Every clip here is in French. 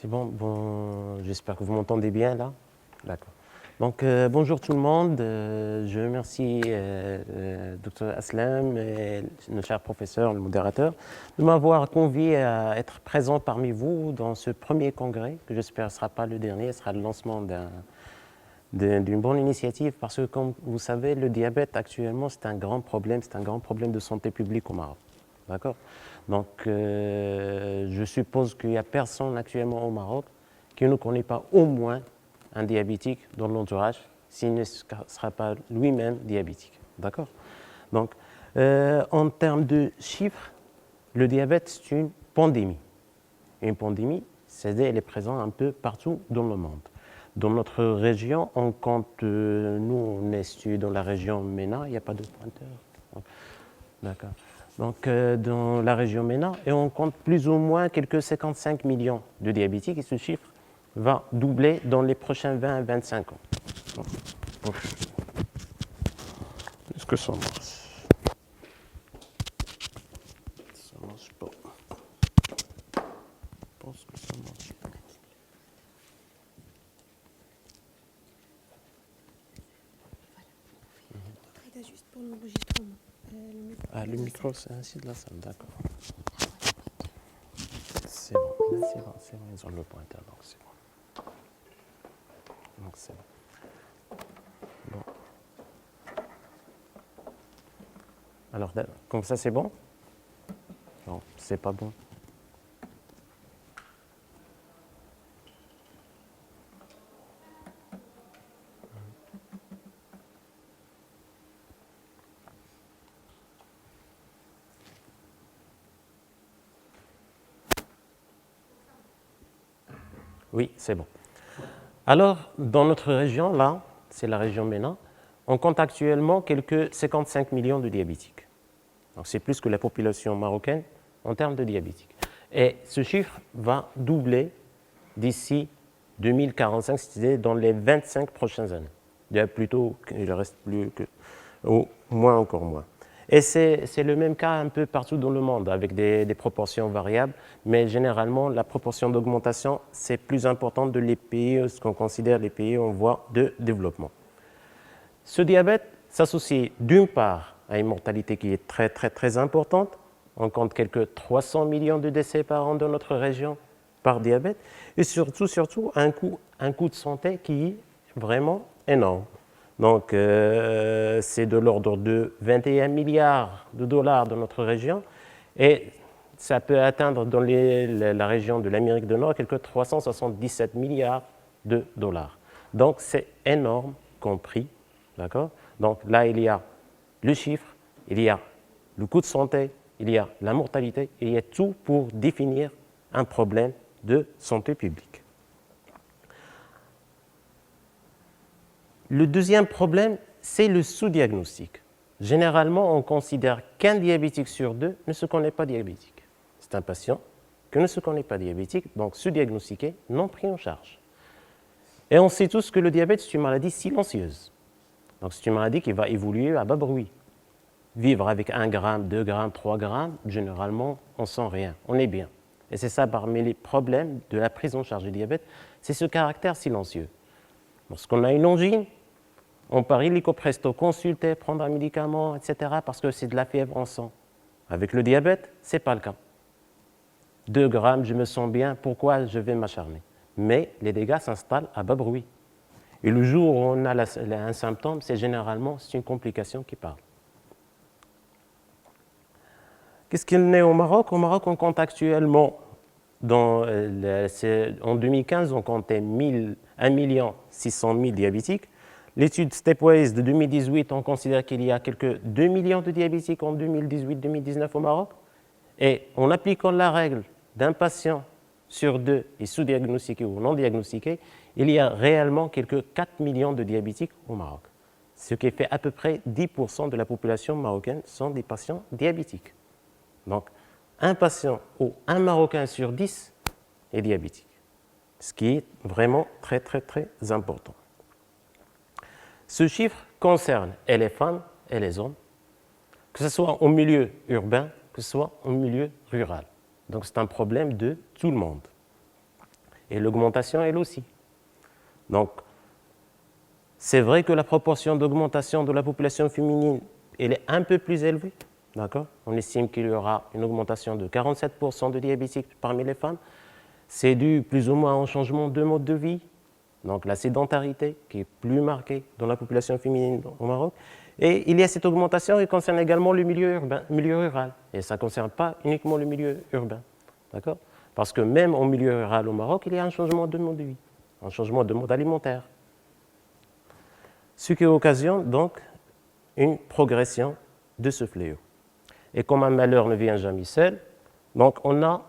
C'est bon, j'espère que vous m'entendez bien là. D'accord. Donc, bonjour tout le monde. Je remercie Dr Aslam et notre cher professeur, le modérateur, de m'avoir convié à être présent parmi vous dans ce premier congrès, que j'espère ne sera pas le dernier, ce sera le lancement d'une bonne initiative, parce que, comme vous savez, le diabète actuellement, c'est un grand problème de santé publique au Maroc. D'accord? Donc, je suppose qu'il n'y a personne actuellement au Maroc qui ne connaît pas au moins un diabétique dans l'entourage, s'il ne sera pas lui-même diabétique. D'accord? Donc, en termes de chiffres, le diabète, c'est une pandémie. Une pandémie, c'est-à-dire elle est présente un peu partout dans le monde. Dans notre région, on compte, nous, on est situé dans la région MENA, il n'y a pas de pointeur. D'accord. Donc, dans la région MENA, et on compte plus ou moins quelques 55 millions de diabétiques, et ce chiffre va doubler dans les prochains 20 à 25 ans. Est-ce que ça marche? Ça marche pas. Je pense que ça marche. Juste pour l'enregistrement. Le micro, c'est ainsi de la salle, d'accord. C'est bon, là, c'est bon, ils ont le pointeur, donc c'est bon. Donc c'est bon. Bon. Alors, comme ça, c'est bon? Non, c'est pas bon. Oui, c'est bon. Alors, dans notre région, là, c'est la région MENA, on compte actuellement quelques 55 millions de diabétiques. Donc, c'est plus que la population marocaine en termes de diabétiques. Et ce chiffre va doubler d'ici 2045, c'est-à-dire dans les 25 prochaines années. Plutôt, il reste plus que, au moins encore moins. Et c'est le même cas un peu partout dans le monde, avec des proportions variables, mais généralement, la proportion d'augmentation, c'est plus importante de les pays, ce qu'on considère les pays en voie de développement. Ce diabète s'associe d'une part à une mortalité qui est très, très, très importante. On compte quelques 300 millions de décès par an dans notre région par diabète, et surtout un coût de santé qui est vraiment énorme. Donc, c'est de l'ordre de 21 milliards de dollars dans notre région, et ça peut atteindre dans la région de l'Amérique du Nord quelques 377 milliards de dollars. Donc, c'est énorme comme prix. D'accord? Donc là, il y a le chiffre, il y a le coût de santé, il y a la mortalité, il y a tout pour définir un problème de santé publique. Le deuxième problème, c'est le sous-diagnostic. Généralement, on considère qu'un diabétique sur deux ne se connaît pas diabétique. C'est un patient qui ne se connaît pas diabétique, donc sous-diagnostiqué, non pris en charge. Et on sait tous que le diabète, c'est une maladie silencieuse. Donc, c'est une maladie qui va évoluer à bas bruit. Vivre avec 1 gramme, 2 grammes, 3 grammes, généralement, on ne sent rien, on est bien. Et c'est ça parmi les problèmes de la prise en charge du diabète, c'est ce caractère silencieux. Lorsqu'on a une angine, on part illico presto consulter, prendre un médicament, etc., parce que c'est de la fièvre en sang. Avec le diabète, ce n'est pas le cas. 2 grammes, je me sens bien, pourquoi je vais m'acharner? Mais les dégâts s'installent à bas bruit. Et le jour où on a un symptôme, c'est généralement une complication qui parle. Qu'est-ce qu'il en est au Maroc? Au Maroc, on compte actuellement, en 2015, on comptait 1 600 000 diabétiques. L'étude Stepwise de 2018, on considère qu'il y a quelques 2 millions de diabétiques en 2018-2019 au Maroc. Et en appliquant la règle d'un patient sur 2 est sous-diagnostiqué ou non diagnostiqué, il y a réellement quelques 4 millions de diabétiques au Maroc. Ce qui fait à peu près 10% de la population marocaine sont des patients diabétiques. Donc, un patient ou un Marocain sur 10 est diabétique, ce qui est vraiment très, très, très important. Ce chiffre concerne et les femmes et les hommes, que ce soit au milieu urbain, que ce soit au milieu rural. Donc, c'est un problème de tout le monde. et l'augmentation, elle aussi. Donc, c'est vrai que la proportion d'augmentation de la population féminine, elle est un peu plus élevée, d'accord? On estime qu'il y aura une augmentation de 47% de diabétiques parmi les femmes. C'est dû plus ou moins au changement de mode de vie, donc la sédentarité qui est plus marquée dans la population féminine au Maroc. Et il y a cette augmentation qui concerne également le milieu rural. Et ça ne concerne pas uniquement le milieu urbain, d'accord? Parce que même au milieu rural au Maroc, il y a un changement de mode de vie, un changement de mode alimentaire. Ce qui occasionne donc une progression de ce fléau. Et comme un malheur ne vient jamais seul, donc on a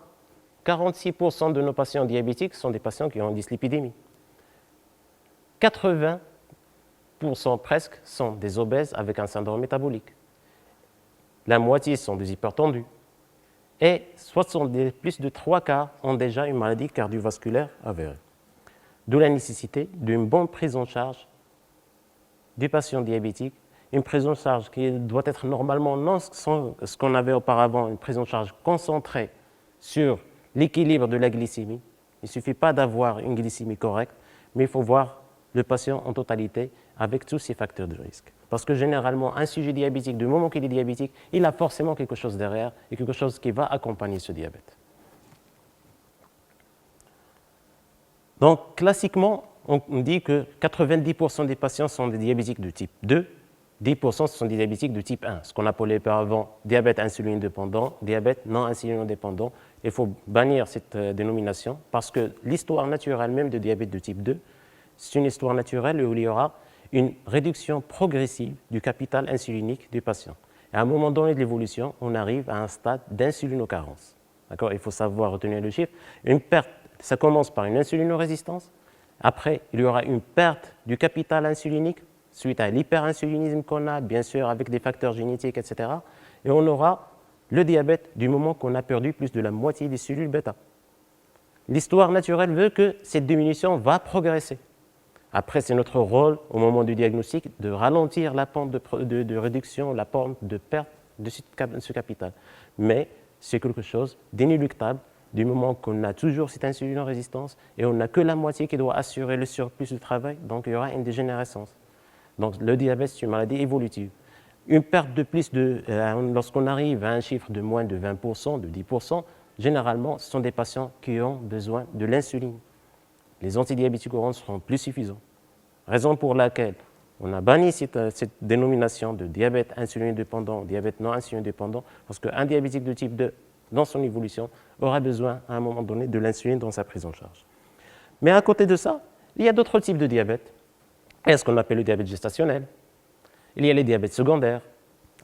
46% de nos patients diabétiques sont des patients qui ont une dyslipidémie. 80% presque sont des obèses avec un syndrome métabolique. La moitié sont des hypertendus. Et plus de 3/4 ont déjà une maladie cardiovasculaire avérée. D'où la nécessité d'une bonne prise en charge des patients diabétiques, une prise en charge qui doit être normalement non ce qu'on avait auparavant, une prise en charge concentrée sur l'équilibre de la glycémie. Il ne suffit pas d'avoir une glycémie correcte, mais il faut voir le patient en totalité avec tous ses facteurs de risque. Parce que généralement, un sujet diabétique, du moment qu'il est diabétique, il a forcément quelque chose derrière et quelque chose qui va accompagner ce diabète. Donc, classiquement, on dit que 90% des patients sont des diabétiques de type 2, 10% sont des diabétiques de type 1, ce qu'on appelait auparavant diabète insuline-dépendant, diabète non insuline-dépendant. Il faut bannir cette dénomination parce que l'histoire naturelle même de diabète de type 2, c'est une histoire naturelle où il y aura une réduction progressive du capital insulinique du patient. Et à un moment donné de l'évolution, on arrive à un stade d'insulinocarence. D'accord ? Il faut savoir retenir le chiffre. Une perte, ça commence par une insulinorésistance. Après, il y aura une perte du capital insulinique suite à l'hyperinsulinisme qu'on a, bien sûr, avec des facteurs génétiques, etc. Et on aura le diabète du moment qu'on a perdu plus de la moitié des cellules bêta. L'histoire naturelle veut que cette diminution va progresser. Après, c'est notre rôle, au moment du diagnostic, de ralentir la pente de réduction, la pente de perte de ce capital. Mais c'est quelque chose d'inéluctable du moment qu'on a toujours cette insulinorésistance et on n'a que la moitié qui doit assurer le surplus du travail, donc il y aura une dégénérescence. Donc le diabète, c'est une maladie évolutive. Une perte de plus lorsqu'on arrive à un chiffre de moins de 20%, de 10%, généralement, ce sont des patients qui ont besoin de l'insuline. Les antidiabétiques oraux seront plus suffisants. Raison pour laquelle on a banni cette dénomination de diabète insuline-dépendant, diabète non insuline-dépendant, parce qu'un diabétique de type 2, dans son évolution, aura besoin à un moment donné de l'insuline dans sa prise en charge. Mais à côté de ça, il y a d'autres types de diabète. Il y a ce qu'on appelle le diabète gestationnel. Il y a les diabètes secondaires,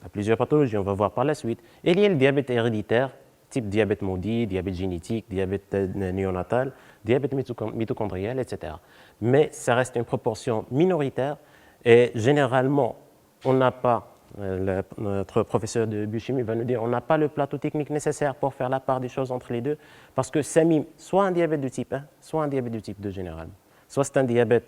à plusieurs pathologies, on va voir par la suite. Et il y a le diabète héréditaire, type diabète maudit, diabète génétique, diabète néonatal, diabète mitochondrial, etc. Mais ça reste une proportion minoritaire et généralement, on n'a pas, notre professeur de biochimie va nous dire, on n'a pas le plateau technique nécessaire pour faire la part des choses entre les deux parce que ça mime soit un diabète de type 1, soit un diabète de type 2 généralement. Soit c'est un diabète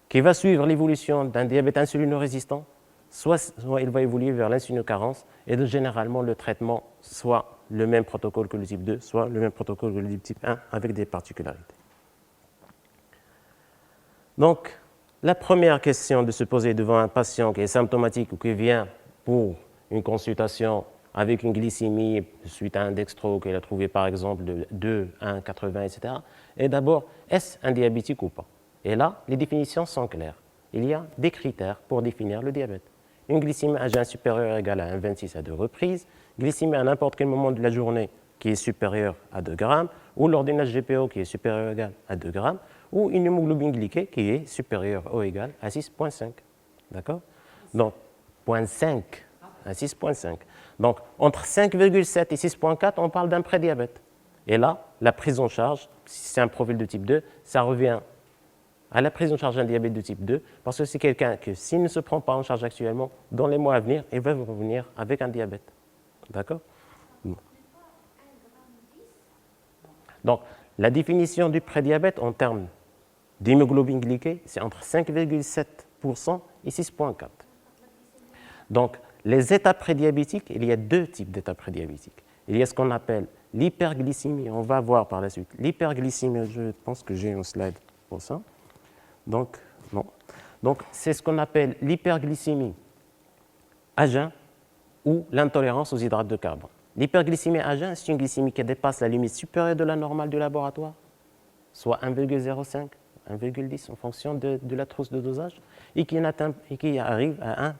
qui va suivre l'évolution d'un diabète insulinorésistant, soit il va évoluer vers l'insulinocarence et donc, généralement le traitement soit le même protocole que le type 2, soit le même protocole que le type 1 avec des particularités. Donc, la première question de se poser devant un patient qui est symptomatique ou qui vient pour une consultation avec une glycémie suite à un dextro qu'il a trouvé par exemple de 2, 1, 80, etc. est d'abord, est-ce un diabétique ou pas? Et là, les définitions sont claires. Il y a des critères pour définir le diabète. Une glycémie à jeun supérieure ou égale à 1,26 à 2 reprises, glycémie à n'importe quel moment de la journée qui est supérieure à 2 grammes, ou lors d'une HGPO qui est supérieure ou égale à 2 grammes, ou une hémoglobine glyquée qui est supérieure ou égale à 6,5. D'accord? Donc, 0,5 à 6,5. Donc, entre 5,7 et 6,4, on parle d'un prédiabète. Et là, la prise en charge, si c'est un profil de type 2, ça revient à la prise en charge d'un diabète de type 2, parce que c'est quelqu'un que s'il ne se prend pas en charge actuellement, dans les mois à venir, il va revenir avec un diabète. D'accord? Donc, la définition du prédiabète en termes d'hémoglobine glyquée, c'est entre 5,7% et 6,4%. Donc, les états prédiabétiques, il y a deux types d'états prédiabétiques. Il y a ce qu'on appelle l'hyperglycémie. On va voir par la suite. L'hyperglycémie, je pense que j'ai un slide pour ça. Donc, non. Donc, c'est ce qu'on appelle l'hyperglycémie à jeun ou l'intolérance aux hydrates de carbone. L'hyperglycémie à jeun, c'est une glycémie qui dépasse la limite supérieure de la normale du laboratoire, soit 1,05, 1,10 en fonction de la trousse de dosage, et qui arrive à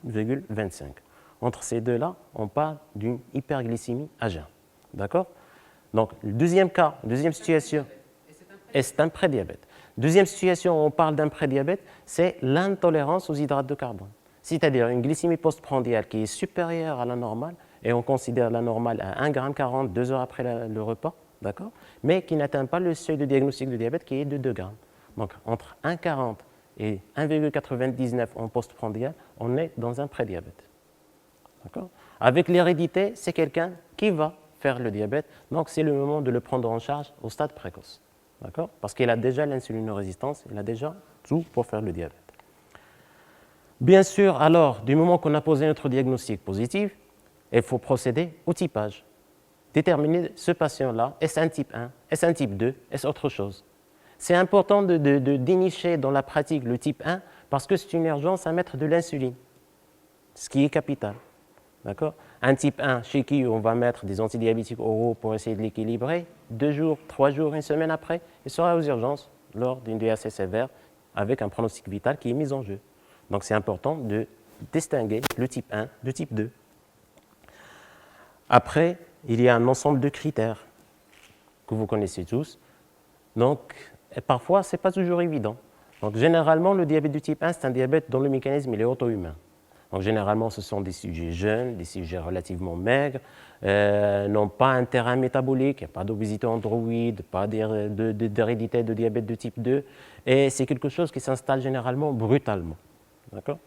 1,25. Entre ces deux-là, on parle d'une hyperglycémie à jeun. D'accord? Donc, le deuxième cas, deuxième situation, et c'est un prédiabète. Deuxième situation où on parle d'un prédiabète, c'est l'intolérance aux hydrates de carbone. C'est-à-dire une glycémie postprandiale qui est supérieure à la normale, et on considère la normale à 1,40 g 2 heures après le repas, d'accord? Mais qui n'atteint pas le seuil de diagnostic de diabète qui est de 2 g. Donc, entre 1,40 et 1,99 en postprandial, on est dans un prédiabète. D'accord? Avec l'hérédité, c'est quelqu'un qui va faire le diabète, donc c'est le moment de le prendre en charge au stade précoce. D'accord? Parce qu'il a déjà l'insulinorésistance, il a déjà tout pour faire le diabète. Bien sûr, alors, du moment qu'on a posé notre diagnostic positif, il faut procéder au typage. Déterminer ce patient-là, est-ce un type 1, est-ce un type 2, est-ce autre chose? C'est important de dénicher dans la pratique le type 1 parce que c'est une urgence à mettre de l'insuline, ce qui est capital. D'accord? Un type 1 chez qui on va mettre des antidiabétiques oraux pour essayer de l'équilibrer, 2 jours, 3 jours, une semaine après, il sera aux urgences lors d'une DAC sévère avec un pronostic vital qui est mis en jeu. Donc c'est important de distinguer le type 1 du type 2. Après, il y a un ensemble de critères que vous connaissez tous. Donc, parfois, ce n'est pas toujours évident. Donc, généralement, le diabète du type 1, c'est un diabète dont le mécanisme il est auto-humain. Donc, généralement, ce sont des sujets jeunes, des sujets relativement maigres, n'ont pas un terrain métabolique, il n'y a pas d'obésité androïde, pas d'hérédité de diabète de type 2, et c'est quelque chose qui s'installe généralement brutalement. D'accord?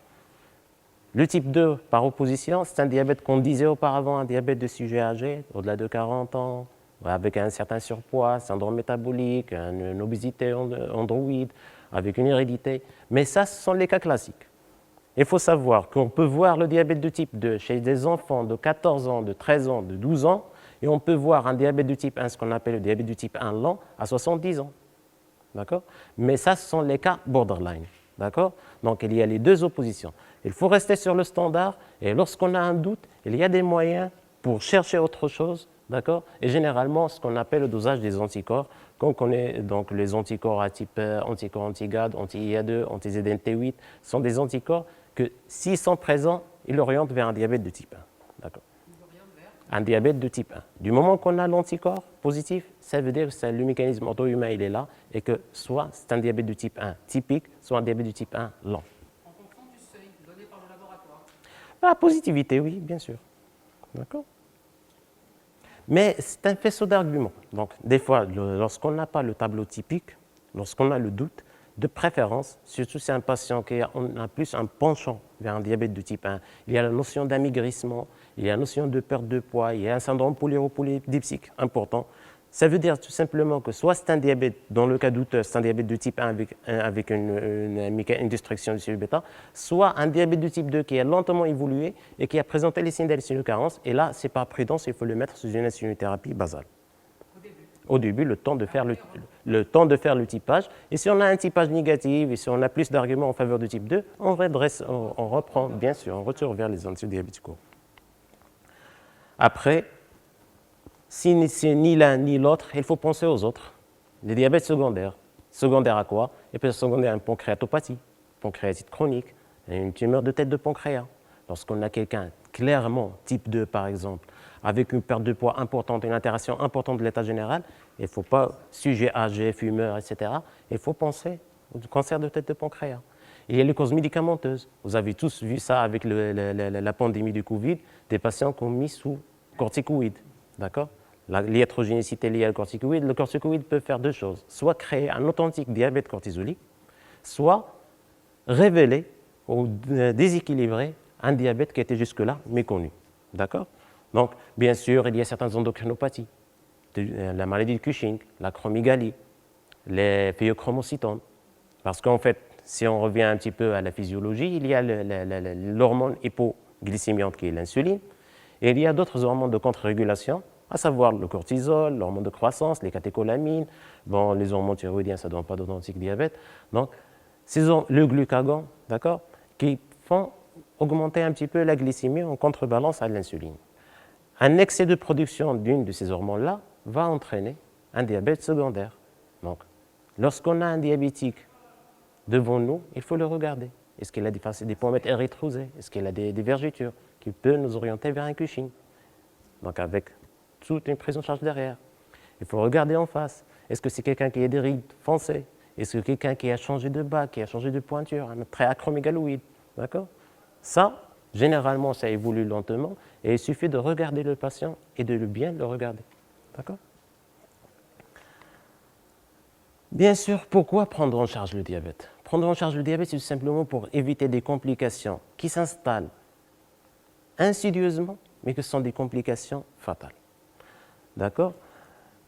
Le type 2, par opposition, c'est un diabète qu'on disait auparavant, un diabète de sujets âgés, au-delà de 40 ans, avec un certain surpoids, syndrome métabolique, une obésité androïde, avec une hérédité. Mais ça, ce sont les cas classiques. Il faut savoir qu'on peut voir le diabète de type 2 chez des enfants de 14 ans, de 13 ans, de 12 ans, et on peut voir un diabète de type 1, ce qu'on appelle le diabète du type 1 lent, à 70 ans. D'accord? Mais ça, ce sont les cas borderline. D'accord? Donc, il y a les deux oppositions. Il faut rester sur le standard, et lorsqu'on a un doute, il y a des moyens pour chercher autre chose, d'accord? Et généralement, ce qu'on appelle le dosage des anticorps, qu'on connaît, donc les anticorps à type anticorps anti-GAD, anti-IA2, anti-ZNT8, sont des anticorps que, s'ils sont présents, ils orientent vers un diabète de type 1. D'accord? Un diabète de type 1. Du moment qu'on a l'anticorps positif, ça veut dire que le mécanisme auto-humain il est là et que soit c'est un diabète de type 1 typique, soit un diabète de type 1 lent. En fonction du seuil donné par le laboratoire. La positivité, oui, bien sûr. D'accord? Mais c'est un faisceau d'arguments. Donc, des fois, lorsqu'on n'a pas le tableau typique, lorsqu'on a le doute, de préférence, surtout si c'est un patient qui a plus un penchant vers un diabète de type 1, il y a la notion d'amaigrissement, il y a la notion de perte de poids, il y a un syndrome polylipidémique important. Ça veut dire tout simplement que soit c'est un diabète, dans le cas douteux, c'est un diabète de type 1 avec une destruction du cellules bêta, soit un diabète de type 2 qui a lentement évolué et qui a présenté les signes d'insulinecarence. Et là, ce n'est pas prudence, il faut le mettre sous une insulinothérapie basale. Au début, le temps de faire le typage. Et si on a un typage négatif et si on a plus d'arguments en faveur du type 2, on reprend, bien sûr, on retourne vers les antidiabétiques. Après, si c'est ni l'un ni l'autre, il faut penser aux autres. Les diabètes secondaires. Secondaires à quoi? Et puis secondaire à une pancréatopathie, pancréatite chronique, une tumeur de tête de pancréas. Lorsqu'on a quelqu'un clairement type 2 par exemple, avec une perte de poids importante, une altération importante de l'état général, il ne faut pas, sujet âgé, fumeur, etc., il faut penser au cancer de tête de pancréas. Il y a les causes médicamenteuses. Vous avez tous vu ça avec la pandémie du Covid, des patients qui ont mis sous corticoïdes. D'accord? L'hiatrogénicité liée au corticoïde, le corticoïde peut faire deux choses. Soit créer un authentique diabète cortisolique, soit révéler ou déséquilibrer un diabète qui était jusque-là méconnu. D'accord? Donc, bien sûr, il y a certaines endocrinopathies, la maladie de Cushing, l'acromégalie, les phéochromocytomes. Parce qu'en fait, si on revient un petit peu à la physiologie, il y a l'hormone hypoglycémiante qui est l'insuline, et il y a d'autres hormones de contre-régulation à savoir le cortisol, l'hormone de croissance, les catécholamines, bon, les hormones thyroïdiennes, ça ne donne pas d'authentique diabète. Donc, le glucagon, d'accord, qui font augmenter un petit peu la glycémie en contrebalance à l'insuline. Un excès de production d'une de ces hormones-là va entraîner un diabète secondaire. Donc, lorsqu'on a un diabétique devant nous, il faut le regarder. Est-ce qu'il a des pommettes érythrosées? Est-ce qu'il a des vergetures qui peuvent nous orienter vers un Cushing? Donc, avec toute une prise en charge derrière. Il faut regarder en face. Est-ce que c'est quelqu'un qui a des rides foncées? Est-ce que quelqu'un qui a changé de bas, qui a changé de pointure, un trait acromégaloïde? D'accord? Ça, généralement, ça évolue lentement et il suffit de regarder le patient et de bien le regarder. D'accord? Bien sûr, pourquoi prendre en charge le diabète? Prendre en charge le diabète, c'est tout simplement pour éviter des complications qui s'installent insidieusement, mais que ce sont des complications fatales. D'accord?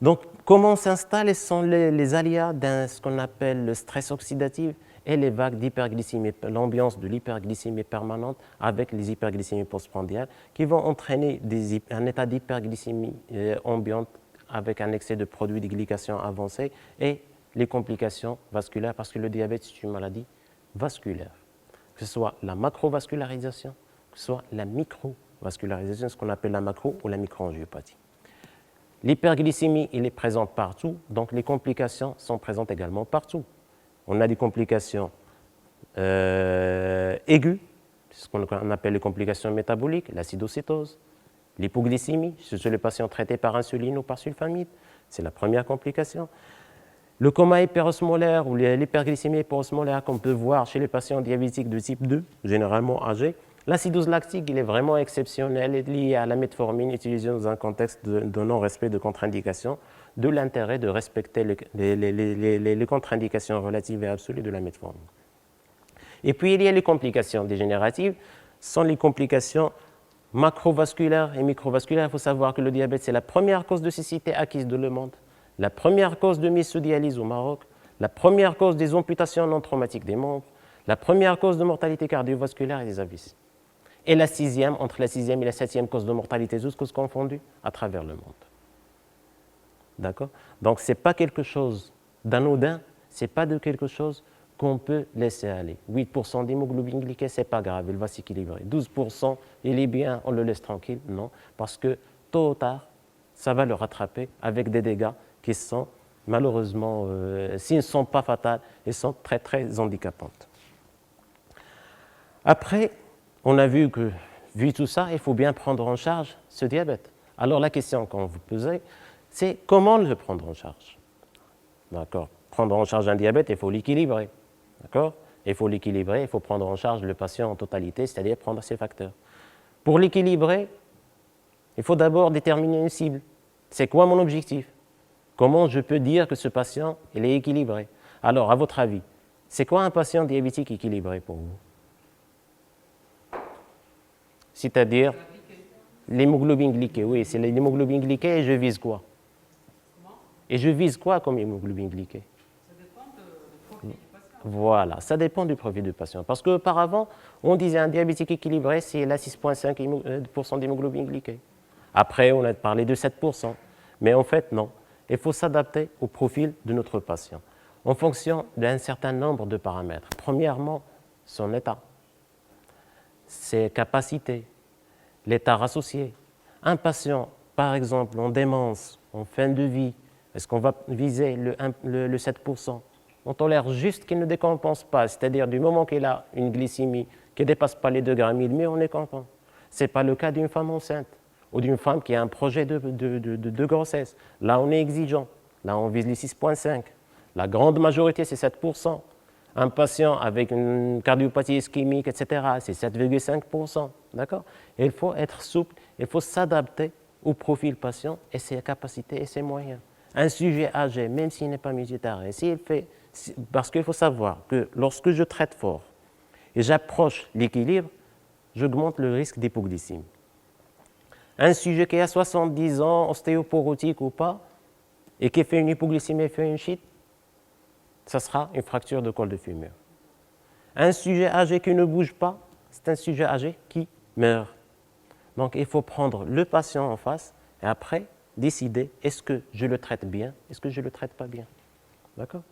Donc, comment s'installent sont les aléas de ce qu'on appelle le stress oxydatif et les vagues d'hyperglycémie, l'ambiance de l'hyperglycémie permanente avec les hyperglycémies postprandiales qui vont entraîner un état d'hyperglycémie ambiante avec un excès de produits de glycation avancé et les complications vasculaires parce que le diabète, c'est une maladie vasculaire. Que ce soit la macrovascularisation, que ce soit la microvascularisation, ce qu'on appelle la macro ou la microangiopathie. L'hyperglycémie, elle est présente partout, donc les complications sont présentes également partout. On a des complications aiguës, ce qu'on appelle les complications métaboliques, l'acidocétose, l'hypoglycémie, chez les patients traités par insuline ou par sulfamide, c'est la première complication. Le coma hyperosmolaire ou l'hyperglycémie hyperosmolaire qu'on peut voir chez les patients diabétiques de type 2, généralement âgés. L'acidose lactique, il est vraiment exceptionnel et lié à la metformine utilisée dans un contexte de non-respect de contre-indications, de l'intérêt de respecter les contre-indications relatives et absolues de la metformine. Et puis, il y a les complications dégénératives, ce sont les complications macrovasculaires et microvasculaires. Il faut savoir que le diabète, c'est la première cause de cécité acquise de le monde, la première cause de mise sous dialyse au Maroc, la première cause des amputations non traumatiques des membres, la première cause de mortalité cardiovasculaire et des AVC. Et la sixième, entre la sixième et la septième cause de mortalité, toutes causes confondues, à travers le monde. D'accord? Donc, ce n'est pas quelque chose d'anodin, ce n'est pas de quelque chose qu'on peut laisser aller. 8% d'hémoglobine glyquée, ce n'est pas grave, il va s'équilibrer. 12%, il est bien, on le laisse tranquille. Non, parce que tôt ou tard, ça va le rattraper avec des dégâts qui sont malheureusement, s'ils ne sont pas fatals, ils sont très, très handicapantes. Après, on a vu que, vu tout ça, il faut bien prendre en charge ce diabète. Alors la question qu'on vous posez, c'est comment le prendre en charge? D'accord? Prendre en charge un diabète, il faut l'équilibrer. D'accord? Il faut l'équilibrer, il faut prendre en charge le patient en totalité, c'est-à-dire prendre ses facteurs. Pour l'équilibrer, il faut d'abord déterminer une cible. C'est quoi mon objectif? Comment je peux dire que ce patient il est équilibré? Alors, à votre avis, c'est quoi un patient diabétique équilibré pour vous? C'est-à-dire l'hémoglobine glyquée. Oui, c'est l'hémoglobine glyquée et je vise quoi? Et je vise quoi comme hémoglobine glyquée? Ça dépend du profil du patient. Voilà, ça dépend du profil du patient. Parce qu'auparavant, on disait un diabétique équilibré, c'est la 6,5% d'hémoglobine glyquée. Après, on a parlé de 7%. Mais en fait, non. Il faut s'adapter au profil de notre patient en fonction d'un certain nombre de paramètres. Premièrement, son état, ses capacités, l'état associé. Un patient, par exemple, en démence, en fin de vie, est-ce qu'on va viser le 7%? On tolère juste qu'il ne décompense pas, c'est-à-dire du moment qu'il a une glycémie qui ne dépasse pas les 2,5 g, on est content. Ce n'est pas le cas d'une femme enceinte ou d'une femme qui a un projet de grossesse. Là, on est exigeant. Là, on vise les 6,5. La grande majorité, c'est 7%. Un patient avec une cardiopathie ischémique, etc., c'est 7,5%. D'accord? Il faut être souple, il faut s'adapter au profil patient et ses capacités et ses moyens. Un sujet âgé, même s'il n'est pas militaire, parce qu'il faut savoir que lorsque je traite fort et j'approche l'équilibre, j'augmente le risque d'hypoglycémie. Un sujet qui a 70 ans, ostéoporotique ou pas, et qui fait une hypoglycémie et fait une chute, ça sera une fracture de col de fémur. Un sujet âgé qui ne bouge pas, c'est un sujet âgé qui meurt. Donc il faut prendre le patient en face et après décider est-ce que je le traite bien, est-ce que je ne le traite pas bien. D'accord?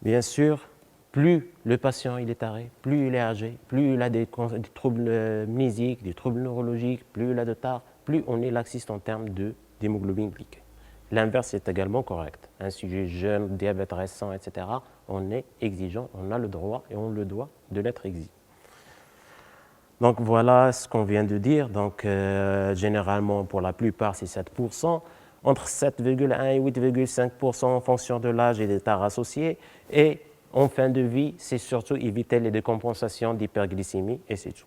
Bien sûr, plus le patient il est plus il est âgé, plus il a des troubles mnésiques, des troubles neurologiques, plus il a de tard, plus on est laxiste en termes d'hémoglobine glyquée. L'inverse est également correct. Un sujet jeune, diabète récent, etc., on est exigeant, on a le droit et on le doit de l'être exigeant. Donc voilà ce qu'on vient de dire. Donc généralement, pour la plupart, c'est 7%, entre 7,1 et 8,5% en fonction de l'âge et des tares associés. Et en fin de vie, c'est surtout éviter les décompensations d'hyperglycémie et c'est tout.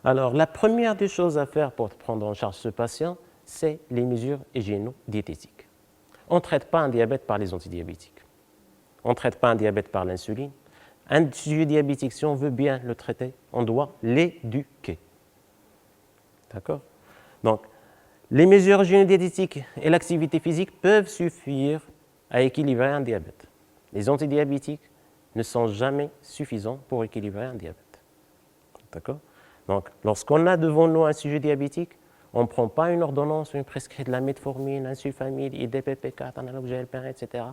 Alors, la première des choses à faire pour prendre en charge ce patient, c'est les mesures hygiéno-diététiques. On ne traite pas un diabète par les antidiabétiques. On ne traite pas un diabète par l'insuline. Un sujet diabétique, si on veut bien le traiter, on doit l'éduquer. D'accord? Donc, les mesures hygiéno-diététiques et l'activité physique peuvent suffire à équilibrer un diabète. Les antidiabétiques ne sont jamais suffisants pour équilibrer un diabète. D'accord? Donc, lorsqu'on a devant nous un sujet diabétique, on ne prend pas une ordonnance, on prescrit de la metformine, un sulfamide, IDPP4, analogue GLP1, etc.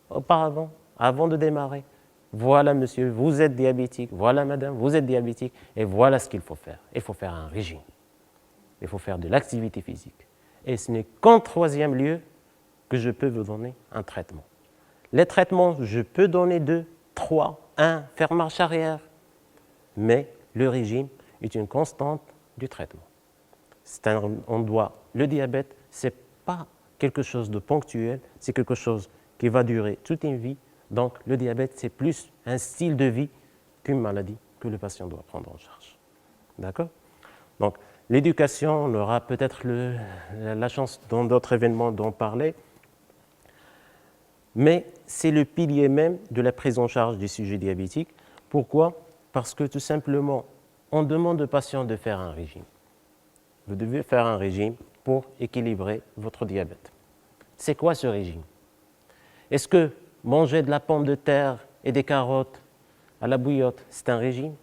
Auparavant, avant de démarrer, voilà monsieur, vous êtes diabétique, voilà madame, vous êtes diabétique, et voilà ce qu'il faut faire. Il faut faire un régime. Il faut faire de l'activité physique. Et ce n'est qu'en troisième lieu que je peux vous donner un traitement. Les traitements, je peux donner 2, 3, 1, faire marche arrière. Mais le régime est une constante du traitement. Le diabète, ce n'est pas quelque chose de ponctuel, c'est quelque chose qui va durer toute une vie. Donc le diabète, c'est plus un style de vie qu'une maladie que le patient doit prendre en charge. D'accord? Donc l'éducation, on aura peut-être la chance dans d'autres événements d'en parler, mais c'est le pilier même de la prise en charge du sujet diabétique. Pourquoi? Parce que tout simplement, on demande aux patients de faire un régime. Vous devez faire un régime pour équilibrer votre diabète. C'est quoi ce régime? Est-ce que manger de la pomme de terre et des carottes à la bouillotte, c'est un régime?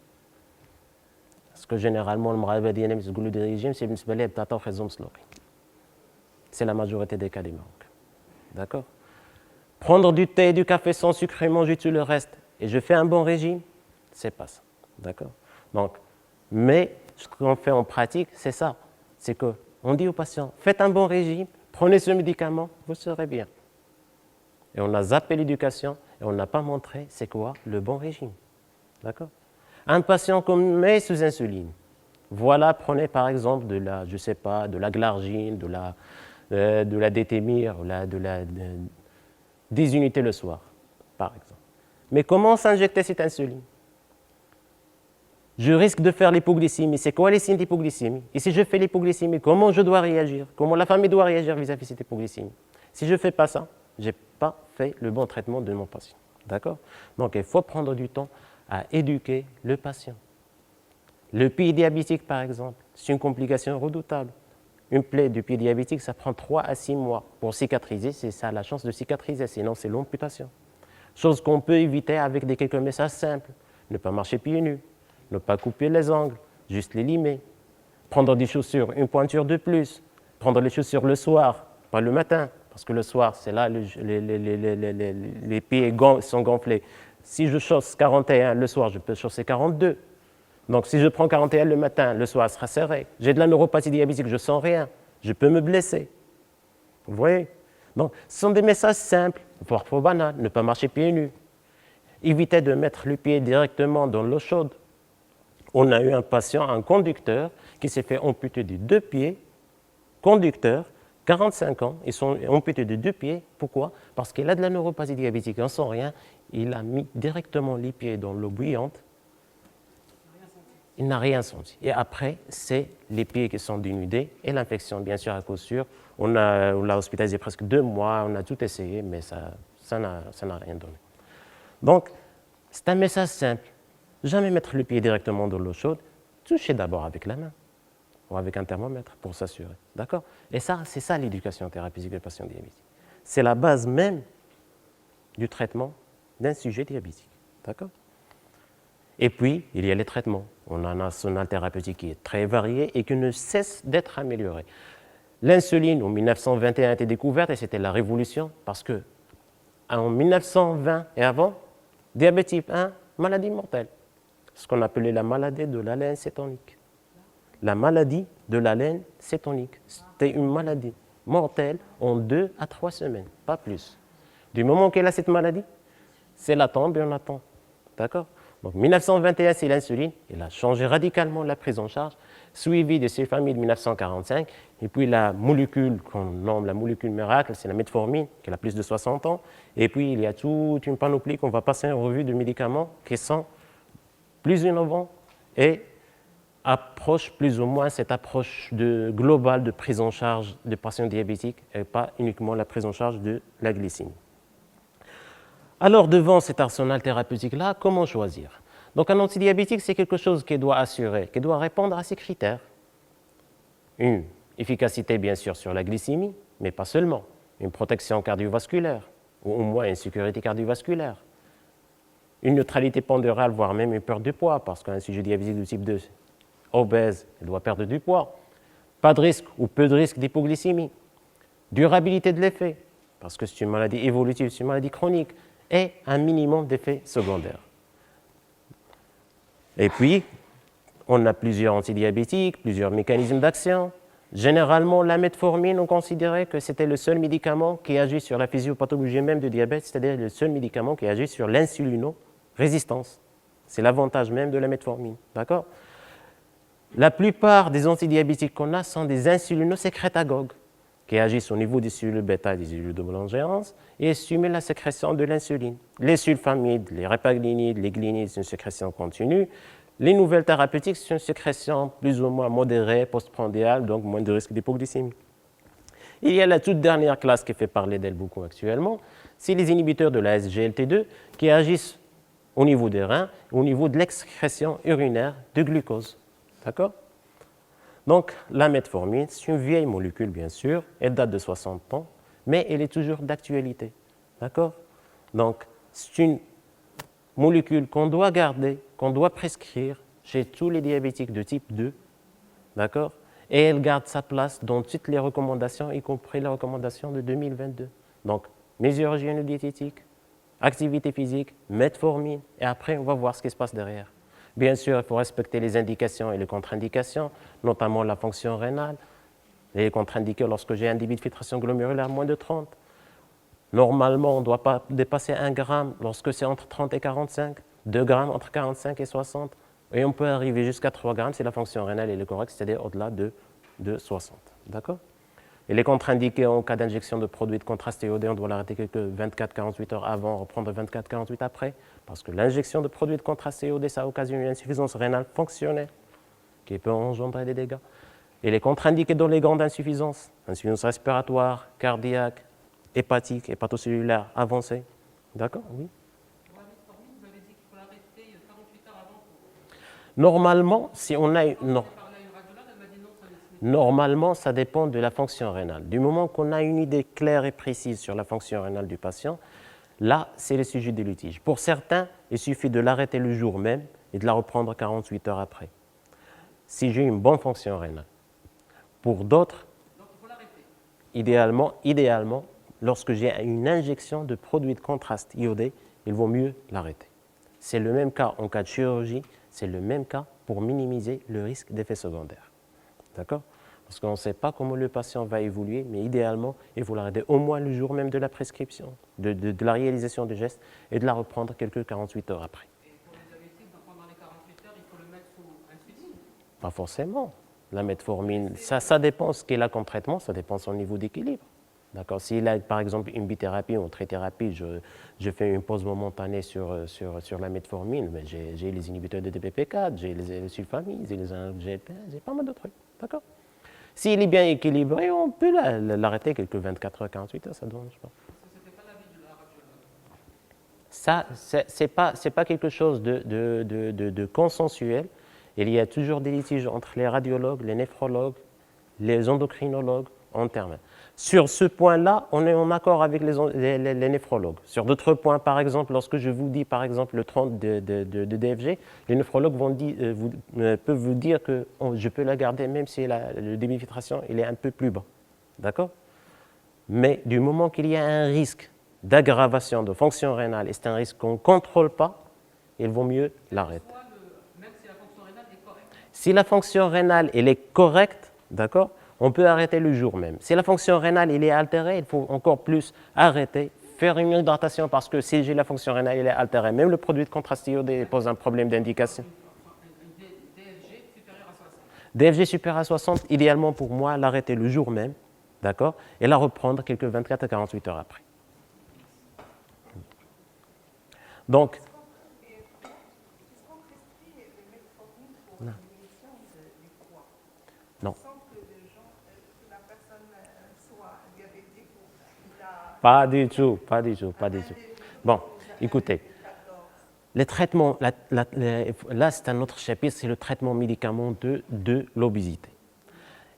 Parce que généralement, le régime, c'est la majorité des cas des Marocains. D'accord? Prendre du thé et du café sans sucre et manger tout le reste, et je fais un bon régime, c'est pas ça. D'accord? Donc, mais ce qu'on fait en pratique, c'est ça. C'est qu'on dit aux patients, faites un bon régime, prenez ce médicament, vous serez bien. Et on a zappé l'éducation et on n'a pas montré c'est quoi le bon régime. D'accord? Un patient qu'on met sous insuline, voilà, prenez par exemple de la glargine, de la détémir, des unités le soir, par exemple. Mais comment s'injecter cette insuline? Je risque de faire l'hypoglycémie. C'est quoi les signes d'hypoglycémie? Et si je fais l'hypoglycémie, comment je dois réagir? Comment la famille doit réagir vis-à-vis de cette hypoglycémie? Si je ne fais pas ça, je n'ai pas fait le bon traitement de mon patient. D'accord? Donc, il faut prendre du temps à éduquer le patient. Le pied diabétique, par exemple, c'est une complication redoutable. Une plaie du pied diabétique, ça prend 3 à 6 mois pour cicatriser. Ça a la chance de cicatriser, sinon c'est l'amputation. Chose qu'on peut éviter avec quelques messages simples. Ne pas marcher pieds nus. Ne pas couper les ongles, juste les limer. Prendre des chaussures, une pointure de plus. Prendre les chaussures le soir, pas le matin, parce que le soir, c'est là les pieds sont gonflés. Si je chausse 41 le soir, je peux chausser 42. Donc si je prends 41 le matin, le soir, ça sera serré. J'ai de la neuropathie diabétique, je ne sens rien. Je peux me blesser. Vous voyez? Donc ce sont des messages simples, parfois banals. Ne pas marcher pieds nus. Éviter de mettre le pied directement dans l'eau chaude. On a eu un patient, un conducteur, qui s'est fait amputer de 2 pieds, conducteur, 45 ans, ils sont amputés de 2 pieds. Pourquoi? Parce qu'il a de la neuropathie diabétique, on ne sent rien. Il a mis directement les pieds dans l'eau bouillante. Il n'a rien senti. Et après, c'est les pieds qui sont dénudés et l'infection, bien sûr, à coup sûr. On l'a hospitalisé presque 2 mois, on a tout essayé, mais ça n'a rien donné. Donc, c'est un message simple. Jamais mettre le pied directement dans l'eau chaude. Touchez d'abord avec la main ou avec un thermomètre pour s'assurer. D'accord? Et ça, c'est ça l'éducation thérapeutique des patients diabétiques. C'est la base même du traitement d'un sujet diabétique. D'accord? Et puis, il y a les traitements. On a un arsenal thérapeutique qui est très varié et qui ne cesse d'être amélioré. L'insuline, en 1921, a été découverte et c'était la révolution parce que en 1920 et avant, diabète type 1, maladie mortelle. Ce qu'on appelait la maladie de la laine cétonique. La maladie de la laine cétonique. C'était une maladie mortelle en 2 à 3 semaines, pas plus. Du moment qu'elle a cette maladie, c'est la tombe et on attend. D'accord? Donc 1921, c'est l'insuline. Elle a changé radicalement la prise en charge, suivi de ces familles de 1945. Et puis la molécule qu'on nomme la molécule miracle, c'est la metformine, qui a plus de 60 ans. Et puis il y a toute une panoplie qu'on va passer en revue de médicaments qui sont plus innovants et approchent plus ou moins cette approche globale de prise en charge des patients diabétiques et pas uniquement la prise en charge de la glycémie. Alors, devant cet arsenal thérapeutique-là, comment choisir? Donc, un antidiabétique, c'est quelque chose qui doit assurer, qui doit répondre à ces critères. Une efficacité, bien sûr, sur la glycémie, mais pas seulement. Une protection cardiovasculaire, ou au moins une sécurité cardiovasculaire. Une neutralité pondérale, voire même une perte de poids, parce qu'un sujet diabétique de type 2, obèse, il doit perdre du poids. Pas de risque ou peu de risque d'hypoglycémie. Durabilité de l'effet, parce que c'est une maladie évolutive, c'est une maladie chronique. Et un minimum d'effets secondaires. Et puis, on a plusieurs antidiabétiques, plusieurs mécanismes d'action. Généralement, la metformine, on considérait que c'était le seul médicament qui agit sur la physiopathologie même du diabète, c'est-à-dire le seul médicament qui agit sur l'insulino-résistance. C'est l'avantage même de la metformine, d'accord? La plupart des antidiabétiques qu'on a sont des insulinosécrétagogues, qui agissent au niveau des cellules bêta et des cellules de Langerhans et stimulent la sécrétion de l'insuline. Les sulfamides, les répaglinides, les glinides, c'est une sécrétion continue. Les nouvelles thérapeutiques, c'est une sécrétion plus ou moins modérée, postprandiale, donc moins de risque d'hypoglycémie. Il y a la toute dernière classe qui fait parler d'elle beaucoup actuellement, c'est les inhibiteurs de la SGLT2 qui agissent au niveau des reins, au niveau de l'excrétion urinaire de glucose. D'accord? Donc, la metformine, c'est une vieille molécule, bien sûr, elle date de 60 ans, mais elle est toujours d'actualité. D'accord? Donc, c'est une molécule qu'on doit garder, qu'on doit prescrire chez tous les diabétiques de type 2. D'accord? Et elle garde sa place dans toutes les recommandations, y compris la recommandation de 2022. Donc, mesures hygiéno-diététiques, activité physique, metformine, et après, on va voir ce qui se passe derrière. Bien sûr, il faut respecter les indications et les contre-indications, notamment la fonction rénale. Elle est contre-indiquée lorsque j'ai un débit de filtration glomérulaire moins de 30. Normalement, on ne doit pas dépasser 1 gramme lorsque c'est entre 30 et 45, 2 grammes entre 45 et 60, et on peut arriver jusqu'à 3 grammes si la fonction rénale est correcte, c'est-à-dire au-delà de 60. D'accord? Elle est contre-indiquée en cas d'injection de produits de contraste iodé, on doit l'arrêter quelques 24-48 heures avant, reprendre 24-48 après, parce que l'injection de produits de contraste iodé, ça occasionne une insuffisance rénale fonctionnelle qui peut engendrer des dégâts. Elle est contre-indiquée dans les grandes insuffisances, insuffisance respiratoire, cardiaque, hépatique, hépatocellulaire avancée. D'accord? Oui. Pour la metformine, vous avez dit qu'il faut l'arrêter 48 heures avant. Normalement, si on a J'ai parlé à une radiologue, elle m'a dit non, ça laisse. Normalement, ça dépend de la fonction rénale. Du moment qu'on a une idée claire et précise sur la fonction rénale du patient, là, c'est le sujet des litiges. Pour certains, il suffit de l'arrêter le jour même et de la reprendre 48 heures après, si j'ai une bonne fonction rénale. Pour d'autres, Donc il faut l'arrêter. idéalement, lorsque j'ai une injection de produits de contraste iodé, il vaut mieux l'arrêter. C'est le même cas en cas de chirurgie, c'est le même cas pour minimiser le risque d'effets secondaires. D'accord? Parce qu'on ne sait pas comment le patient va évoluer, mais idéalement, il faut l'arrêter au moins le jour même de la prescription, de la réalisation du geste, et de la reprendre quelques 48 heures après. Et pour les diabétiques, pendant les 48 heures, il faut le mettre sous insuline. Pas forcément. La metformine, ça dépend ce qu'il a comme traitement, ça dépend de son niveau d'équilibre. D'accord? S'il a par exemple une bithérapie ou une trithérapie, je fais une pause momentanée sur la metformine, mais j'ai les inhibiteurs de DPP4, j'ai les sulfamides, j'ai pas mal de trucs. D'accord? S'il est bien équilibré, on peut l'arrêter quelques 24 heures, 48 heures, ça ne dérange pas. Ce n'était pas l'avis de la radiologue. Ça, c'est pas quelque chose de consensuel. Il y a toujours des litiges entre les radiologues, les néphrologues, les endocrinologues en termes. Sur ce point-là, on est en accord avec les néphrologues. Sur d'autres points, par exemple, lorsque je vous dis, par exemple, le 30 de DFG, les néphrologues peuvent vous dire que je peux la garder même si le débit de filtration il est un peu plus bas. D'accord? Mais du moment qu'il y a un risque d'aggravation de fonction rénale, et c'est un risque qu'on ne contrôle pas, il vaut mieux l'arrêter. Même si la fonction rénale est correcte. Si la fonction rénale elle est correcte, d'accord, on peut arrêter le jour même. Si la fonction rénale elle est altérée, il faut encore plus arrêter, faire une hydratation parce que si j'ai la fonction rénale elle est altérée, même le produit de contrastiodé pose un problème d'indication. DFG supérieur à 60. DFG supérieur à 60, idéalement pour moi, l'arrêter le jour même, d'accord, et la reprendre quelques 24 à 48 heures après. Donc, non. Pas du tout, pas du tout, pas du tout. Bon, écoutez, les traitements, là c'est un autre chapitre, c'est le traitement médicamenteux de l'obésité.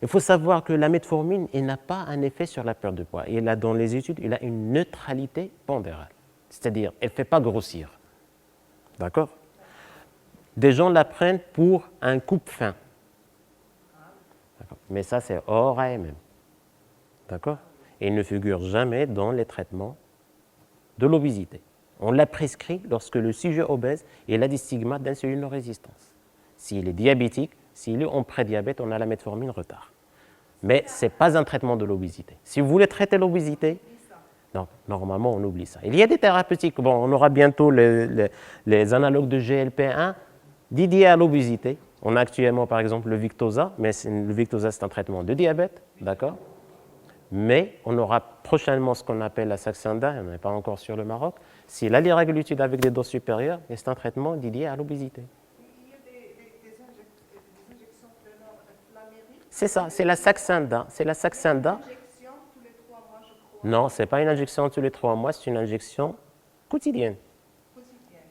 Il faut savoir que la metformine, elle n'a pas un effet sur la perte de poids. Et là, dans les études, il a une neutralité pondérale, c'est-à-dire elle ne fait pas grossir. D'accord? Des gens la prennent pour un coupe-faim. Mais ça, c'est hors AMM. D'accord? Et il ne figure jamais dans les traitements de l'obésité. On la prescrit lorsque le sujet obèse a des stigmates d'insulinorésistance. S'il est diabétique, s'il est en prédiabète, on a la metformine retard. Mais ce n'est pas un traitement de l'obésité. Si vous voulez traiter l'obésité, non, normalement, on oublie ça. Il y a des thérapeutiques, bon, on aura bientôt les analogues de GLP-1 dédiés à l'obésité. On a actuellement, par exemple, le Victoza, mais le Victoza, c'est un traitement de diabète, d'accord? Mais on aura prochainement ce qu'on appelle la Saxenda, on n'est pas encore sur le Maroc. C'est la liraglutide avec des doses supérieures, et c'est un traitement dédié à l'obésité. Il y a des injections flamiériques. C'est ça, c'est la Saxenda. C'est la Saxenda. Une injection tous les 3 mois, je crois. Non, ce n'est pas une injection tous les 3 mois, c'est une injection quotidienne.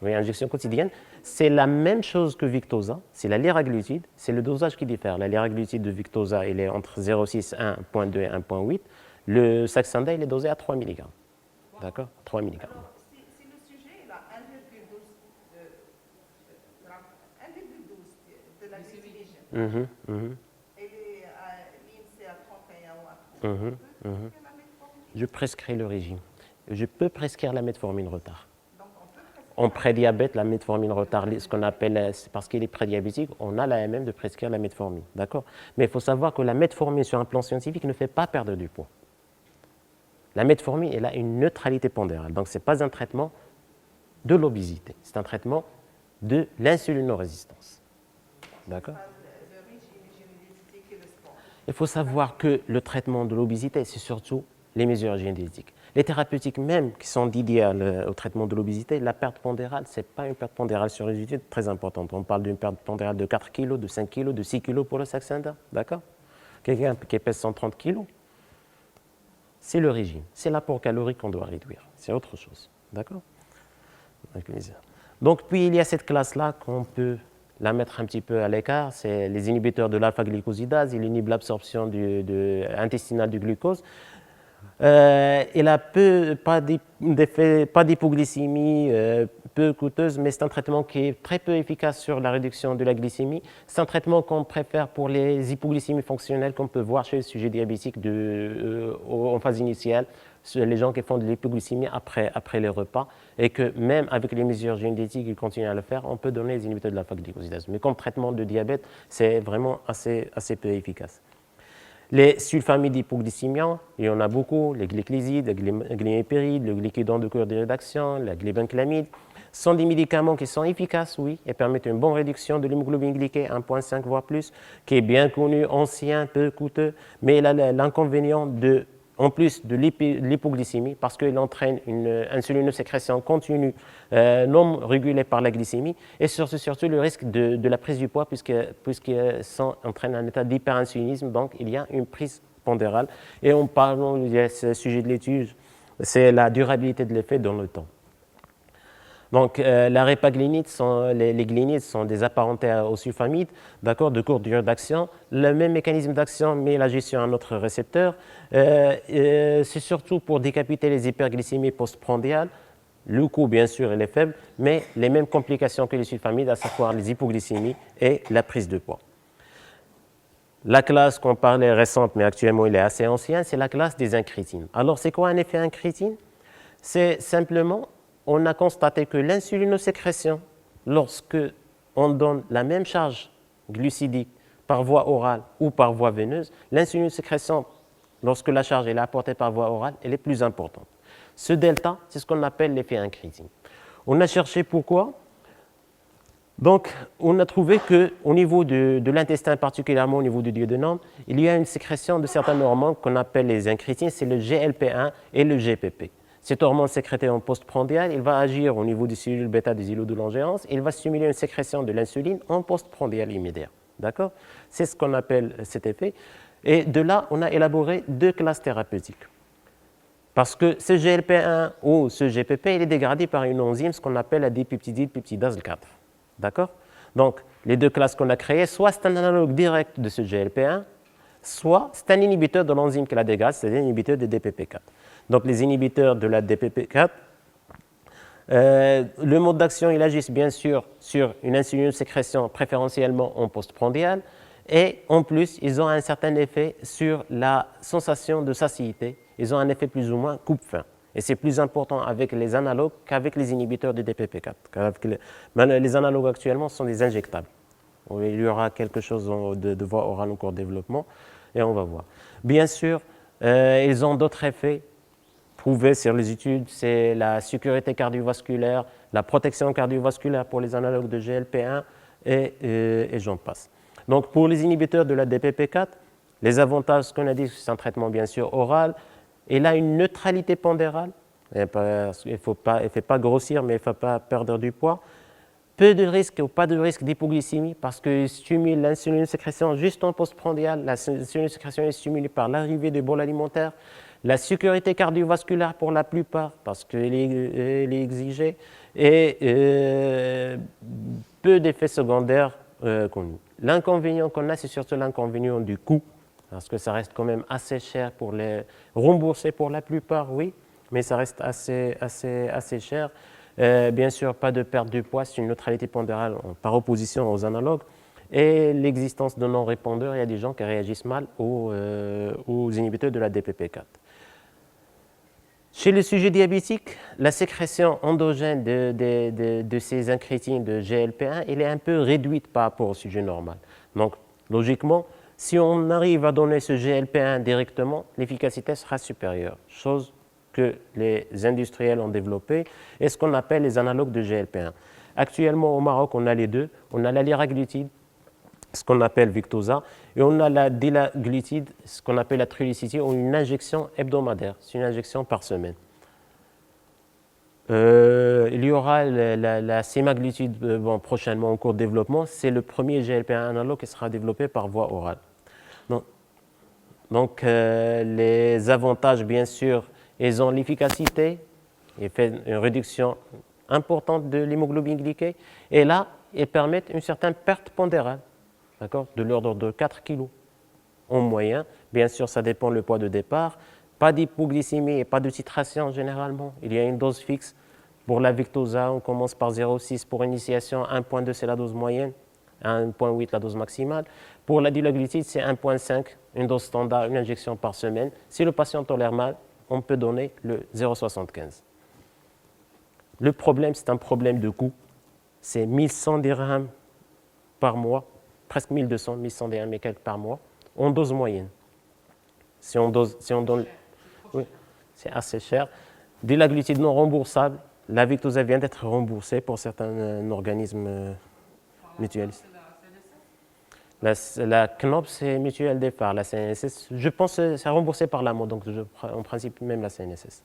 Oui, injection quotidienne. C'est la même chose que Victoza, c'est la liraglutide, c'est le dosage qui diffère. La liraglutide de Victoza, il est entre 0,6, 1,2 et 1,8. Le Saxenda, il est dosé à 3 mg. D'accord? 3 mg. Alors, si le sujet il a 1,12 de la glycémie, et l'INSEE à 31 ou à 30, la metformine, Je prescris le régime. Je peux prescrire la metformine retard. En prédiabète, la metformine retard, ce qu'on appelle, parce qu'il est prédiabétique, on a l'AMM de prescrire la metformine, d'accord? Mais il faut savoir que la metformine, sur un plan scientifique, ne fait pas perdre du poids. La metformine, elle a une neutralité pondérale, donc ce n'est pas un traitement de l'obésité, c'est un traitement de l'insulinorésistance, d'accord? Il faut savoir que le traitement de l'obésité, c'est surtout les mesures génétiques. Les thérapeutiques même qui sont dédiées au traitement de l'obésité, la perte pondérale, ce n'est pas une perte pondérale sur les études très importante. On parle d'une perte pondérale de 4 kg, de 5 kg, de 6 kg pour le Saxenda, d'accord? Quelqu'un qui pèse 130 kg, c'est le régime, c'est l'apport calorique qu'on doit réduire, c'est autre chose, d'accord? Donc, puis il y a cette classe-là qu'on peut la mettre un petit peu à l'écart, c'est les inhibiteurs de l'alpha-glycosidase, il inhibe l'absorption intestinale du glucose. Il a pas d'hypoglycémie, peu coûteuse, mais c'est un traitement qui est très peu efficace sur la réduction de la glycémie. C'est un traitement qu'on préfère pour les hypoglycémies fonctionnelles qu'on peut voir chez les sujets diabétiques en phase initiale, les gens qui font de l'hypoglycémie après les repas, et que même avec les mesures génétiques, ils continuent à le faire, on peut donner les inhibiteurs de l'alpha-glycosidase. Mais comme traitement de diabète, c'est vraiment assez peu efficace. Les sulfamides hypoglycémiants, il y en a beaucoup, les glyclysides, les glimépérides, le glycédone de cours de rédaction, la glibenclamide, sont des médicaments qui sont efficaces, oui, et permettent une bonne réduction de l'hémoglobine glyquée, 1,5 voire plus, qui est bien connu, ancien, peu coûteux, mais il a l'inconvénient en plus de l'hypoglycémie, parce qu'il entraîne une insulinosécrétion continue, non régulée par la glycémie, et surtout le risque de la prise du poids, puisqu'il entraîne un état d'hyperinsulinisme, donc il y a une prise pondérale. Et en parlant, il y a ce sujet de l'étude, c'est la durabilité de l'effet dans le temps. Donc, la répaglinite, les glinides sont des apparentés aux sulfamides, d'accord, de courte durée d'action. Le même mécanisme d'action, mais il agit sur un autre récepteur. C'est surtout pour décapiter les hyperglycémies postprandiales. Le coût, bien sûr, il est faible, mais les mêmes complications que les sulfamides, à savoir les hypoglycémies et la prise de poids. La classe qu'on parlait récente, mais actuellement il est assez ancien, c'est la classe des incrétines. Alors, c'est quoi un effet incrétine? C'est simplement, on a constaté que l'insulinosécrétion, lorsque on donne la même charge glucidique par voie orale ou par voie veineuse, l'insulinosécrétion, lorsque la charge est apportée par voie orale, elle est plus importante. Ce delta, c'est ce qu'on appelle l'effet incrétine. On a cherché pourquoi. Donc, on a trouvé qu'au niveau de l'intestin, particulièrement au niveau du duodénum, il y a une sécrétion de certaines hormones qu'on appelle les incrétines, c'est le GLP1 et le GPP. Cette hormone sécrétée en postprandial, il va agir au niveau des cellules bêta des îlots de Langerhans, il va stimuler une sécrétion de l'insuline en postprandial immédiat. D'accord? C'est ce qu'on appelle cet effet. Et de là, on a élaboré 2 classes thérapeutiques. Parce que ce GLP1 ou ce GPP, il est dégradé par une enzyme, ce qu'on appelle la dipeptidyle peptidase 4. D'accord? Donc, les 2 classes qu'on a créées, soit c'est un analogue direct de ce GLP1, soit c'est un inhibiteur de l'enzyme qui la dégrade, c'est-à-dire un inhibiteur de DPP4. Donc, les inhibiteurs de la DPP4, le mode d'action, il agit bien sûr sur une insulinosécrétion préférentiellement en postprandial, et en plus, ils ont un certain effet sur la sensation de satiété. Ils ont un effet plus ou moins coupe-faim. Et c'est plus important avec les analogues qu'avec les inhibiteurs de DPP4. Les analogues actuellement sont des injectables. Il y aura quelque chose de voie orale en cours de développement et on va voir. Bien sûr, ils ont d'autres effets prouvés sur les études, c'est la sécurité cardiovasculaire, la protection cardiovasculaire pour les analogues de GLP1 et j'en passe. Donc pour les inhibiteurs de la DPP4, les avantages qu'on a dit, c'est un traitement bien sûr oral. Il a une neutralité pondérale, il ne fait pas grossir, mais il ne faut pas perdre du poids. Peu de risque ou pas de risque d'hypoglycémie parce qu'il stimule l'insulinosécrétion juste en postprandial. L'insulinosécrétion est stimulée par l'arrivée des bols alimentaires. La sécurité cardiovasculaire pour la plupart parce qu'elle est exigée et peu d'effets secondaires connus. L'inconvénient qu'on a, c'est surtout l'inconvénient du coût. Parce que ça reste quand même assez cher pour les rembourser pour la plupart, oui, mais ça reste assez cher. Bien sûr, pas de perte de poids, c'est une neutralité pondérale par opposition aux analogues. Et l'existence de non-répondeurs, il y a des gens qui réagissent mal aux inhibiteurs de la DPP4. Chez le sujet diabétique, la sécrétion endogène de ces incrétines de GLP1, elle est un peu réduite par rapport au sujet normal. Donc, logiquement, si on arrive à donner ce GLP1 directement, l'efficacité sera supérieure, chose que les industriels ont développée, et ce qu'on appelle les analogues de GLP1. Actuellement, au Maroc, on a les 2. On a la liraglutide, ce qu'on appelle Victoza, et on a la dilaglutide, ce qu'on appelle la trulicity, ou une injection hebdomadaire. C'est une injection par semaine. Il y aura la sémaglutide prochainement en cours de développement. C'est le premier GLP1 analogue qui sera développé par voie orale. Donc les avantages, bien sûr, ils ont l'efficacité, ils font une réduction importante de l'hémoglobine glyquée, et là, ils permettent une certaine perte pondérale, d'accord, de l'ordre de 4 kg en moyen. Bien sûr, ça dépend du poids de départ. Pas d'hypoglycémie et pas de titration généralement. Il y a une dose fixe. Pour la Victoza, on commence par 0,6 pour initiation, 1,2 c'est la dose moyenne, 1,8 la dose maximale. Pour la dilaglutide, c'est 1,5, une dose standard, une injection par semaine. Si le patient tolère mal, on peut donner le 0,75. Le problème, c'est un problème de coût. C'est 1100 dirhams par mois, presque 1200, 1100 dirhams et quelques par mois, en dose moyenne. Si on donne, oui, c'est assez cher. Dilaglutide non remboursable. La Victoza vient d'être remboursée pour certains organismes mutualistes. La CNOP, c'est mutuelle départ. La CNSS, je pense que c'est remboursé par la mode, donc en principe même la CNSS.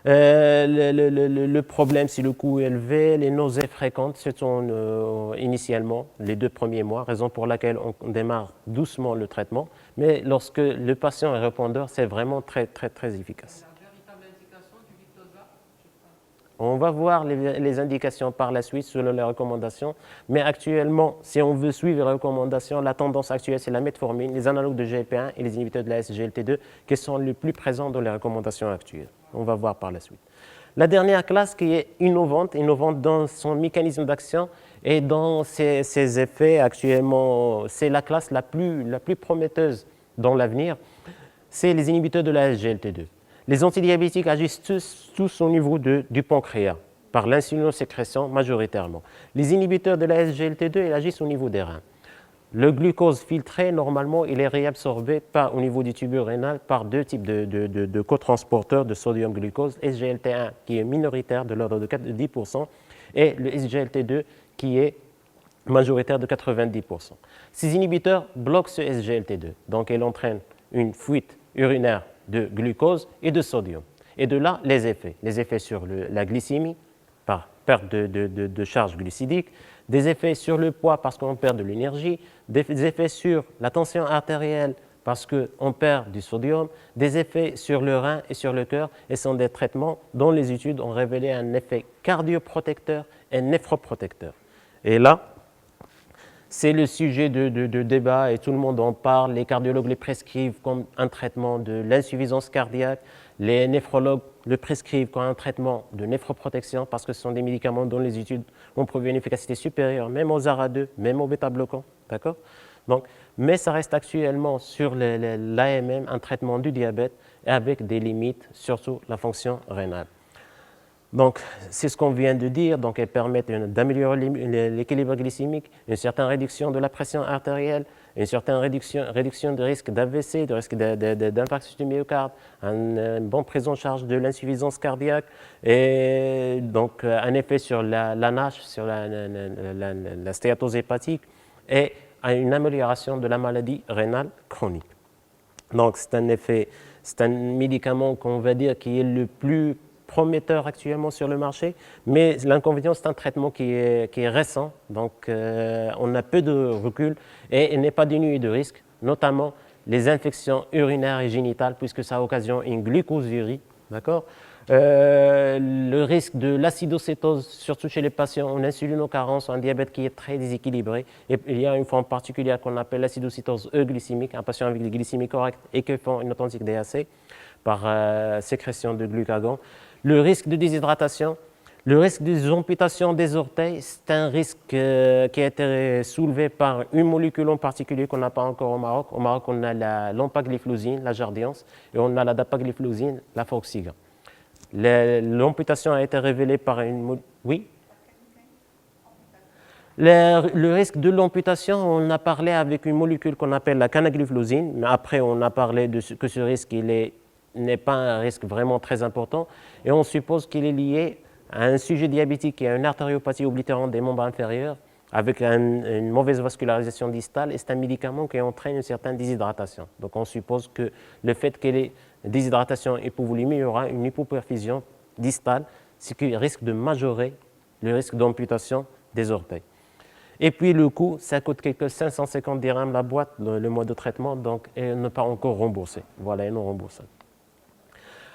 Le problème, c'est le coût élevé, les nausées fréquentes, ce sont initialement les 2 premiers mois, raison pour laquelle on démarre doucement le traitement, mais lorsque le patient est répondeur, c'est vraiment très, très, très efficace. La véritable indication du Victoza, On va voir les indications par la suite selon les recommandations, mais actuellement, si on veut suivre les recommandations, la tendance actuelle, c'est la metformine, les analogues de GLP-1 et les inhibiteurs de la SGLT2 qui sont les plus présents dans les recommandations actuelles. On va voir par la suite. La dernière classe qui est innovante dans son mécanisme d'action et dans ses effets actuellement, c'est la classe la plus prometteuse dans l'avenir, c'est les inhibiteurs de la SGLT2. Les antidiabétiques agissent tous au niveau du pancréas, par l'insulinosécrétion majoritairement. Les inhibiteurs de la SGLT2, ils agissent au niveau des reins. Le glucose filtré, normalement, il est réabsorbé au niveau du tube rénal par deux types de cotransporteurs de sodium-glucose, SGLT1 qui est minoritaire de l'ordre de 10% et le SGLT2 qui est majoritaire de 90%. Ces inhibiteurs bloquent ce SGLT2, donc ils entraînent une fuite urinaire de glucose et de sodium. Et de là, les effets sur la glycémie par perte de charge glucidique, des effets sur le poids parce qu'on perd de l'énergie, des effets sur la tension artérielle parce qu'on perd du sodium, des effets sur le rein et sur le cœur, et sont des traitements dont les études ont révélé un effet cardioprotecteur et néphroprotecteur. Et là, c'est le sujet de débat et tout le monde en parle. Les cardiologues les prescrivent comme un traitement de l'insuffisance cardiaque. Les néphrologues le prescrivent comme un traitement de néphroprotection parce que ce sont des médicaments dont les études ont prouvé une efficacité supérieure, même aux ARA2, même aux bêta-bloquants. D'accord ? Donc, mais ça reste actuellement sur l'AMM un traitement du diabète et avec des limites, surtout la fonction rénale. Donc, c'est ce qu'on vient de dire. Donc, elles permettent d'améliorer l'équilibre glycémique, une certaine réduction de la pression artérielle, une certaine réduction du risque d'AVC, du risque d'infarctus du myocarde, une bonne prise en charge de l'insuffisance cardiaque et donc un effet sur la NASH, sur la stéatose hépatique et une amélioration de la maladie rénale chronique. Donc, c'est un médicament qu'on va dire qui est le plus prometteur actuellement sur le marché, mais l'inconvénient, c'est un traitement qui est récent, donc on a peu de recul et il n'est pas dénué de risques, notamment les infections urinaires et génitales, puisque ça occasionne une glucosurie, d'accord. Le risque de l'acidocétose, surtout chez les patients en insulinocarence, un diabète qui est très déséquilibré. Et il y a une forme particulière qu'on appelle l'acidocétose euglycémique, un patient avec des glycémies correctes et qui font une authentique DAC par sécrétion de glucagon. Le risque de déshydratation, le risque des amputations des orteils, c'est un risque qui a été soulevé par une molécule en particulier qu'on n'a pas encore au Maroc. Au Maroc, on a l'empagliflozine, la Jardiance, et on a la dapagliflozine, la Forxiga. L'amputation a été révélée par une... Oui? Le risque de l'amputation, on a parlé avec une molécule qu'on appelle la canagliflozine, mais après on a parlé que ce risque n'est pas un risque vraiment très important, et on suppose qu'il est lié à un sujet diabétique qui a une artériopathie oblitérante des membres inférieurs, avec une mauvaise vascularisation distale, et c'est un médicament qui entraîne une certaine déshydratation. Donc on suppose que le fait qu'il y ait déshydratation et hypovolémie, il y aura une hypoperfusion distale, ce qui risque de majorer le risque d'amputation des orteils. Et puis le coût, ça coûte quelques 550 dirhams la boîte, le mois de traitement, donc et ne pas encore remboursé. Voilà, et non remboursé.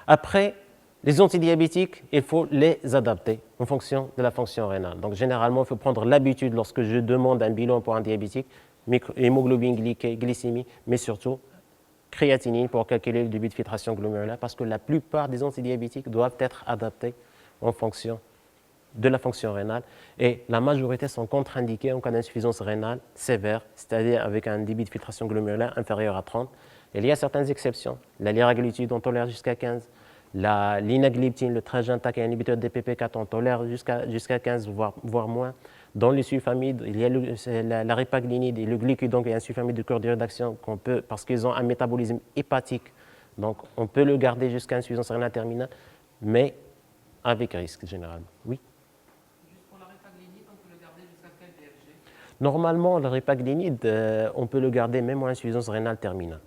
Après, les antidiabétiques, il faut les adapter en fonction de la fonction rénale. Donc généralement, il faut prendre l'habitude lorsque je demande un bilan pour un diabétique, hémoglobine glyquée, glycémie, mais surtout créatinine pour calculer le débit de filtration glomérulaire, parce que la plupart des antidiabétiques doivent être adaptés en fonction de la fonction rénale, et la majorité sont contre-indiqués en cas d'insuffisance rénale sévère, c'est-à-dire avec un débit de filtration glomérulaire inférieur à 30. Il y a certaines exceptions. La liraglutide, on tolère jusqu'à 15. L'inagliptine, le Tradjenta, qui est un inhibiteur de DPP4, on tolère jusqu'à 15, voire moins. Dans les sulfamides, il y a la ripaglinide et le glucudon, qui est un sulfamide de cours de rédaction qu'on peut, parce qu'ils ont un métabolisme hépatique, donc on peut le garder jusqu'à insuffisance rénale terminale, mais avec risque généralement. Oui. Normalement, le ripaglinide, on peut le garder même en insuffisance rénale terminale.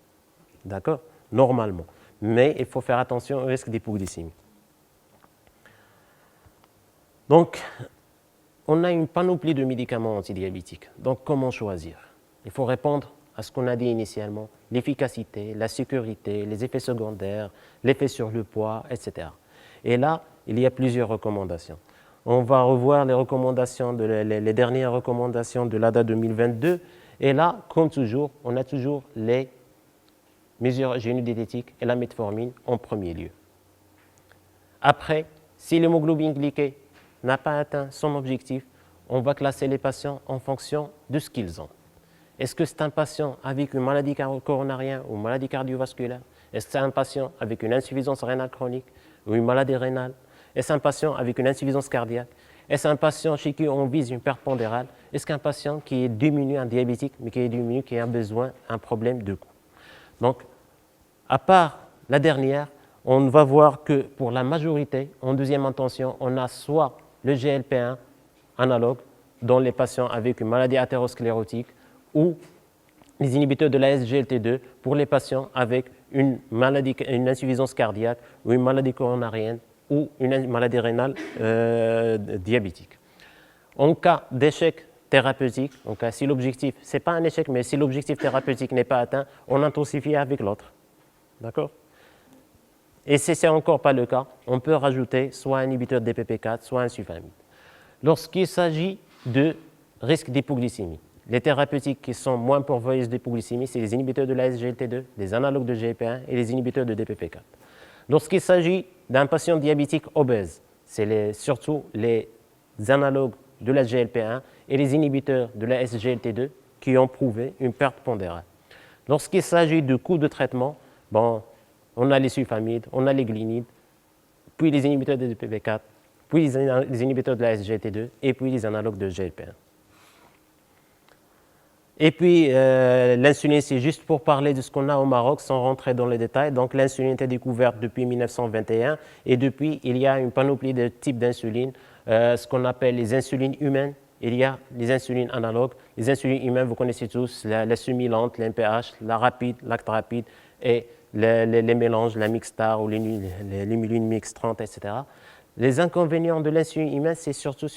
D'accord? Normalement. Mais il faut faire attention au risque d'hypoglycémie. Donc, on a une panoplie de médicaments antidiabétiques. Donc, comment choisir? Il faut répondre à ce qu'on a dit initialement, l'efficacité, la sécurité, les effets secondaires, l'effet sur le poids, etc. Et là, il y a plusieurs recommandations. On va revoir les recommandations, les dernières recommandations de l'ADA 2022. Et là, comme toujours, on a toujours les mesures génodiététiques et la metformine en premier lieu. Après, si l'hémoglobine glyquée n'a pas atteint son objectif, on va classer les patients en fonction de ce qu'ils ont. Est-ce que c'est un patient avec une maladie coronarienne ou une maladie cardiovasculaire? Est-ce que c'est un patient avec une insuffisance rénale chronique ou une maladie rénale? Est-ce un patient avec une insuffisance cardiaque? Est-ce un patient chez qui on vise une perte pondérale? Est-ce qu'un patient qui est diminué, un diabétique, mais qui est diminué, qui a besoin d'un problème de cou? Donc, à part la dernière, on va voir que pour la majorité, en deuxième intention, on a soit le GLP-1 analogue dans les patients avec une maladie athérosclérotique ou les inhibiteurs de la SGLT2 pour les patients avec une insuffisance cardiaque ou une maladie coronarienne ou une maladie rénale diabétique. En cas d'échec thérapeutique, en cas, si l'objectif, ce n'est pas un échec, mais si l'objectif thérapeutique n'est pas atteint, on intensifie avec l'autre. D'accord? Et si ce n'est encore pas le cas, on peut rajouter soit un inhibiteur de DPP4, soit un sulfamide. Lorsqu'il s'agit de risque d'hypoglycémie, les thérapeutiques qui sont moins pourvoyeuses d'hypoglycémie, c'est les inhibiteurs de la SGLT2, les analogues de GLP-1 et les inhibiteurs de DPP4. Lorsqu'il s'agit d'un patient diabétique obèse, c'est surtout les analogues de la GLP-1 et les inhibiteurs de la SGLT2 qui ont prouvé une perte pondérale. Lorsqu'il s'agit de coûts de traitement, on a les sulfamides, on a les glinides, puis les inhibiteurs de DPP4, puis les inhibiteurs de la SGLT2 et puis les analogues de GLP-1. Et puis, l'insuline, c'est juste pour parler de ce qu'on a au Maroc sans rentrer dans les détails. Donc, l'insuline a été découverte depuis 1921 et depuis, il y a une panoplie de types d'insuline, ce qu'on appelle les insulines humaines. Il y a les insulines analogues. Les insulines humaines, vous connaissez tous, la semi-lente, l'MPH, la rapide, l'acte rapide et les mélanges, la Mixtar ou l'Imuline Mix 30, etc. Les inconvénients de l'insuline humaine, c'est surtout,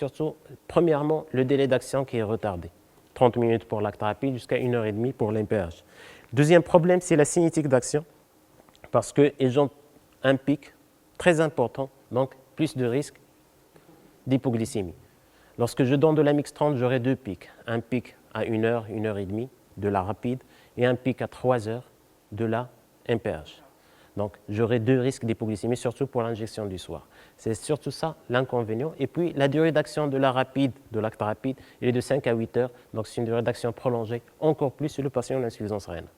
premièrement, le délai d'action qui est retardé. 30 minutes pour l'acte rapide jusqu'à 1h30 pour l'MPH. Deuxième problème, c'est la cinétique d'action, parce qu'ils ont un pic très important, donc plus de risque d'hypoglycémie. Lorsque je donne de la Mix 30, j'aurai deux pics. Un pic à 1h, 1h30 de la rapide et un pic à 3 heures de la MPH. Donc, j'aurai deux risques d'hypoglycémie, surtout pour l'injection du soir. C'est surtout ça l'inconvénient. Et puis, la durée d'action de la rapide, de l'acte rapide, elle est de 5 à 8 heures. Donc, c'est une durée d'action prolongée, encore plus sur le patient d'insuffisance rénale.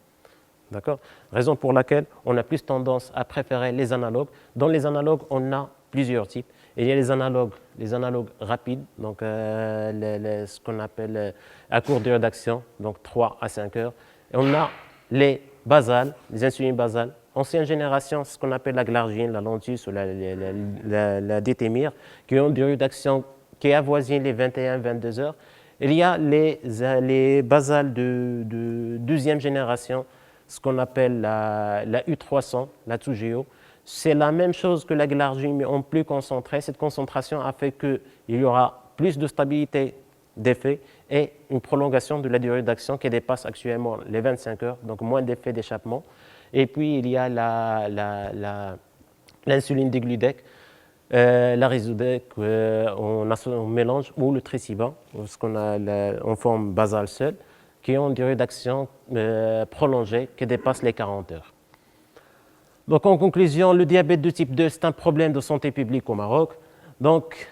D'accord? Raison pour laquelle on a plus tendance à préférer les analogues. Dans les analogues, on a plusieurs types. Il y a les analogues rapides, donc ce qu'on appelle à courte durée d'action, donc 3 à 5 heures. Et on a les basales, les insulines basales. Ancienne génération, ce qu'on appelle la glargine, la Lantus ou la Détémir, qui ont une durée d'action qui avoisine les 21-22 heures. Il y a les basales de deuxième génération, ce qu'on appelle la U300, la Tougeo. C'est la même chose que la glargine, mais en plus concentré. Cette concentration a fait qu'il y aura plus de stabilité d'effet et une prolongation de la durée d'action qui dépasse actuellement les 25 heures, donc moins d'effet d'échappement. Et puis, il y a l'insuline dégludec, la Risudec en mélange ou le Tresiban, ce qu'on a en forme basale seule, qui ont une durée d'action prolongée qui dépasse les 40 heures. Donc, en conclusion, le diabète de type 2, c'est un problème de santé publique au Maroc. Donc,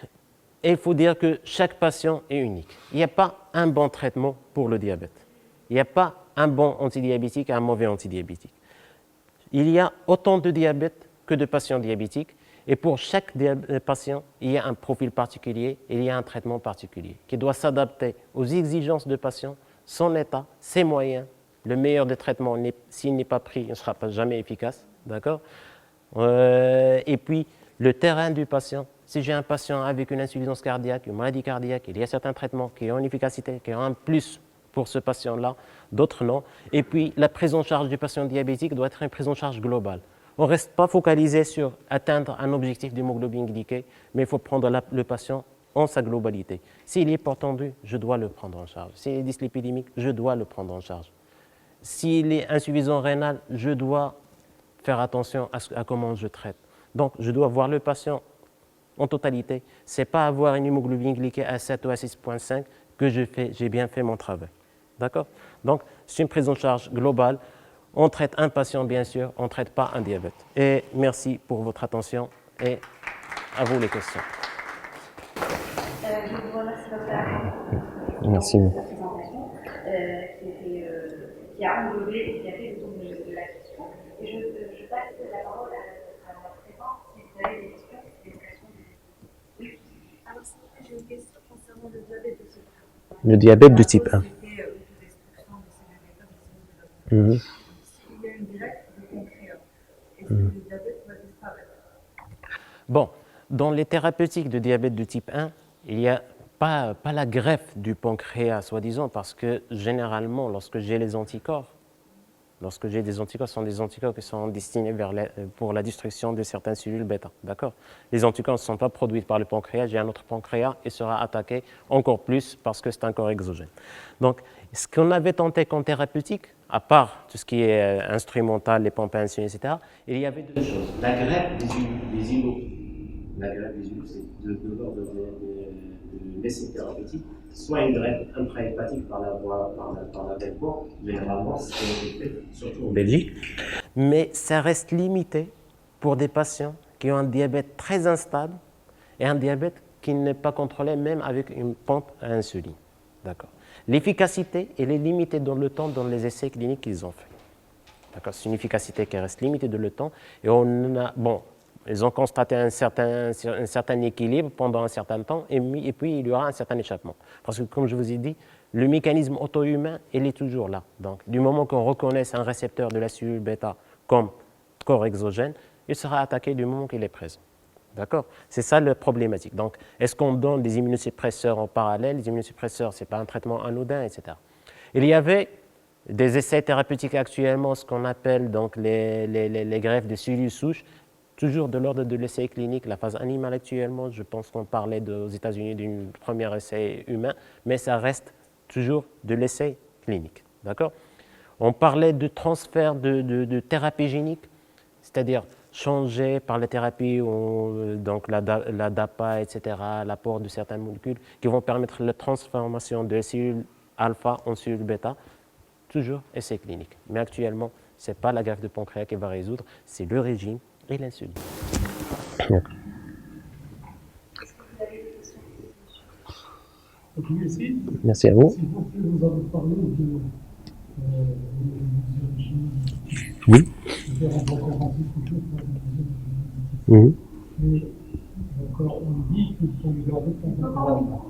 il faut dire que chaque patient est unique. Il n'y a pas un bon traitement pour le diabète. Il n'y a pas un bon antidiabétique et un mauvais antidiabétique. Il y a autant de diabète que de patients diabétiques. Et pour chaque patient, il y a un profil particulier et il y a un traitement particulier qui doit s'adapter aux exigences du patient, son état, ses moyens. Le meilleur des traitements, s'il n'est pas pris, il ne sera pas jamais efficace. D'accord? Et puis, le terrain du patient. Si j'ai un patient avec une insuffisance cardiaque, une maladie cardiaque, il y a certains traitements qui ont une efficacité, qui ont un plus pour ce patient-là, d'autres non. Et puis, la prise en charge du patient diabétique doit être une prise en charge globale. On ne reste pas focalisé sur atteindre un objectif d'hémoglobine glyquée, mais il faut prendre le patient en sa globalité. S'il est hypertendu, je dois le prendre en charge. S'il est dyslipidémique, je dois le prendre en charge. S'il est insuffisant rénal, je dois faire attention à comment je traite. Donc, je dois voir le patient en totalité, ce n'est pas avoir une hémoglobine glyquée à 7 ou à 6,5 que j'ai bien fait mon travail. D'accord? Donc, c'est une prise en charge globale. On traite un patient, bien sûr, on ne traite pas un diabète. Et merci pour votre attention et à vous les questions. Je vous remercie, docteur, Merci. pour cette présentation qui a englobé et qui a fait le tour de la question. Et je passe la parole à la présente. Si vous avez des questions, c'est des questions. Oui. Alors, j'ai une question concernant le diabète de type 1. Le diabète de type 1. S'il y a une greffe de pancréas, est-ce que le diabète va disparaître? Bon, dans les thérapeutiques de diabète de type 1, il n'y a pas la greffe du pancréas, soi-disant, parce que généralement, lorsque j'ai des anticorps, ce sont des anticorps qui sont destinés pour la destruction de certaines cellules bêta. D'accord? Les anticorps ne sont pas produits par le pancréas, j'ai un autre pancréas et sera attaqué encore plus parce que c'est un corps exogène. Donc, ce qu'on avait tenté comme thérapeutique, à part tout ce qui est instrumental, les pompes à insuline, etc., il y avait deux choses. La greffe des îlots. La greffe des îlots, c'est de l'ordre de l'essai thérapeutique, soit une greffe intrahépatique par la veine porte, généralement, c'est ce qui est fait, surtout en Belgique, mais ça reste limité pour des patients qui ont un diabète très instable et un diabète qui n'est pas contrôlé même avec une pompe à insuline. D'accord. L'efficacité, elle est limitée dans le temps dans les essais cliniques qu'ils ont faits. D'accord. C'est une efficacité qui reste limitée dans le temps et ils ont constaté un certain équilibre pendant un certain temps et puis il y aura un certain échappement. Parce que comme je vous ai dit, le mécanisme auto-humain, il est toujours là. Donc du moment qu'on reconnaisse un récepteur de la cellule bêta comme corps exogène, il sera attaqué du moment qu'il est présent. D'accord? C'est ça la problématique. Donc est-ce qu'on donne des immunosuppresseurs en parallèle? Les immunosuppresseurs, ce n'est pas un traitement anodin, etc. Il y avait des essais thérapeutiques actuellement, ce qu'on appelle donc les greffes de cellules souches, toujours de l'ordre de l'essai clinique, la phase animale actuellement, je pense qu'on parlait aux États-Unis d'un premier essai humain, mais ça reste toujours de l'essai clinique. D'accord? On parlait de transfert de thérapie génique, c'est-à-dire changer par la thérapie, donc la DAPA, etc., l'apport de certaines molécules qui vont permettre la transformation de cellules alpha en cellules bêta, toujours essai clinique. Mais actuellement, ce n'est pas la greffe de pancréas qui va résoudre, c'est le régime et l'insuline. Merci à vous. S'il vous plaît, vous avez parlé de Oui. Mais encore, on dit que sont gardés temporairement.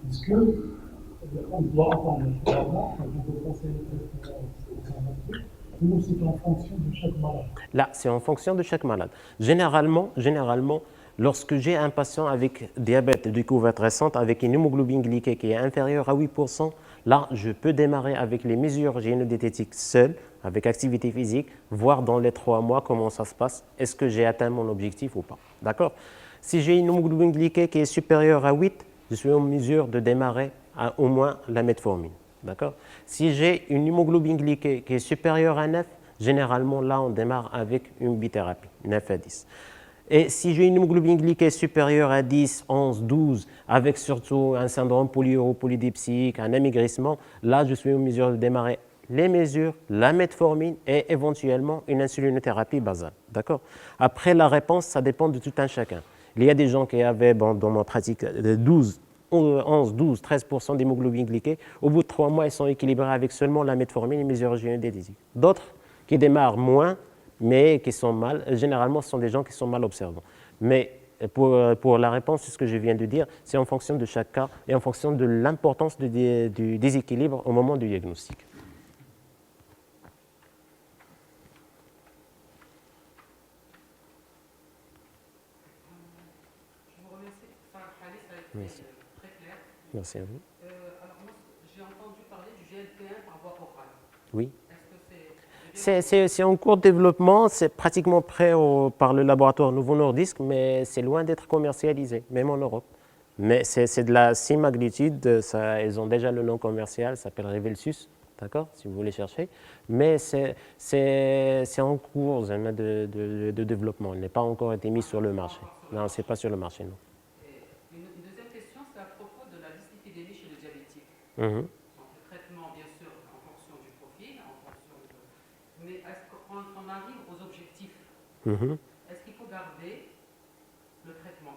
Est-ce que on doit attendre temporairement quand on peut penser ou c'est en fonction de chaque malade? Là, c'est en fonction de chaque malade. Généralement, lorsque j'ai un patient avec diabète découverte récente, avec une hémoglobine glyquée qui est inférieure à 8%, là, je peux démarrer avec les mesures gynédététiques seules, avec activité physique, voir dans les 3 mois comment ça se passe, est-ce que j'ai atteint mon objectif ou pas. D'accord? Si j'ai une hémoglobine glyquée qui est supérieure à 8, je suis en mesure de démarrer à au moins la metformine. D'accord? Si j'ai une hémoglobine glyquée qui est supérieure à 9, généralement, là, on démarre avec une bithérapie, 9 à 10. Et si j'ai une hémoglobine glyquée supérieure à 10, 11, 12, avec surtout un syndrome polyuropolydipsique, un amaigrissement, là, je suis en mesure de démarrer les mesures, la metformine et éventuellement une insulinothérapie basale. D'accord? Après, la réponse, ça dépend de tout un chacun. Il y a des gens qui avaient, dans ma pratique, 11, 12, 13% d'hémoglobine glyquée. Au bout de 3 mois, ils sont équilibrés avec seulement la metformine et les mesures gynédététiques. D'autres qui démarrent moins, mais qui sont mal. Généralement, ce sont des gens qui sont mal observants. Mais pour la réponse, c'est ce que je viens de dire, c'est en fonction de chaque cas et en fonction de l'importance du déséquilibre au moment du diagnostic. Je vous remercie. Enfin, Alice a été Merci. très clair. Merci à vous. Alors moi, j'ai entendu parler du GLP-1 par voie orale. Oui. Est-ce que C'est en cours de développement, c'est pratiquement prêt par le laboratoire Novo Nordisk, mais c'est loin d'être commercialisé, même en Europe. Mais c'est de la semaglutide, ils ont déjà le nom commercial, ça s'appelle Revulsus, d'accord, si vous voulez chercher. Mais c'est en cours de développement, il n'est pas encore été mis sur le marché. Non, ce n'est pas sur le marché, non. Mhm. Donc, le traitement, bien sûr, en fonction du profil, mais est-ce qu'on arrive aux objectifs? Mhm. Est-ce qu'il faut garder le traitement?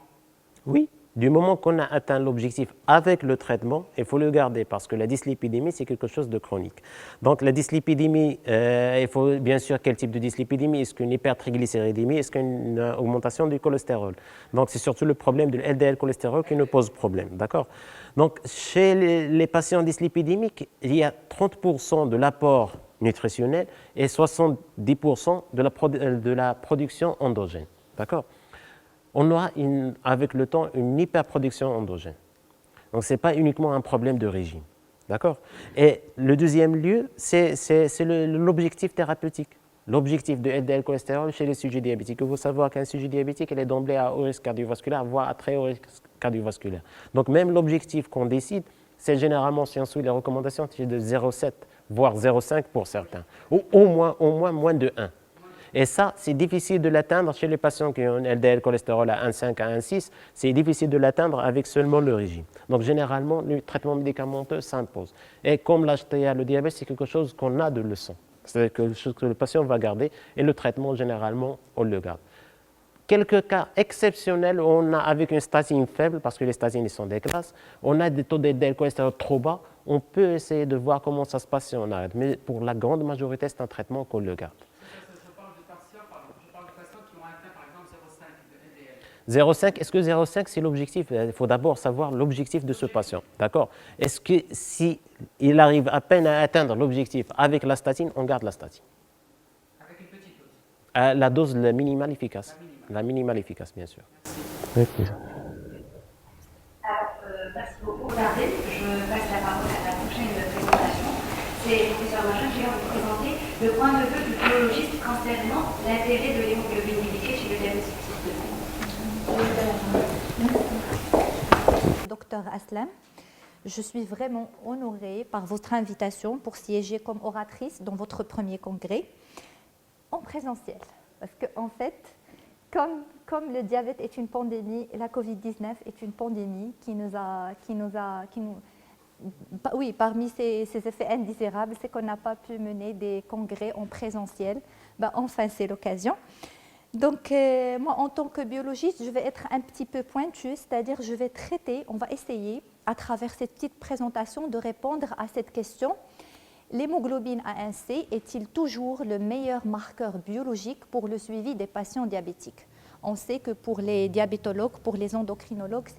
Oui, du moment qu'on a atteint l'objectif avec le traitement, il faut le garder parce que la dyslipidémie, c'est quelque chose de chronique. Donc la dyslipidémie, il faut bien sûr quel type de dyslipidémie? Est-ce qu'une hypertriglycéridémie? Est-ce qu'une augmentation du cholestérol? Donc c'est surtout le problème de LDL cholestérol qui nous pose problème, d'accord? Donc chez les patients dyslipidémiques, il y a 30% de l'apport nutritionnel et 70% de la production endogène, d'accord? On aura avec le temps une hyperproduction endogène. Donc ce n'est pas uniquement un problème de régime. D'accord? Et le deuxième lieu, c'est l'objectif thérapeutique. L'objectif de LDL cholestérol chez les sujets diabétiques. Il faut savoir qu'un sujet diabétique, il est d'emblée à haut risque cardiovasculaire, voire à très haut risque cardiovasculaire. Donc même l'objectif qu'on décide, c'est généralement, si on suit les recommandations, c'est de 0,7, voire 0,5 pour certains. Ou au moins de 1. Et ça, c'est difficile de l'atteindre chez les patients qui ont un LDL cholestérol à 1,5 à 1,6. C'est difficile de l'atteindre avec seulement le régime. Donc, généralement, le traitement médicamenteux s'impose. Et comme l'HTA, le diabète, c'est quelque chose qu'on a de le sang. C'est quelque chose que le patient va garder et le traitement, généralement, on le garde. Quelques cas exceptionnels où on a avec une statine faible, parce que les statines sont des classes, on a des taux de LDL cholestérol trop bas, on peut essayer de voir comment ça se passe si on arrête. Mais pour la grande majorité, c'est un traitement qu'on le garde. Je parle de patients qui ont atteint par exemple 0,5 de LDL. 0,5, est-ce que 0,5 c'est l'objectif? Il faut d'abord savoir l'objectif de ce patient, d'accord? Est-ce que s'il arrive à peine à atteindre l'objectif avec la statine, on garde la statine? Avec une petite dose. La dose minimale efficace. La minimale efficace, bien sûr. Oui, Alors, merci beaucoup. Regardez, je passe la parole à la prochaine présentation. C'est le professeur Machin qui va vous présenter le point de vue du biologiste concernant l'intérêt de l'hémoglobine glycée chez le diabète type 2. Docteur Aslam, je suis vraiment honorée par votre invitation pour siéger comme oratrice dans votre premier congrès en présentiel. Parce qu'en fait, comme le diabète est une pandémie, la Covid-19 est une pandémie oui, parmi ces effets indésirables, c'est qu'on n'a pas pu mener des congrès en présentiel. Enfin, c'est l'occasion. Donc, moi, en tant que biologiste, je vais être un petit peu pointue, c'est-à-dire je vais on va essayer, à travers cette petite présentation, de répondre à cette question. L'hémoglobine A1C est-il toujours le meilleur marqueur biologique pour le suivi des patients diabétiques? On sait que pour les diabétologues, pour les endocrinologues,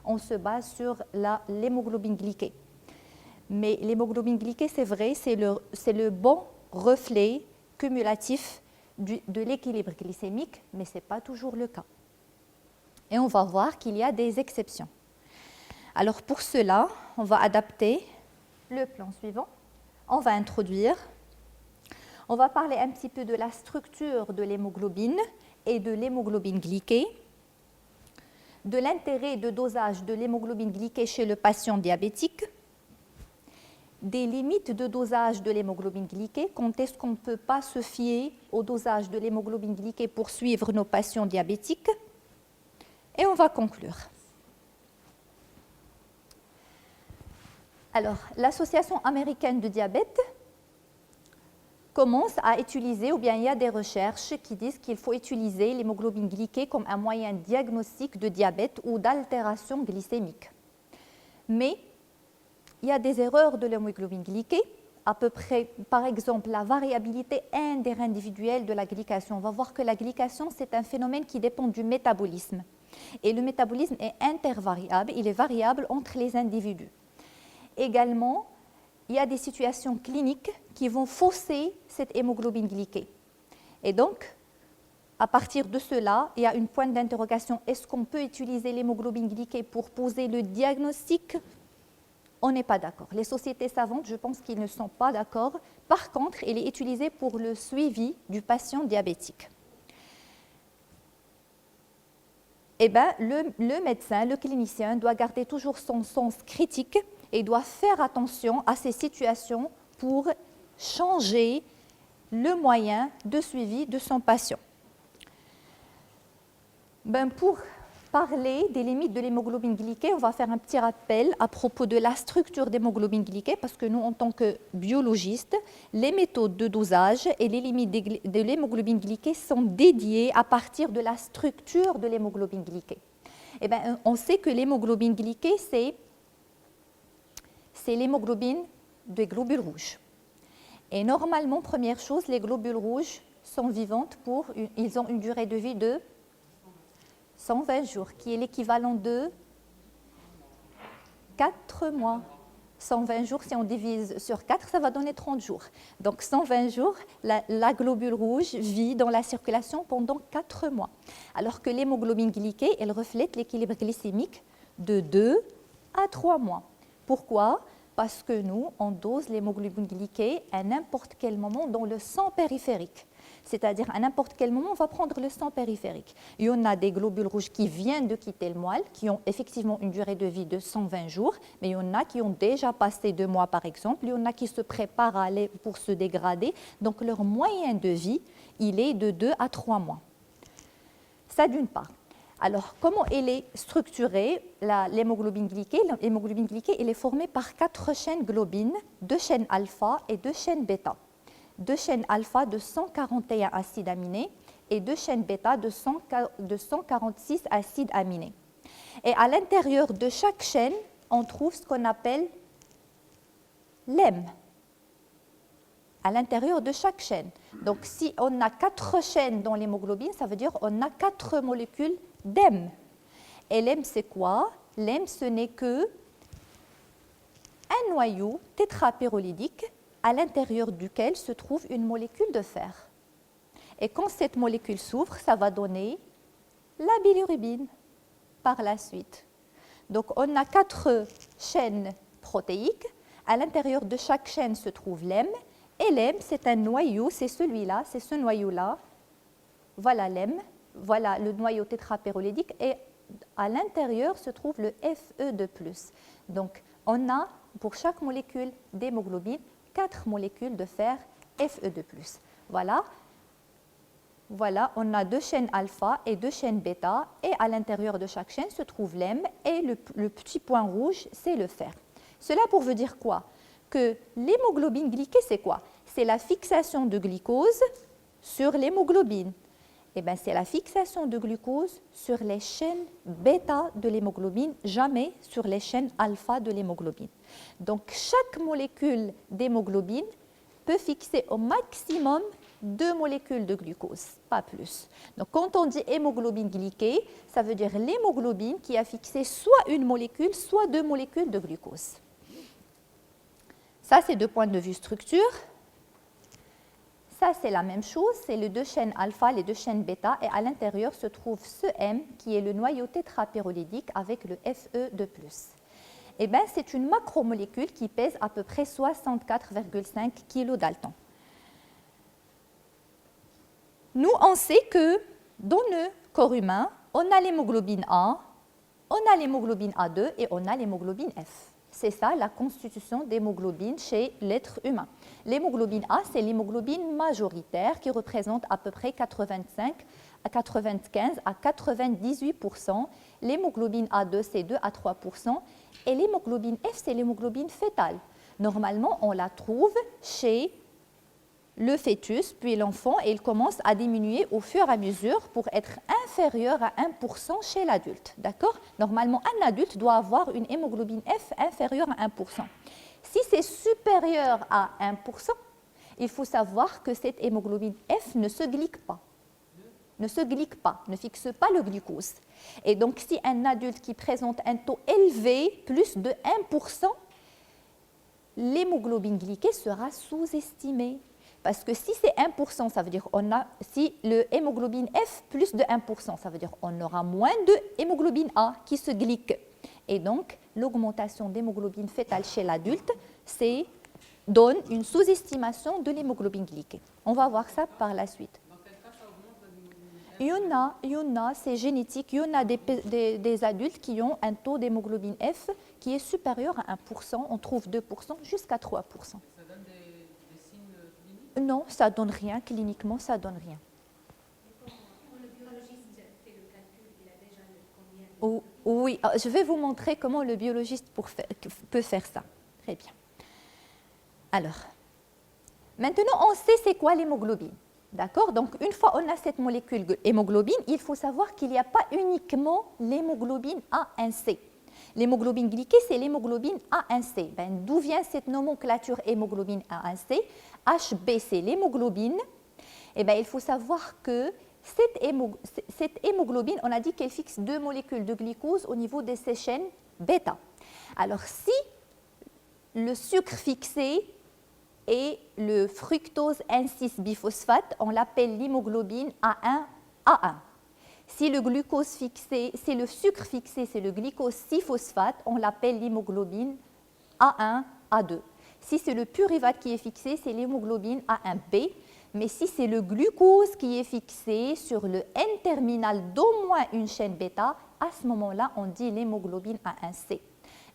on se base sur l'hémoglobine glyquée. Mais l'hémoglobine glyquée, c'est vrai, c'est le bon reflet cumulatif de l'équilibre glycémique, mais ce n'est pas toujours le cas. Et on va voir qu'il y a des exceptions. Alors pour cela, on va adapter le plan suivant. On va introduire, on va parler un petit peu de la structure de l'hémoglobine et de l'hémoglobine glyquée, de l'intérêt de dosage de l'hémoglobine glyquée chez le patient diabétique, des limites de dosage de l'hémoglobine glyquée, quand est-ce qu'on ne peut pas se fier au dosage de l'hémoglobine glyquée pour suivre nos patients diabétiques, et on va conclure. Alors, l'Association américaine de diabète commence à utiliser, ou bien il y a des recherches qui disent qu'il faut utiliser l'hémoglobine glyquée comme un moyen diagnostique de diabète ou d'altération glycémique. Mais il y a des erreurs de l'hémoglobine glyquée, à peu près, par exemple, la variabilité interindividuelle de la glycation. On va voir que la glycation, c'est un phénomène qui dépend du métabolisme. Et le métabolisme est intervariable, il est variable entre les individus. Également, il y a des situations cliniques qui vont fausser cette hémoglobine glyquée. Et donc, à partir de cela, il y a une pointe d'interrogation. Est-ce qu'on peut utiliser l'hémoglobine glyquée pour poser le diagnostic? On n'est pas d'accord. Les sociétés savantes, je pense qu'ils ne sont pas d'accord. Par contre, elle est utilisée pour le suivi du patient diabétique. Eh bien, le médecin, le clinicien doit garder toujours son sens critique et doit faire attention à ces situations pour changer le moyen de suivi de son patient. Pour parler des limites de l'hémoglobine glyquée, on va faire un petit rappel à propos de la structure d'hémoglobine glyquée, parce que nous, en tant que biologistes, les méthodes de dosage et les limites de l'hémoglobine glyquée sont dédiées à partir de la structure de l'hémoglobine glyquée. Eh bien, on sait que l'hémoglobine glyquée, c'est l'hémoglobine des globules rouges. Et normalement, première chose, les globules rouges sont vivantes ils ont une durée de vie de 120 jours, qui est l'équivalent de 4 mois. 120 jours, si on divise sur 4, ça va donner 30 jours. Donc 120 jours, la globule rouge vit dans la circulation pendant 4 mois. Alors que l'hémoglobine glyquée, elle reflète l'équilibre glycémique de 2 à 3 mois. Pourquoi ? Parce que nous, on dose l'hémoglobine glyquée à n'importe quel moment dans le sang périphérique. C'est-à-dire à n'importe quel moment, on va prendre le sang périphérique. Il y en a des globules rouges qui viennent de quitter le moelle, qui ont effectivement une durée de vie de 120 jours, mais il y en a qui ont déjà passé 2 mois par exemple, il y en a qui se préparent à aller pour se dégrader. Donc leur moyen de vie, il est de 2 à 3 mois. Ça d'une part. Alors, comment elle est structurée, l'hémoglobine glyquée? L'hémoglobine glyquée, elle est formée par 4 chaînes globines, 2 chaînes alpha et 2 chaînes bêta. 2 chaînes alpha de 141 acides aminés et 2 chaînes bêta de 146 acides aminés. Et à l'intérieur de chaque chaîne, on trouve ce qu'on appelle l'hème. À l'intérieur de chaque chaîne. Donc, si on a 4 chaînes dans l'hémoglobine, ça veut dire qu'on a 4 molécules d'hème. Et l'hème, c'est quoi? L'hème, ce n'est que un noyau tétrapyrolydique à l'intérieur duquel se trouve une molécule de fer. Et quand cette molécule s'ouvre, ça va donner la bilirubine par la suite. Donc, on a 4 chaînes protéiques. À l'intérieur de chaque chaîne se trouve l'hème. Et l'hème, c'est un noyau, c'est celui-là, c'est ce noyau-là. Voilà l'hème, voilà le noyau tétrapyrolydique. Et à l'intérieur se trouve le Fe2+. Donc, on a pour chaque molécule d'hémoglobine 4 molécules de fer Fe2+. Voilà. Voilà, on a 2 chaînes alpha et 2 chaînes bêta. Et à l'intérieur de chaque chaîne se trouve l'hème. Et le petit point rouge, c'est le fer. Cela pour vous dire quoi? Que l'hémoglobine glyquée, c'est quoi? C'est la fixation de glucose sur l'hémoglobine. Eh bien, c'est la fixation de glucose sur les chaînes bêta de l'hémoglobine, jamais sur les chaînes alpha de l'hémoglobine. Donc, chaque molécule d'hémoglobine peut fixer au maximum 2 molécules de glucose, pas plus. Donc, quand on dit hémoglobine glyquée, ça veut dire l'hémoglobine qui a fixé soit une molécule, soit 2 molécules de glucose. Ça, c'est de point de vue structure. Ça, c'est la même chose, c'est les 2 chaînes alpha, les 2 chaînes bêta, et à l'intérieur se trouve ce M qui est le noyau tétrapyrolydique avec le Fe2+. Eh bien, c'est une macromolécule qui pèse à peu près 64,5 kg Dalton. Nous, on sait que dans le corps humain, on a l'hémoglobine A, on a l'hémoglobine A2 et on a l'hémoglobine F. C'est ça la constitution d'hémoglobine chez l'être humain. L'hémoglobine A, c'est l'hémoglobine majoritaire qui représente à peu près 85 à 95 à 98%. L'hémoglobine A2, c'est 2 à 3%. Et l'hémoglobine F, c'est l'hémoglobine fétale. Normalement, on la trouve chez le fœtus, puis l'enfant, et il commence à diminuer au fur et à mesure pour être inférieur à 1% chez l'adulte. D'accord? Normalement, un adulte doit avoir une hémoglobine F inférieure à 1%. Si c'est supérieur à 1%, il faut savoir que cette hémoglobine F ne se glyque pas. Ne fixe pas le glucose. Et donc, si un adulte qui présente un taux élevé, plus de 1%, l'hémoglobine glyquée sera sous-estimée. Parce que si c'est 1%, ça veut dire si le hémoglobine F plus de 1%, ça veut dire qu'on aura moins de hémoglobine A qui se glyque. Et donc, l'augmentation d'hémoglobine fétale chez l'adulte donne une sous-estimation de l'hémoglobine glyquée. On va voir ça par la suite. Dans quel cas ça augmente Il y en a, c'est génétique. Il y en a des adultes qui ont un taux d'hémoglobine F qui est supérieur à 1%. On trouve 2% jusqu'à 3%. Ça donne des signes cliniques? Non, ça ne donne rien. Cliniquement, ça ne donne rien. Quand le biologiste fait le calcul, il a déjà combien Oui, je vais vous montrer comment le biologiste peut faire ça. Très bien. Alors, maintenant, on sait c'est quoi l'hémoglobine. D'accord? Donc, une fois on a cette molécule hémoglobine, il faut savoir qu'il n'y a pas uniquement l'hémoglobine A1C. L'hémoglobine glyquée, c'est l'hémoglobine A1C. Ben, d'où vient cette nomenclature hémoglobine A1C? HB, c'est l'hémoglobine. Eh ben, il faut savoir que cette hémoglobine, on a dit qu'elle fixe 2 molécules de glucose au niveau de ces chaînes bêta. Alors, si le sucre fixé est le fructose 1,6-biphosphate, on l'appelle l'hémoglobine A1. Si le glucose fixé, c'est le sucre fixé, c'est le glucose 6-phosphate, on l'appelle l'hémoglobine A1. Si c'est le pyruvate qui est fixé, c'est l'hémoglobine A1B. Mais si c'est le glucose qui est fixé sur le N-terminal d'au moins une chaîne bêta, à ce moment-là, on dit l'hémoglobine A1C.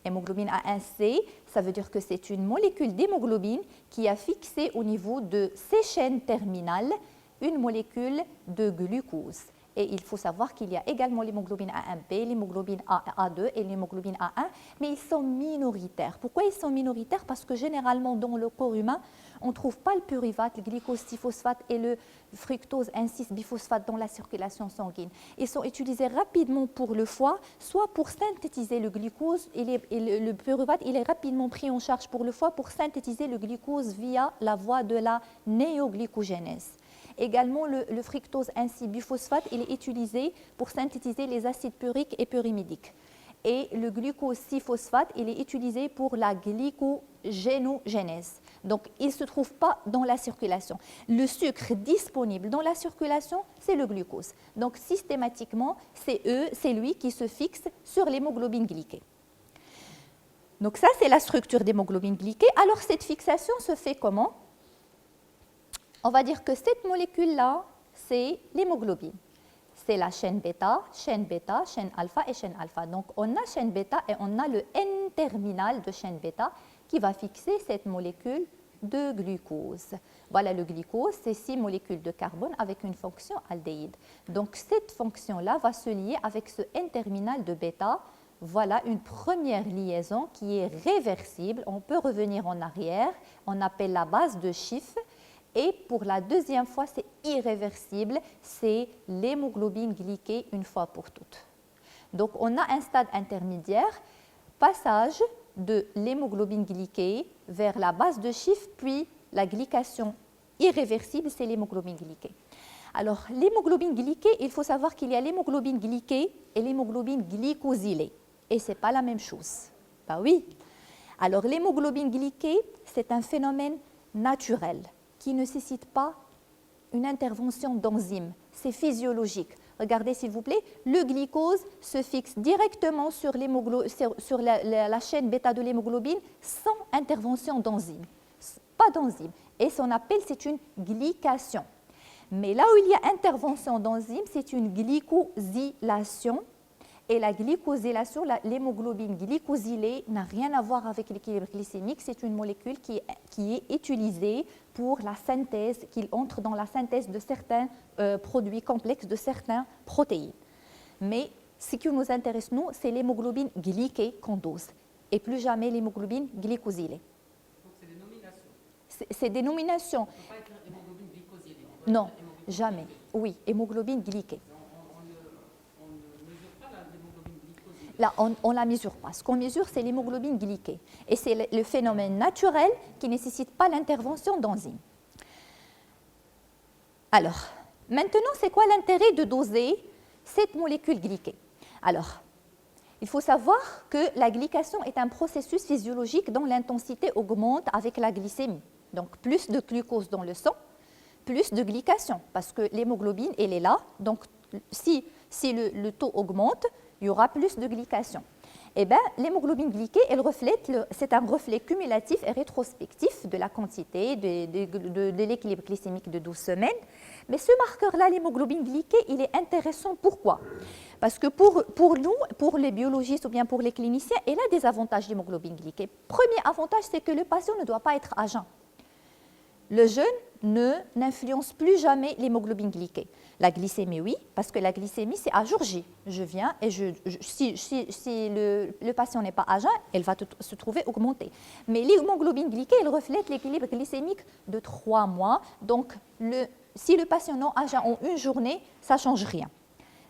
Hémoglobine A1C, ça veut dire que c'est une molécule d'hémoglobine qui a fixé au niveau de ses chaînes terminales une molécule de glucose. Et il faut savoir qu'il y a également l'hémoglobine A1B, l'hémoglobine A2 et l'hémoglobine A1, mais ils sont minoritaires. Pourquoi ils sont minoritaires? Parce que généralement, dans le corps humain, on ne trouve pas le pyruvate, le glucose 6-phosphate et le fructose 1,6-biphosphate dans la circulation sanguine. Ils sont utilisés rapidement pour le foie, soit pour synthétiser le glucose, et le pyruvate il est rapidement pris en charge pour le foie pour synthétiser le glucose via la voie de la néoglycogénèse. Également, le fructose 1,6-biphosphate il est utilisé pour synthétiser les acides puriques et pyrimidiques. Et le glucose 6-phosphate il est utilisé pour la glycogénogénèse. Donc, il ne se trouve pas dans la circulation. Le sucre disponible dans la circulation, c'est le glucose. Donc, systématiquement, c'est lui qui se fixe sur l'hémoglobine glyquée. Donc, ça, c'est la structure d'hémoglobine glyquée. Alors, cette fixation se fait comment? On va dire que cette molécule-là, c'est l'hémoglobine. C'est la chaîne bêta, chaîne alpha et chaîne alpha. Donc, on a chaîne bêta et on a le N-terminal de chaîne bêta qui va fixer cette molécule de glucose. Voilà, le glucose, c'est 6 molécules de carbone avec une fonction aldéhyde. Donc, cette fonction-là va se lier avec ce N-terminal de bêta. Voilà une première liaison qui est réversible. On peut revenir en arrière. On appelle la base de Schiff. Et pour la deuxième fois, c'est irréversible, c'est l'hémoglobine glyquée une fois pour toutes. Donc, on a un stade intermédiaire, passage de l'hémoglobine glyquée vers la base de Schiff, puis la glycation irréversible, c'est l'hémoglobine glyquée. Alors, l'hémoglobine glyquée, il faut savoir qu'il y a l'hémoglobine glyquée et l'hémoglobine glycosylée. Et ce n'est pas la même chose. Ben oui. Alors, l'hémoglobine glyquée, c'est un phénomène naturel qui ne nécessite pas une intervention d'enzymes. C'est physiologique. Regardez s'il vous plaît, le glucose se fixe directement sur la chaîne bêta de l'hémoglobine sans intervention d'enzymes. Pas d'enzymes. Et son appel, c'est une glycation. Mais là où il y a intervention d'enzymes, c'est une glycosylation. Et la glycosylation, l'hémoglobine glycosylée n'a rien à voir avec l'équilibre glycémique. C'est une molécule qui est utilisée pour la synthèse, qui entre dans la synthèse de certains produits complexes, de certaines protéines. Mais ce qui nous intéresse, nous, c'est l'hémoglobine glyquée qu'on dose, et plus jamais l'hémoglobine glycosylée. Donc c'est des nominations. C'est des nominations. On ne peut pas écrire hémoglobine glycosylée. Non, jamais. Oui, hémoglobine glyquée. Là, on ne la mesure pas. Ce qu'on mesure, c'est l'hémoglobine glyquée. Et c'est le phénomène naturel qui ne nécessite pas l'intervention d'enzymes. Alors, maintenant, c'est quoi l'intérêt de doser cette molécule glyquée? Alors, il faut savoir que la glycation est un processus physiologique dont l'intensité augmente avec la glycémie. Donc, plus de glucose dans le sang, plus de glycation, parce que l'hémoglobine, elle est là. Donc, si le taux augmente, il y aura plus de glycation. Eh bien, l'hémoglobine glyquée, c'est un reflet cumulatif et rétrospectif de la quantité de l'équilibre glycémique de 12 semaines. Mais ce marqueur-là, l'hémoglobine glyquée, il est intéressant. Pourquoi? Parce que pour nous, pour les biologistes ou bien pour les cliniciens, il a des avantages l'hémoglobine glyquée. Premier avantage, c'est que le patient ne doit pas être à jeun. Le jeûne n'influence plus jamais l'hémoglobine glyquée. La glycémie, oui, parce que la glycémie, c'est à jour J. Je viens et si le patient n'est pas à jeun, elle va se trouver augmentée. Mais l'hémoglobine glyquée, elle reflète l'équilibre glycémique de 3 mois. Donc, si le patient non à jeun en une journée, ça ne change rien,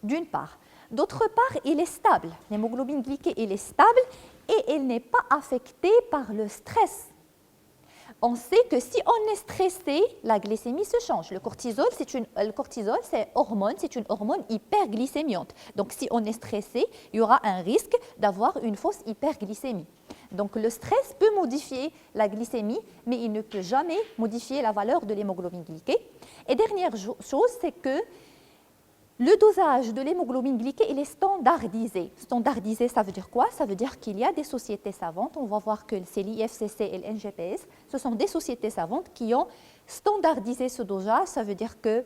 d'une part. D'autre part, il est stable. L'hémoglobine glyquée, il est stable et elle n'est pas affectée par le stress. On sait que si on est stressé, la glycémie se change. Le cortisol, c'est une hormone hyperglycémiante. Donc, si on est stressé, il y aura un risque d'avoir une fausse hyperglycémie. Donc, le stress peut modifier la glycémie, mais il ne peut jamais modifier la valeur de l'hémoglobine glyquée. Et dernière chose, c'est que le dosage de l'hémoglobine glyquée, il est standardisé. Standardisé, ça veut dire quoi? Ça veut dire qu'il y a des sociétés savantes, on va voir que c'est l'IFCC et le NGPS, ce sont des sociétés savantes qui ont standardisé ce dosage. Ça veut dire qu'il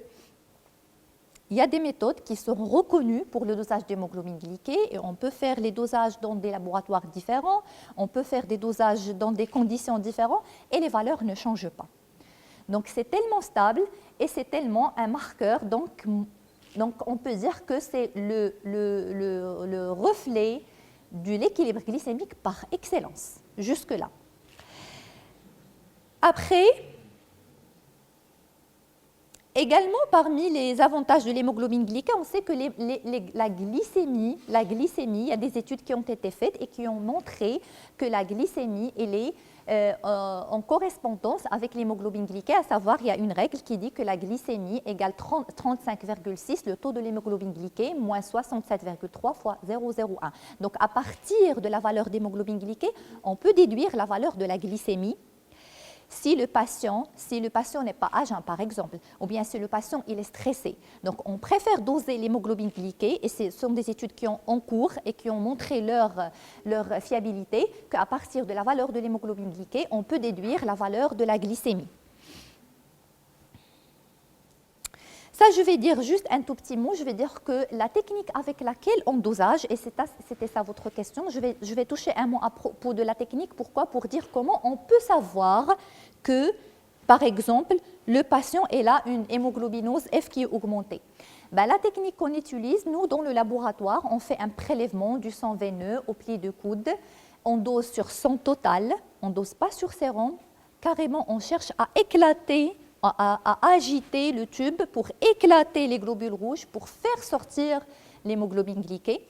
y a des méthodes qui seront reconnues pour le dosage d'hémoglobine glyquée et on peut faire les dosages dans des laboratoires différents, on peut faire des dosages dans des conditions différentes et les valeurs ne changent pas. Donc c'est tellement stable et c'est tellement un marqueur, donc on peut dire que c'est le reflet de l'équilibre glycémique par excellence, jusque-là. Après, également parmi les avantages de l'hémoglobine glyquée, on sait que la glycémie, il y a des études qui ont été faites et qui ont montré que la glycémie, elle est en correspondance avec l'hémoglobine glyquée, à savoir il y a une règle qui dit que la glycémie égale 35,6, le taux de l'hémoglobine glyquée, moins 67,3 fois 0,01. Donc à partir de la valeur d'hémoglobine glyquée, on peut déduire la valeur de la glycémie si le patient n'est pas à jeun, par exemple, ou bien si le patient il est stressé. Donc, on préfère doser l'hémoglobine glyquée, et ce sont des études qui ont en cours et qui ont montré leur fiabilité, qu'à partir de la valeur de l'hémoglobine glyquée, on peut déduire la valeur de la glycémie. Ça, je vais dire juste un tout petit mot. Je vais dire que la technique avec laquelle on dosage, et c'était ça votre question, je vais toucher un mot à propos de la technique. Pourquoi? Pour dire comment on peut savoir que, par exemple, le patient est là une hémoglobinose F qui est augmentée. La technique qu'on utilise, nous, dans le laboratoire, on fait un prélèvement du sang veineux au pli de coude. On dose sur sang total, on ne dose pas sur sérum. Carrément, on cherche à éclater, à agiter le tube pour éclater les globules rouges, pour faire sortir l'hémoglobine glyquée.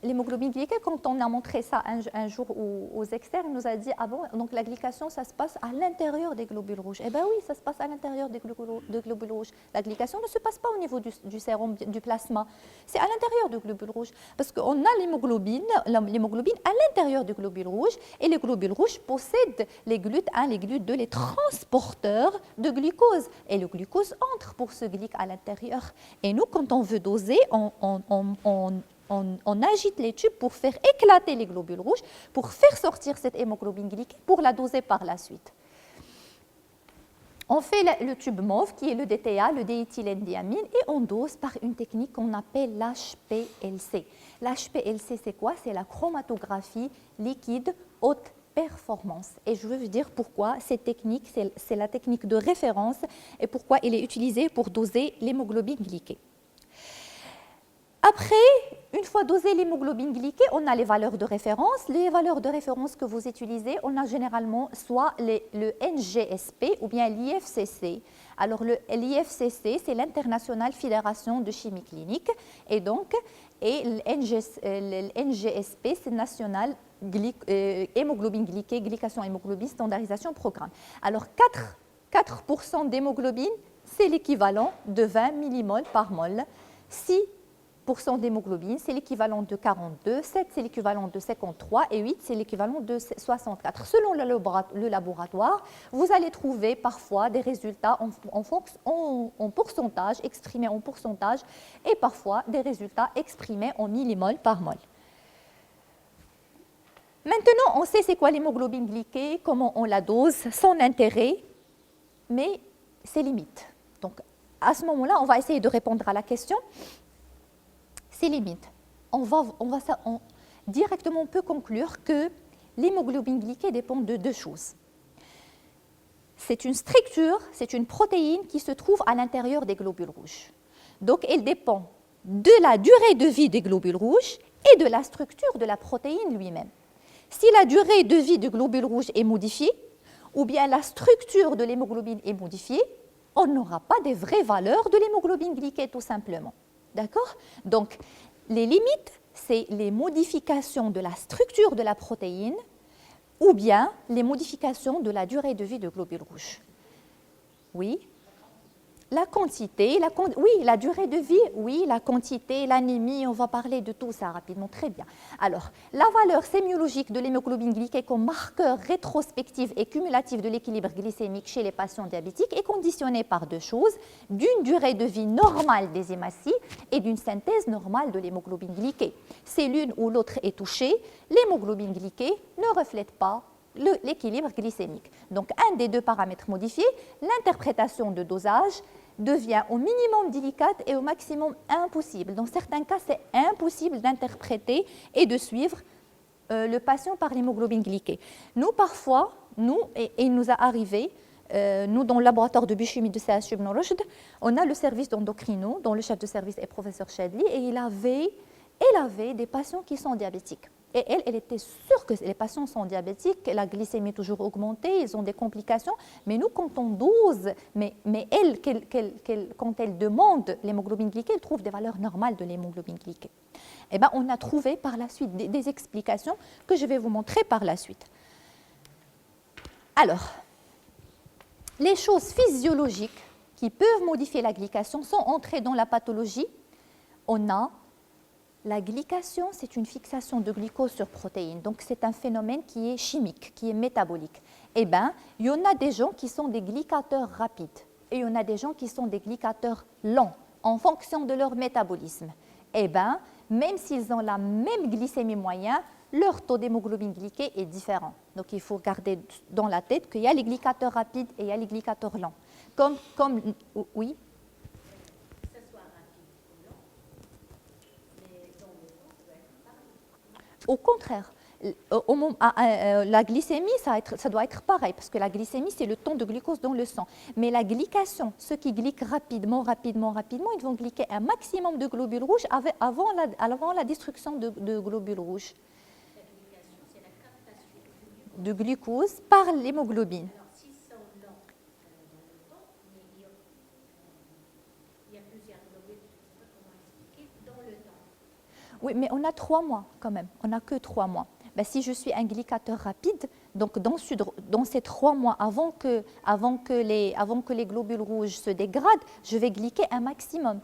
L'hémoglobine glyquée, quand on a montré ça un jour aux externes, il nous a dit, ah bon, donc la glycation, ça se passe à l'intérieur des globules rouges. Oui, ça se passe à l'intérieur des globules rouges. La glycation ne se passe pas au niveau du sérum, du plasma. C'est à l'intérieur du globule rouge. Parce qu'on a l'hémoglobine à l'intérieur du globule rouge, et les globules rouges possèdent les GLUT 1, les GLUT 2, les transporteurs de glucose. Et le glucose entre pour ce glyque à l'intérieur. Et nous, quand on veut doser, on agite les tubes pour faire éclater les globules rouges, pour faire sortir cette hémoglobine glyquée, pour la doser par la suite. On fait le tube mauve, qui est le DTA, le dééthylène-diamine, et on dose par une technique qu'on appelle l'HPLC. L'HPLC, c'est quoi? C'est la chromatographie liquide haute performance. Et je veux vous dire pourquoi cette technique, c'est la technique de référence, et pourquoi elle est utilisée pour doser l'hémoglobine glyquée. Après, une fois dosé l'hémoglobine glyquée, on a les valeurs de référence. Les valeurs de référence que vous utilisez, on a généralement soit le NGSP ou bien l'IFCC. Alors l'IFCC, c'est l'International Fédération de Chimie Clinique. Et le NGSP, c'est National Hémoglobine Glyquée, Glycation Hémoglobine Standardisation Programme. Alors 4% d'hémoglobine, c'est l'équivalent de 20 millimoles par mol. 6% d'hémoglobine, c'est l'équivalent de 42, 7 c'est l'équivalent de 53 et 8 c'est l'équivalent de 64. Selon le laboratoire, vous allez trouver parfois des résultats en pourcentage, exprimés en pourcentage, et parfois des résultats exprimés en millimoles par mol. Maintenant, on sait c'est quoi l'hémoglobine glyquée, comment on la dose, son intérêt, mais ses limites. Donc, à ce moment-là, on va essayer de répondre à la question. Ses limites. Directement, on peut conclure que l'hémoglobine glyquée dépend de deux choses. c'est une structure, c'est une protéine qui se trouve à l'intérieur des globules rouges. Donc, elle dépend de la durée de vie des globules rouges et de la structure de la protéine lui-même. Si la durée de vie du globule rouge est modifiée, ou bien la structure de l'hémoglobine est modifiée, on n'aura pas des vraies valeurs de l'hémoglobine glyquée tout simplement. D'accord? Donc, les limites, c'est les modifications de la structure de la protéine ou bien les modifications de la durée de vie du globule rouge. Oui? La quantité, oui, la durée de vie, oui, la quantité, l'anémie, on va parler de tout ça rapidement, très bien. Alors, la valeur sémiologique de l'hémoglobine glyquée comme marqueur rétrospectif et cumulatif de l'équilibre glycémique chez les patients diabétiques est conditionnée par deux choses, d'une durée de vie normale des hématies et d'une synthèse normale de l'hémoglobine glyquée. Si l'une ou l'autre est touchée, l'hémoglobine glyquée ne reflète pas l'équilibre glycémique. Donc, un des deux paramètres modifiés, l'interprétation de dosage devient au minimum délicate et au maximum impossible. Dans certains cas, c'est impossible d'interpréter et de suivre le patient par l'hémoglobine glyquée. Nous, parfois, et il nous a arrivé, nous, dans le laboratoire de biochimie de CHU Ibn Rushd, on a le service d'endocrino, dont le chef de service est professeur Chadli, et elle avait des patients qui sont diabétiques. Et elle était sûre que les patients sont diabétiques, la glycémie est toujours augmentée, ils ont des complications. Mais nous, quand on dose, mais elle, quand elle demande l'hémoglobine glyquée, elle trouve des valeurs normales de l'hémoglobine glyquée. Eh bien, on a trouvé par la suite des explications que je vais vous montrer par la suite. Alors, les choses physiologiques qui peuvent modifier la glycation sont entrées dans la pathologie. On a la glycation, c'est une fixation de glucose sur protéines. Donc, c'est un phénomène qui est chimique, qui est métabolique. Eh bien, il y en a des gens qui sont des glycateurs rapides et il y en a des gens qui sont des glycateurs lents en fonction de leur métabolisme. Eh bien, même s'ils ont la même glycémie moyenne, leur taux d'hémoglobine glyquée est différent. Donc, il faut garder dans la tête qu'il y a les glycateurs rapides et il y a les glycateurs lents. Oui. Au contraire, la glycémie, ça doit être pareil, parce que la glycémie, c'est le taux de glucose dans le sang. Mais la glycation, ceux qui glyquent rapidement, ils vont glyquer un maximum de globules rouges avant la destruction de globules rouges. La glycation, c'est la captation de glucose par l'hémoglobine. Alors, s'ils sont lents dans le temps, mais il y a plusieurs globules, je ne sais pas comment expliquer, dans le temps. Oui, mais on a 3 mois quand même, on n'a que 3 mois. Ben, si je suis un glycateur rapide, donc dans ces 3 mois, avant que les globules rouges se dégradent, je vais glyquer un maximum.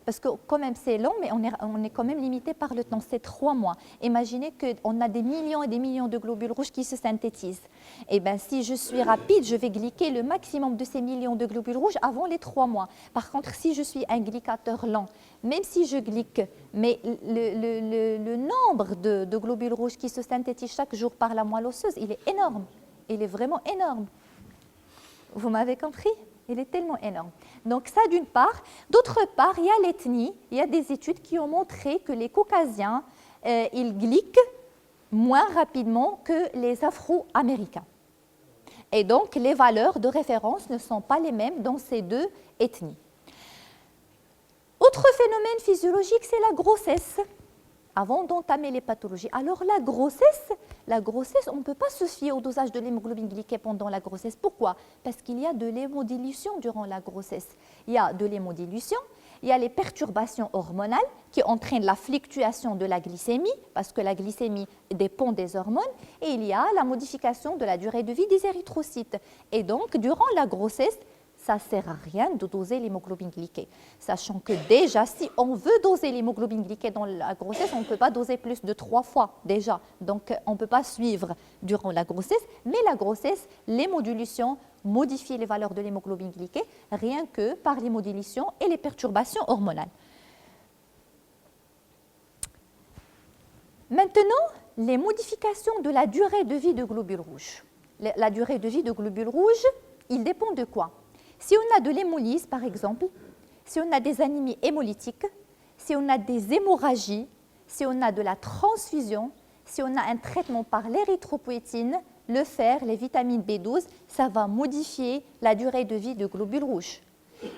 Parce que quand même c'est long, mais on est quand même limité par le temps, c'est 3 mois. Imaginez qu'on a des millions et des millions de globules rouges qui se synthétisent. Et bien si je suis rapide, je vais glyquer le maximum de ces millions de globules rouges avant les 3 mois. Par contre, si je suis un glycateur lent, même si je glyque, mais le nombre de globules rouges qui se synthétisent chaque jour par la moelle osseuse, il est énorme. Il est vraiment énorme. Vous m'avez compris ? Il est tellement énorme. Donc ça d'une part. D'autre part, il y a l'ethnie. Il y a des études qui ont montré que les Caucasiens, ils glyquent moins rapidement que les Afro-Américains. Et donc les valeurs de référence ne sont pas les mêmes dans ces deux ethnies. Autre phénomène physiologique, c'est la grossesse. Avant d'entamer les pathologies. Alors la grossesse, on ne peut pas se fier au dosage de l'hémoglobine glyquée pendant la grossesse. Pourquoi? Parce qu'il y a de l'hémodilution durant la grossesse. Il y a de l'hémodilution, il y a les perturbations hormonales qui entraînent la fluctuation de la glycémie, parce que la glycémie dépend des hormones, et il y a la modification de la durée de vie des érythrocytes. Et donc, durant la grossesse, ça ne sert à rien de doser l'hémoglobine glyquée. Sachant que déjà, si on veut doser l'hémoglobine glyquée dans la grossesse, on ne peut pas doser plus de 3 fois déjà. Donc, on ne peut pas suivre durant la grossesse. Mais la grossesse, l'hémodilution modifie les valeurs de l'hémoglobine glyquée rien que par l'hémodilution et les perturbations hormonales. Maintenant, les modifications de la durée de vie de globules rouges. La durée de vie de globules rouges, il dépend de quoi? Si on a de l'hémolyse, par exemple, si on a des anémies hémolytiques, si on a des hémorragies, si on a de la transfusion, si on a un traitement par l'érythropoïétine, le fer, les vitamines B12, ça va modifier la durée de vie du globule rouge.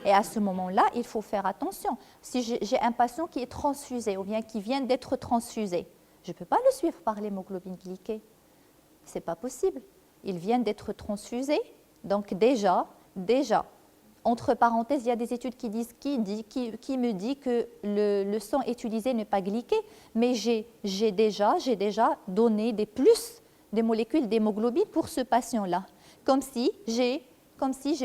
Et à ce moment-là, il faut faire attention. Si j'ai un patient qui est transfusé ou bien qui vient d'être transfusé, je ne peux pas le suivre par l'hémoglobine glyquée. Ce n'est pas possible. Il vient d'être transfusé, donc déjà, entre parenthèses, il y a des études qui me disent que le sang utilisé n'est pas glyqué, mais j'ai déjà donné des molécules d'hémoglobine pour ce patient-là, comme si j'ai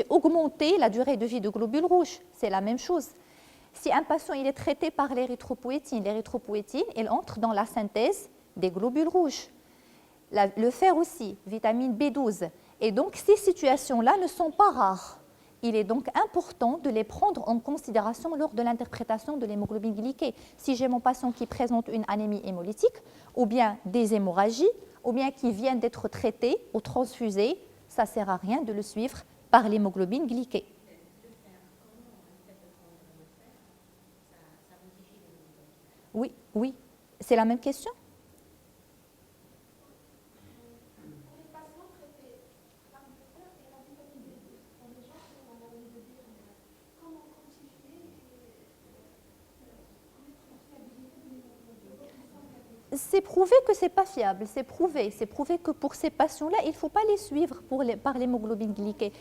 augmenté la durée de vie du globule rouge. C'est la même chose. Si un patient il est traité par l'érythropoïétine, il entre dans la synthèse des globules rouges. Le fer aussi, vitamine B12. Et donc, ces situations-là ne sont pas rares. Il est donc important de les prendre en considération lors de l'interprétation de l'hémoglobine glyquée. Si j'ai mon patient qui présente une anémie hémolytique, ou bien des hémorragies, ou bien qui vient d'être traité ou transfusé, ça ne sert à rien de le suivre par l'hémoglobine glyquée. Oui, c'est la même question. C'est prouvé que ce n'est pas fiable, c'est prouvé que pour ces patients-là, il ne faut pas les suivre par l'hémoglobine glyquée.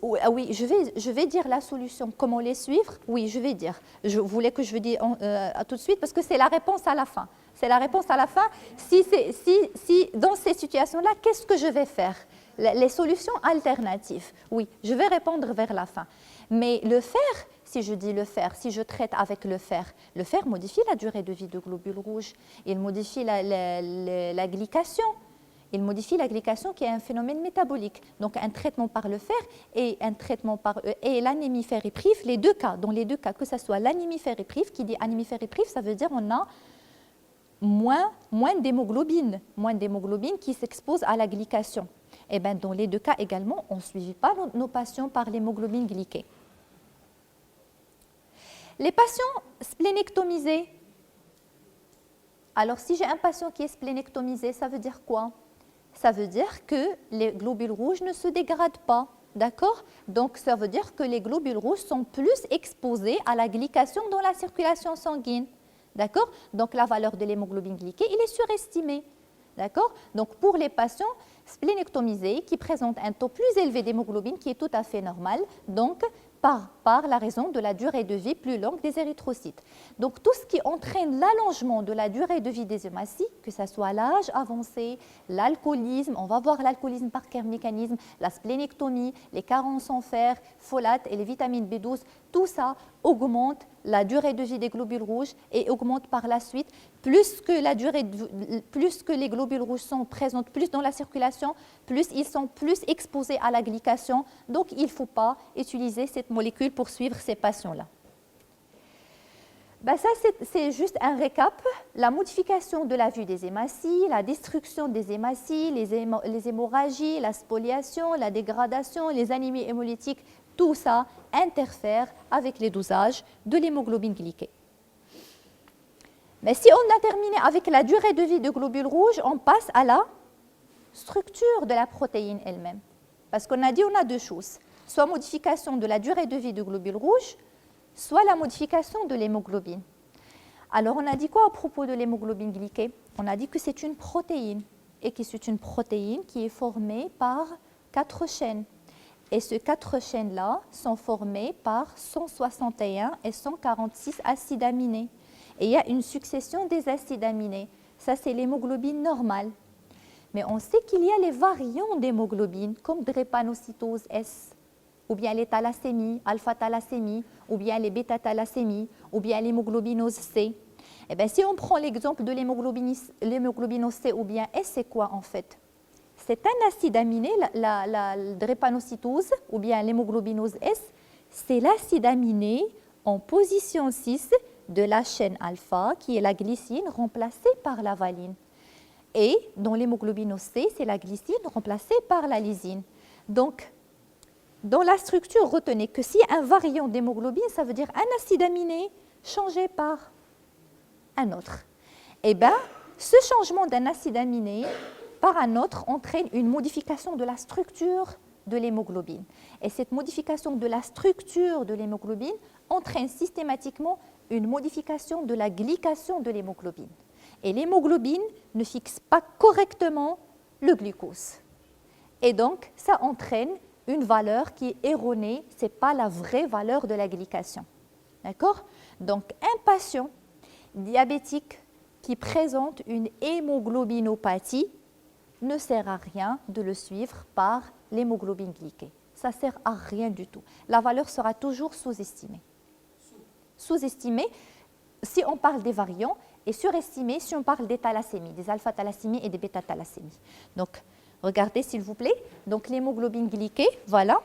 Oui, je vais dire la solution. Comment les suivre? Oui, je vais dire. Je voulais que je dise tout de suite parce que c'est la réponse à la fin. C'est la réponse à la fin. Si dans ces situations-là, qu'est-ce que je vais faire? Les solutions alternatives. Oui, je vais répondre vers la fin. Mais le fer, si je traite avec le fer modifie la durée de vie du globule rouge. Il modifie la glycation. Il modifie la glycation qui est un phénomène métabolique. Donc un traitement par le fer et l'anémie ferriprive, dans les deux cas, que ce soit l'anémie ferriprive, qui dit anémie ferriprive, ça veut dire on a moins d'hémoglobine qui s'expose à la glycation. Et bien dans les deux cas également, on ne suivit pas nos patients par l'hémoglobine glyquée. Les patients splénectomisés. Alors si j'ai un patient qui est splénectomisé, ça veut dire quoi? Ça veut dire que les globules rouges ne se dégradent pas, d'accord? Donc, ça veut dire que les globules rouges sont plus exposés à la glycation dans la circulation sanguine, d'accord? Donc, la valeur de l'hémoglobine glyquée, il est surestimé, d'accord? Donc, pour les patients splénectomisés qui présentent un taux plus élevé d'hémoglobine, qui est tout à fait normal, donc, par la raison de la durée de vie plus longue des érythrocytes. Donc tout ce qui entraîne l'allongement de la durée de vie des hématies, que ce soit l'âge avancé, l'alcoolisme, on va voir l'alcoolisme par quel mécanisme, la splénectomie, les carences en fer, folate et les vitamines B12, tout ça augmente la durée de vie des globules rouges et augmente par la suite, plus que les globules rouges sont présents plus dans la circulation, plus ils sont plus exposés à la glycation. Donc, il ne faut pas utiliser cette molécule pour suivre ces patients-là. Ça, c'est juste un récap. La modification de la vue des hématies, la destruction des hématies, les hémorragies, la spoliation, la dégradation, les anémies hémolytiques, tout ça interfère avec les dosages de l'hémoglobine glyquée. Mais si on a terminé avec la durée de vie du globule rouge, on passe à la structure de la protéine elle-même. Parce qu'on a dit on a deux choses, soit modification de la durée de vie du globule rouge, soit la modification de l'hémoglobine. Alors on a dit quoi à propos de l'hémoglobine glyquée? On a dit que c'est une protéine et que c'est une protéine qui est formée par 4 chaînes. Et ces 4 chaînes-là sont formées par 161 et 146 acides aminés. Et il y a une succession des acides aminés. Ça, c'est l'hémoglobine normale. Mais on sait qu'il y a les variants d'hémoglobine, comme drépanocytose S, ou bien les thalassémies, alpha-thalassémie, ou bien les bêta-thalassémies, ou bien l'hémoglobinose C. Eh bien, si on prend l'exemple de l'hémoglobinose C ou bien S, c'est quoi en fait? C'est un acide aminé, la drépanocytose ou bien l'hémoglobinose S, c'est l'acide aminé en position 6 de la chaîne alpha, qui est la glycine remplacée par la valine. Et dans l'hémoglobinose C, c'est la glycine remplacée par la lysine. Donc, dans la structure, retenez que si un variant d'hémoglobine, ça veut dire un acide aminé changé par un autre. Eh bien, ce changement d'un acide aminé par un autre entraîne une modification de la structure de l'hémoglobine. Et cette modification de la structure de l'hémoglobine entraîne systématiquement une modification de la glycation de l'hémoglobine. Et l'hémoglobine ne fixe pas correctement le glucose. Et donc, ça entraîne une valeur qui est erronée, ce n'est pas la vraie valeur de la glycation. D'accord? Donc, un patient diabétique qui présente une hémoglobinopathie ne sert à rien de le suivre par l'hémoglobine glyquée. Ça ne sert à rien du tout. La valeur sera toujours sous-estimée. Sous-estimée si on parle des variants et surestimée si on parle des thalassémies, des alpha-thalassémies et des bêta-thalassémies. Donc, regardez s'il vous plaît. Donc, l'hémoglobine glyquée, voilà.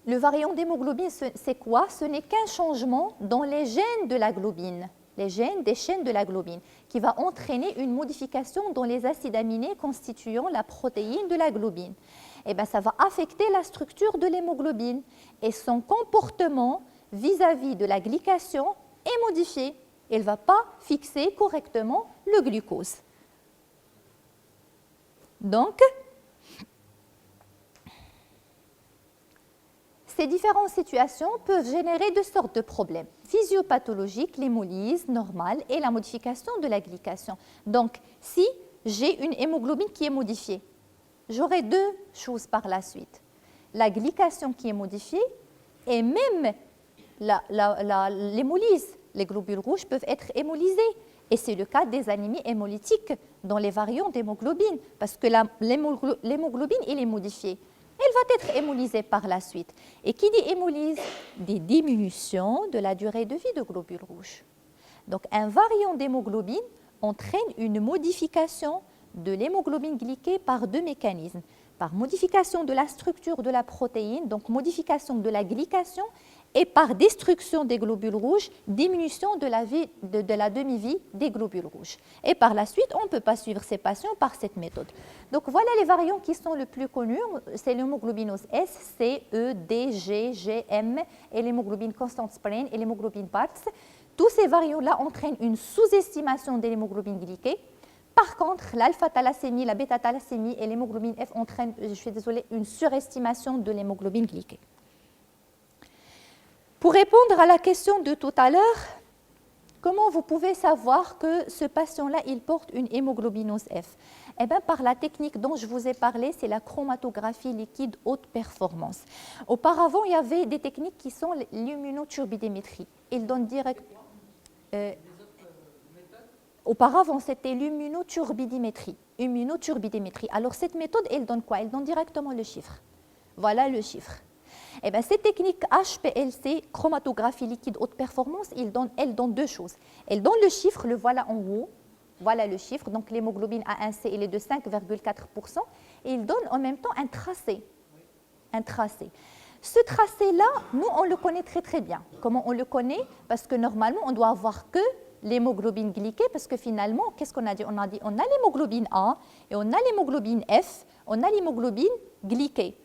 Le variant d'hémoglobine, c'est quoi? Ce n'est qu'un changement dans les gènes de la globine, les gènes des chaînes de la globine, qui va entraîner une modification dans les acides aminés constituant la protéine de la globine. Et bien, ça va affecter la structure de l'hémoglobine et son comportement vis-à-vis de la glycation est modifié. Elle ne va pas fixer correctement le glucose. Donc, ces différentes situations peuvent générer deux sortes de problèmes. Physiopathologiques, l'hémolyse normale et la modification de la glycation. Donc, si j'ai une hémoglobine qui est modifiée, j'aurai deux choses par la suite. La glycation qui est modifiée et même l'hémolyse. Les globules rouges peuvent être hémolysés. Et c'est le cas des anémies hémolytiques dans les variants d'hémoglobine, parce que l'hémoglobine, elle est modifiée. Elle va être hémolysée par la suite. Et qui dit hémolyse? Des diminutions de la durée de vie de globules rouges. Donc, un variant d'hémoglobine entraîne une modification de l'hémoglobine glyquée par deux mécanismes. Par modification de la structure de la protéine, donc modification de la glycation, et par destruction des globules rouges, diminution de la demi-vie des globules rouges. Et par la suite, on ne peut pas suivre ces patients par cette méthode. Donc voilà les variants qui sont les plus connus, c'est l'hémoglobinose S, C, E, D, G, G, M, et l'hémoglobine constante spleen et l'hémoglobine PARTS. Tous ces variants-là entraînent une sous-estimation de l'hémoglobine glyquée. Par contre, l'alpha-thalassémie, la bêta-thalassémie et l'hémoglobine F entraînent, je suis désolée, une surestimation de l'hémoglobine glyquée. Pour répondre à la question de tout à l'heure, comment vous pouvez savoir que ce patient-là, il porte une hémoglobinose F? Eh bien, par la technique dont je vous ai parlé, c'est la chromatographie liquide haute performance. Auparavant, il y avait des techniques qui sont l'immunoturbidémétrie. Ils donnent direct... Auparavant, c'était l'immunoturbidimétrie. Alors, cette méthode, elle donne quoi? Elle donne directement le chiffre. Voilà le chiffre. Eh bien, cette technique HPLC, chromatographie liquide haute performance, elle donne deux choses. Elle donne le chiffre, le voilà en haut. Voilà le chiffre. Donc, l'hémoglobine A1C, elle est de 5,4%. Et il donne en même temps un tracé. Un tracé. Ce tracé-là, nous, on le connaît très, très bien. Comment on le connaît? Parce que normalement, on doit avoir que l'hémoglobine glyquée, parce que finalement, qu'est-ce qu'on a dit? On a l'hémoglobine A, et on a l'hémoglobine F, on a l'hémoglobine glyquée.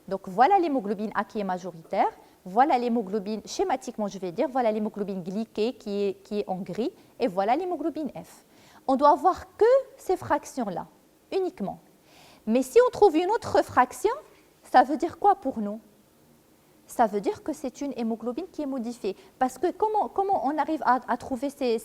Donc, voilà l'hémoglobine A qui est majoritaire, voilà l'hémoglobine, schématiquement je vais dire, voilà l'hémoglobine glyquée qui est en gris, et voilà l'hémoglobine F. On doit avoir que ces fractions-là, uniquement. Mais si on trouve une autre fraction, ça veut dire quoi pour nous? Ça veut dire que c'est une hémoglobine qui est modifiée. Parce que comment on arrive à trouver ces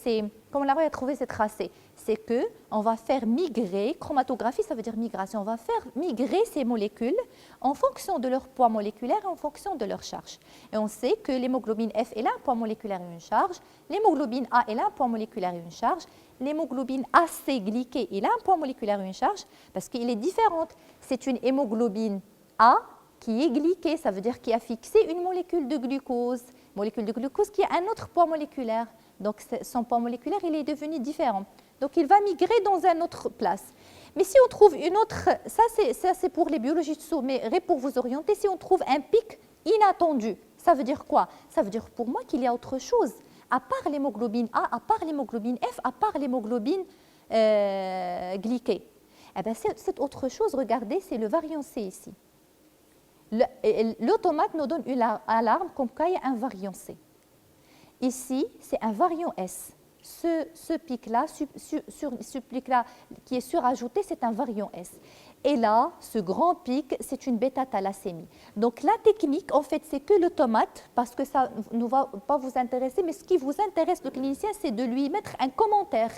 tracés? C'est qu'on va faire migrer, chromatographie ça veut dire migration, on va faire migrer ces molécules en fonction de leur poids moléculaire et en fonction de leur charge. Et on sait que l'hémoglobine F elle a un poids moléculaire et une charge, l'hémoglobine A elle a un poids moléculaire et une charge, l'hémoglobine AC glyquée elle a un poids moléculaire et une charge parce qu'elle est différente. C'est une hémoglobine A qui est glyquée, ça veut dire qu'il a fixé une molécule de glucose qui a un autre poids moléculaire. Donc son poids moléculaire, il est devenu différent. Donc il va migrer dans une autre place. Mais si on trouve une autre, ça c'est pour les biologistes sourds, mais pour vous orienter, si on trouve un pic inattendu, ça veut dire quoi? Ça veut dire pour moi qu'il y a autre chose, à part l'hémoglobine A, à part l'hémoglobine F, à part l'hémoglobine glyquée. Eh bien, cette autre chose, regardez, c'est le variant C ici. L'automate nous donne une alarme comme quoi il y a un variant C. Ici, c'est un variant S. ce pic-là, ce pic-là qui est surajouté, c'est un variant S. Et là, ce grand pic, c'est une bêta-thalassémie. Donc la technique, en fait, c'est que le tomate, parce que ça ne va pas vous intéresser, mais ce qui vous intéresse, le clinicien, c'est de lui mettre un commentaire.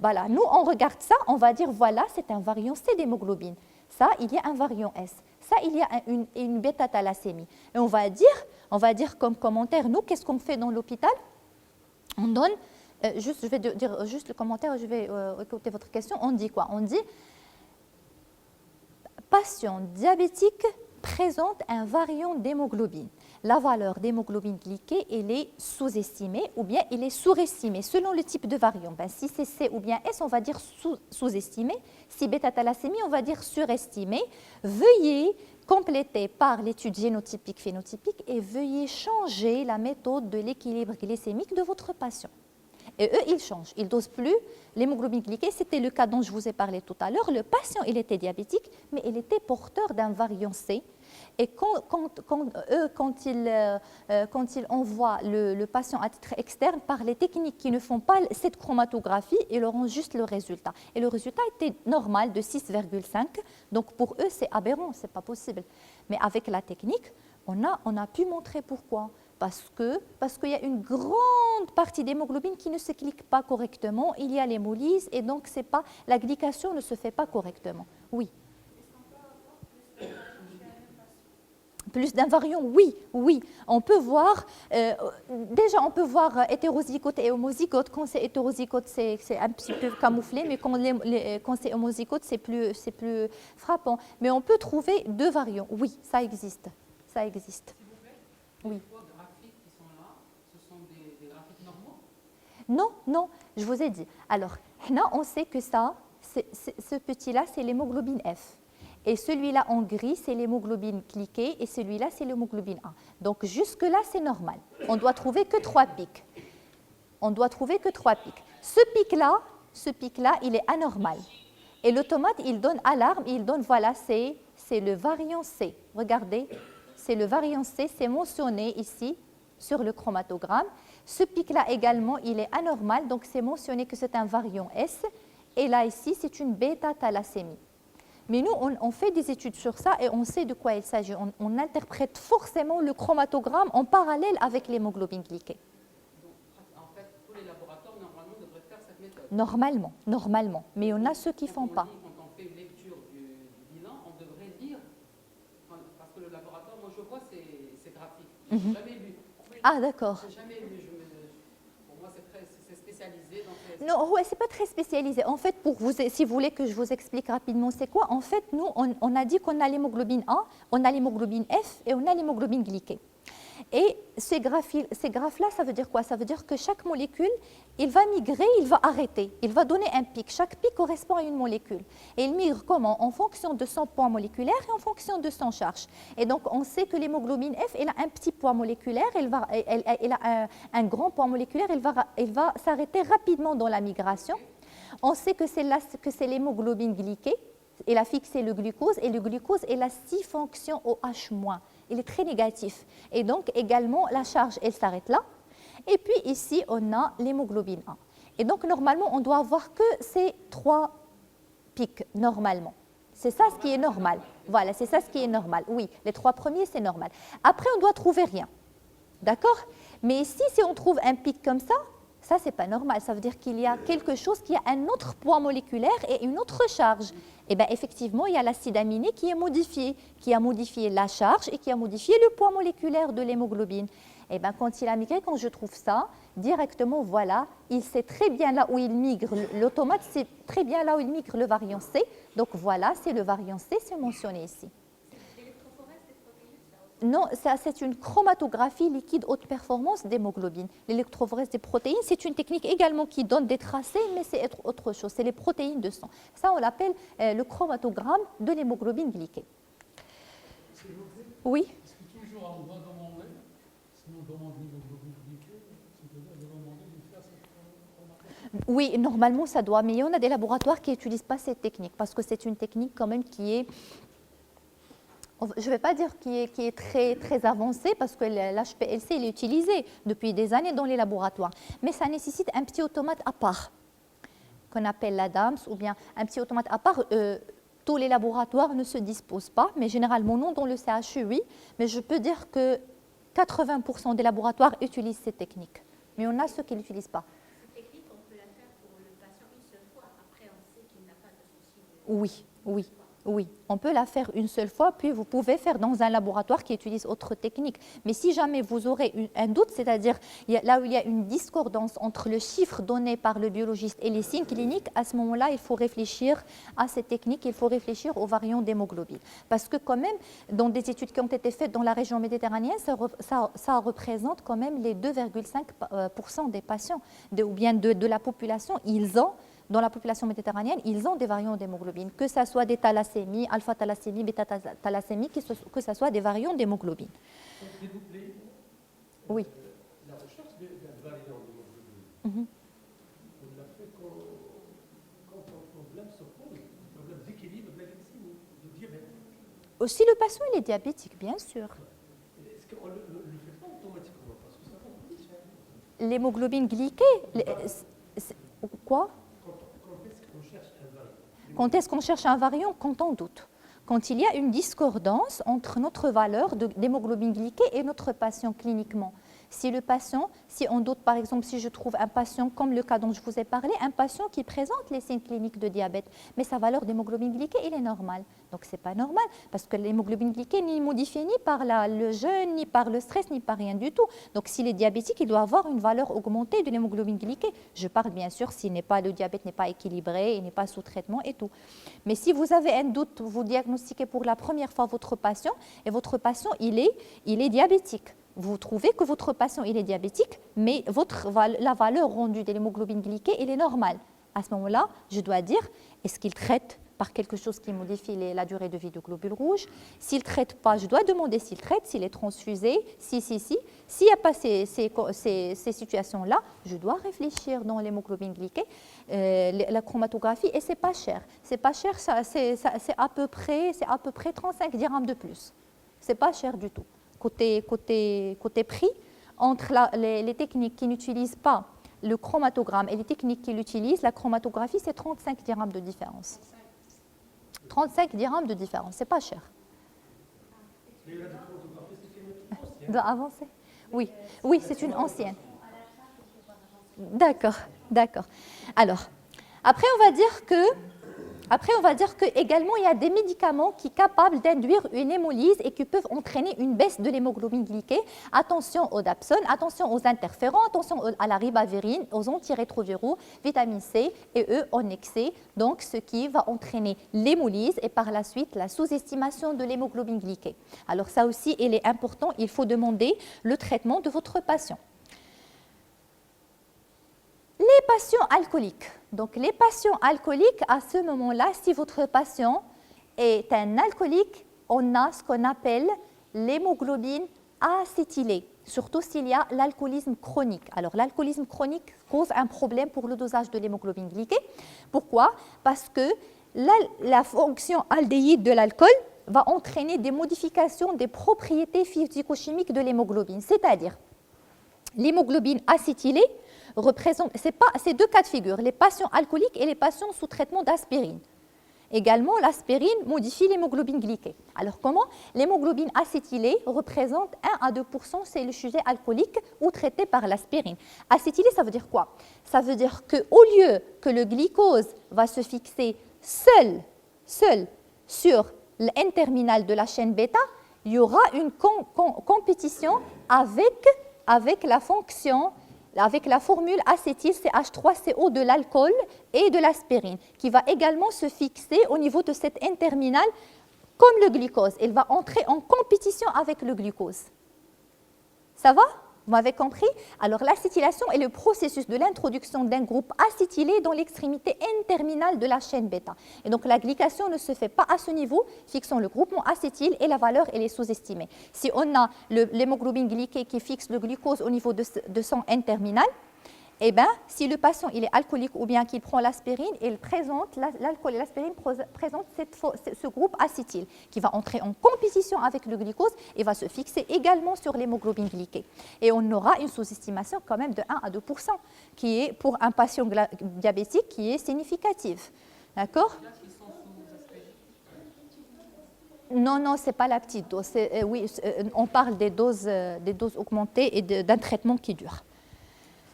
Voilà, nous, on regarde ça, on va dire, voilà, c'est un variant C d'hémoglobine. Ça, il y a un variant S. Ça, il y a une bêta-thalassémie. Et on va dire comme commentaire, nous, qu'est-ce qu'on fait dans l'hôpital? On donne, je vais dire juste le commentaire, je vais écouter votre question. On dit quoi? On dit, patient diabétique présente un variant d'hémoglobine. La valeur d'hémoglobine glyquée, elle est sous-estimée ou bien elle est surestimée selon le type de variant. Ben, si c'est C ou bien S, on va dire sous-estimé. Si bêta-thalassémie, on va dire surestimé. Veuillez compléter par l'étude génotypique-phénotypique et veuillez changer la méthode de l'équilibre glycémique de votre patient. Et eux, ils changent. Ils ne dosent plus l'hémoglobine glyquée. C'était le cas dont je vous ai parlé tout à l'heure. Le patient, il était diabétique, mais il était porteur d'un variant C. Et quand ils envoient le patient à titre externe par les techniques qui ne font pas cette chromatographie, ils auront juste le résultat. Et le résultat était normal de 6,5. Donc pour eux, c'est aberrant, ce n'est pas possible. Mais avec la technique, on a pu montrer pourquoi. Parce qu'il y a une grande partie d'hémoglobine qui ne se clique pas correctement, il y a l'hémolyse et donc la glycation ne se fait pas correctement. Oui. Plus d'un variant, oui. On peut voir, déjà on peut voir hétérozygote et homozygote. Quand c'est hétérozygote, c'est un petit peu camouflé, mais quand c'est homozygote, c'est plus frappant. Mais on peut trouver deux variants, oui, ça existe. Ça existe. Oui. Non, je vous ai dit. Alors, là, on sait que ce petit-là, c'est l'hémoglobine F. Et celui-là en gris, c'est l'hémoglobine cliquée et celui-là, c'est l'hémoglobine A. Donc, jusque-là, c'est normal. On doit trouver que 3 pics. Ce pic-là, il est anormal. Et le tomate, il donne alarme, il donne, voilà, c'est le variant C. Regardez, c'est le variant C, c'est mentionné ici sur le chromatogramme. Ce pic-là également, il est anormal, donc c'est mentionné que c'est un variant S. Et là, ici, c'est une bêta-thalassémie. Mais nous, on fait des études sur ça et on sait de quoi il s'agit. On interprète forcément le chromatogramme en parallèle avec l'hémoglobine glyquée. Donc, en fait, tous les laboratoires, normalement, devraient faire cette méthode. Normalement. Mais il y en a ceux qui ne font pas. Quand on fait une lecture du bilan, on devrait lire, parce que le laboratoire, moi je vois ces graphiques. Je n'ai jamais lu. Ah, d'accord. Je n'ai jamais lu. Pour moi, c'est spécialisé. Non, ouais, c'est pas très spécialisé. En fait, si vous voulez que je vous explique rapidement c'est quoi, en fait, nous, on a dit qu'on a l'hémoglobine A, on a l'hémoglobine F et on a l'hémoglobine glyquée. Et ces graphes-là, ça veut dire quoi? Ça veut dire que chaque molécule, il va migrer, il va arrêter, il va donner un pic. Chaque pic correspond à une molécule. Et il migre comment? En fonction de son poids moléculaire et en fonction de son charge. Et donc, on sait que l'hémoglobine F, elle a un petit poids moléculaire, elle a un grand poids moléculaire, elle va s'arrêter rapidement dans la migration. On sait que c'est l'hémoglobine glyquée. Elle a fixé le glucose et le glucose, il a 6 fonctions OH-. Il est très négatif. Et donc, également, la charge, elle s'arrête là. Et puis, ici, on a l'hémoglobine A. Et donc, normalement, on doit avoir que ces 3 pics, normalement. C'est ça ce qui est normal. Voilà, c'est ça ce qui est normal. Oui, les 3 premiers, c'est normal. Après, on doit trouver rien. D'accord? Mais ici, si on trouve un pic comme ça, c'est pas normal. Ça veut dire qu'il y a quelque chose qui a un autre poids moléculaire et une autre charge. Et bien, effectivement, il y a l'acide aminé qui est modifié, qui a modifié la charge et qui a modifié le poids moléculaire de l'hémoglobine. Et bien, quand il a migré, quand je trouve ça, directement, voilà, il sait très bien là où il migre. L'automate sait très bien là où il migre le variant C. Donc voilà, c'est le variant C, c'est mentionné ici. Non, ça c'est une chromatographie liquide haute performance d'hémoglobine. L'électrophorèse des protéines, c'est une technique également qui donne des tracés, mais c'est autre chose, c'est les protéines de sang. Ça, on l'appelle le chromatogramme de l'hémoglobine glyquée. Oui. Est-ce que toujours on doit demander, si on demande l'hémoglobine glyquée, c'est-à-dire de demander de faire cette chromatographie? Oui, normalement ça doit, mais il y en a des laboratoires qui n'utilisent pas cette technique, parce que c'est une technique quand même qui est je ne vais pas dire qui est très, très avancé parce que l'HPLC il est utilisé depuis des années dans les laboratoires. Mais ça nécessite un petit automate à part, qu'on appelle l'ADAMS, ou bien un petit automate à part. Tous les laboratoires ne se disposent pas, mais généralement non, dans le CHU, oui. Mais je peux dire que 80% des laboratoires utilisent ces techniques. Mais on a ceux qui ne l'utilisent pas. Cette technique, on peut la faire pour le patient une seule fois. Après, on sait qu'il n'a pas de souci. Oui, on peut la faire une seule fois, puis vous pouvez faire dans un laboratoire qui utilise autre technique. Mais si jamais vous aurez un doute, c'est-à-dire là où il y a une discordance entre le chiffre donné par le biologiste et les signes cliniques, à ce moment-là, il faut réfléchir à cette technique, il faut réfléchir aux variants d'hémoglobine. Parce que quand même, dans des études qui ont été faites dans la région méditerranéenne, ça représente quand même les 2,5% des patients, ou bien de la population, dans la population méditerranéenne, ils ont des variants d'hémoglobine, que ce soit des thalassémies, alpha-thalassémie, bêta-thalassémie, que ce soit des variants d'hémoglobine. S'il vous plaît, oui. La recherche d'un variant d'hémoglobine, on l'a fait quand un problème se pose, un problème d'équilibre de la glycémie, du diabète. Si le patient il est diabétique, bien sûr. Est-ce qu'on ne le fait pas automatiquement parce que ça va coûter cher. L'hémoglobine glyquée, quoi? Quand est-ce qu'on cherche un variant? Quand on doute. Quand il y a une discordance entre notre valeur d'hémoglobine glyquée et notre patient cliniquement. Si on doute, par exemple, si je trouve un patient, comme le cas dont je vous ai parlé, un patient qui présente les signes cliniques de diabète, mais sa valeur d'hémoglobine glyquée, il est normale. Donc, ce n'est pas normal, parce que l'hémoglobine glyquée n'est modifiée ni par le jeûne, ni par le stress, ni par rien du tout. Donc, s'il est diabétique, il doit avoir une valeur augmentée de l'hémoglobine glyquée. Je parle bien sûr si le diabète n'est pas équilibré, il n'est pas sous traitement et tout. Mais si vous avez un doute, vous diagnostiquez pour la première fois votre patient, et votre patient, il est diabétique. Vous trouvez que votre patient il est diabétique, mais la valeur rendue de l'hémoglobine glyquée, elle est normale. À ce moment-là, je dois dire, est-ce qu'il traite par quelque chose qui modifie la durée de vie du globule rouge? S'il ne traite pas, je dois demander s'il traite, s'il est transfusé, si. S'il n'y a pas ces situations-là, je dois réfléchir dans l'hémoglobine glyquée, la chromatographie, et ce n'est pas cher. C'est pas cher, c'est à peu près 35 dirhams de plus. Ce n'est pas cher du tout. Côté prix, entre les techniques qui n'utilisent pas le chromatogramme et les techniques qui l'utilisent, la chromatographie, c'est 35 dirhams de différence. 35 dirhams de différence, c'est pas cher. Doit avancer? Oui, c'est une ancienne. D'accord. Alors, après on va dire que également il y a des médicaments qui sont capables d'induire une hémolyse et qui peuvent entraîner une baisse de l'hémoglobine glyquée. Attention aux dapsone, attention aux interférons, attention à la ribavérine, aux antirétroviraux, vitamine C et E en excès, donc ce qui va entraîner l'hémolyse et par la suite la sous-estimation de l'hémoglobine glyquée. Alors ça aussi, il est important, il faut demander le traitement de votre patient. Les patients alcooliques. Donc, les patients alcooliques, à ce moment-là, si votre patient est un alcoolique, on a ce qu'on appelle l'hémoglobine acétylée, surtout s'il y a l'alcoolisme chronique. Alors, l'alcoolisme chronique cause un problème pour le dosage de l'hémoglobine glyquée. Pourquoi? Parce que la fonction aldéhyde de l'alcool va entraîner des modifications des propriétés physico-chimiques de l'hémoglobine. C'est-à-dire, l'hémoglobine acétylée représente, c'est deux cas de figure, les patients alcooliques et les patients sous traitement d'aspirine. Également, l'aspirine modifie l'hémoglobine glyquée. Alors comment? L'hémoglobine acétylée représente 1 à 2%, c'est le sujet alcoolique ou traité par l'aspirine. Acétylée, ça veut dire quoi? Ça veut dire qu'au lieu que le glycose va se fixer seul sur le N-terminal de la chaîne bêta, il y aura une compétition avec la fonction, avec la formule acétyl-CH3CO de l'alcool et de l'aspirine, qui va également se fixer au niveau de cet N-terminal comme le glucose. Elle va entrer en compétition avec le glucose. Ça va? Vous m'avez compris? Alors, l'acétylation est le processus de l'introduction d'un groupe acétylé dans l'extrémité N-terminale de la chaîne bêta. Et donc, la glycation ne se fait pas à ce niveau, fixant le groupement acétyl et la valeur, elle est sous-estimée. Si on a l'hémoglobine glyquée qui fixe le glucose au niveau de son N-terminal, Eh bien, si le patient il est alcoolique ou bien qu'il prend l'aspirine, l'alcool et l'aspirine présentent ce groupe acétyl qui va entrer en compétition avec le glucose et va se fixer également sur l'hémoglobine glyquée. Et on aura une sous-estimation quand même de 1 à 2%, qui est pour un patient diabétique qui est significative. D'accord? Non, non, ce n'est pas la petite dose. Oui, on parle des doses augmentées et d'un traitement qui dure.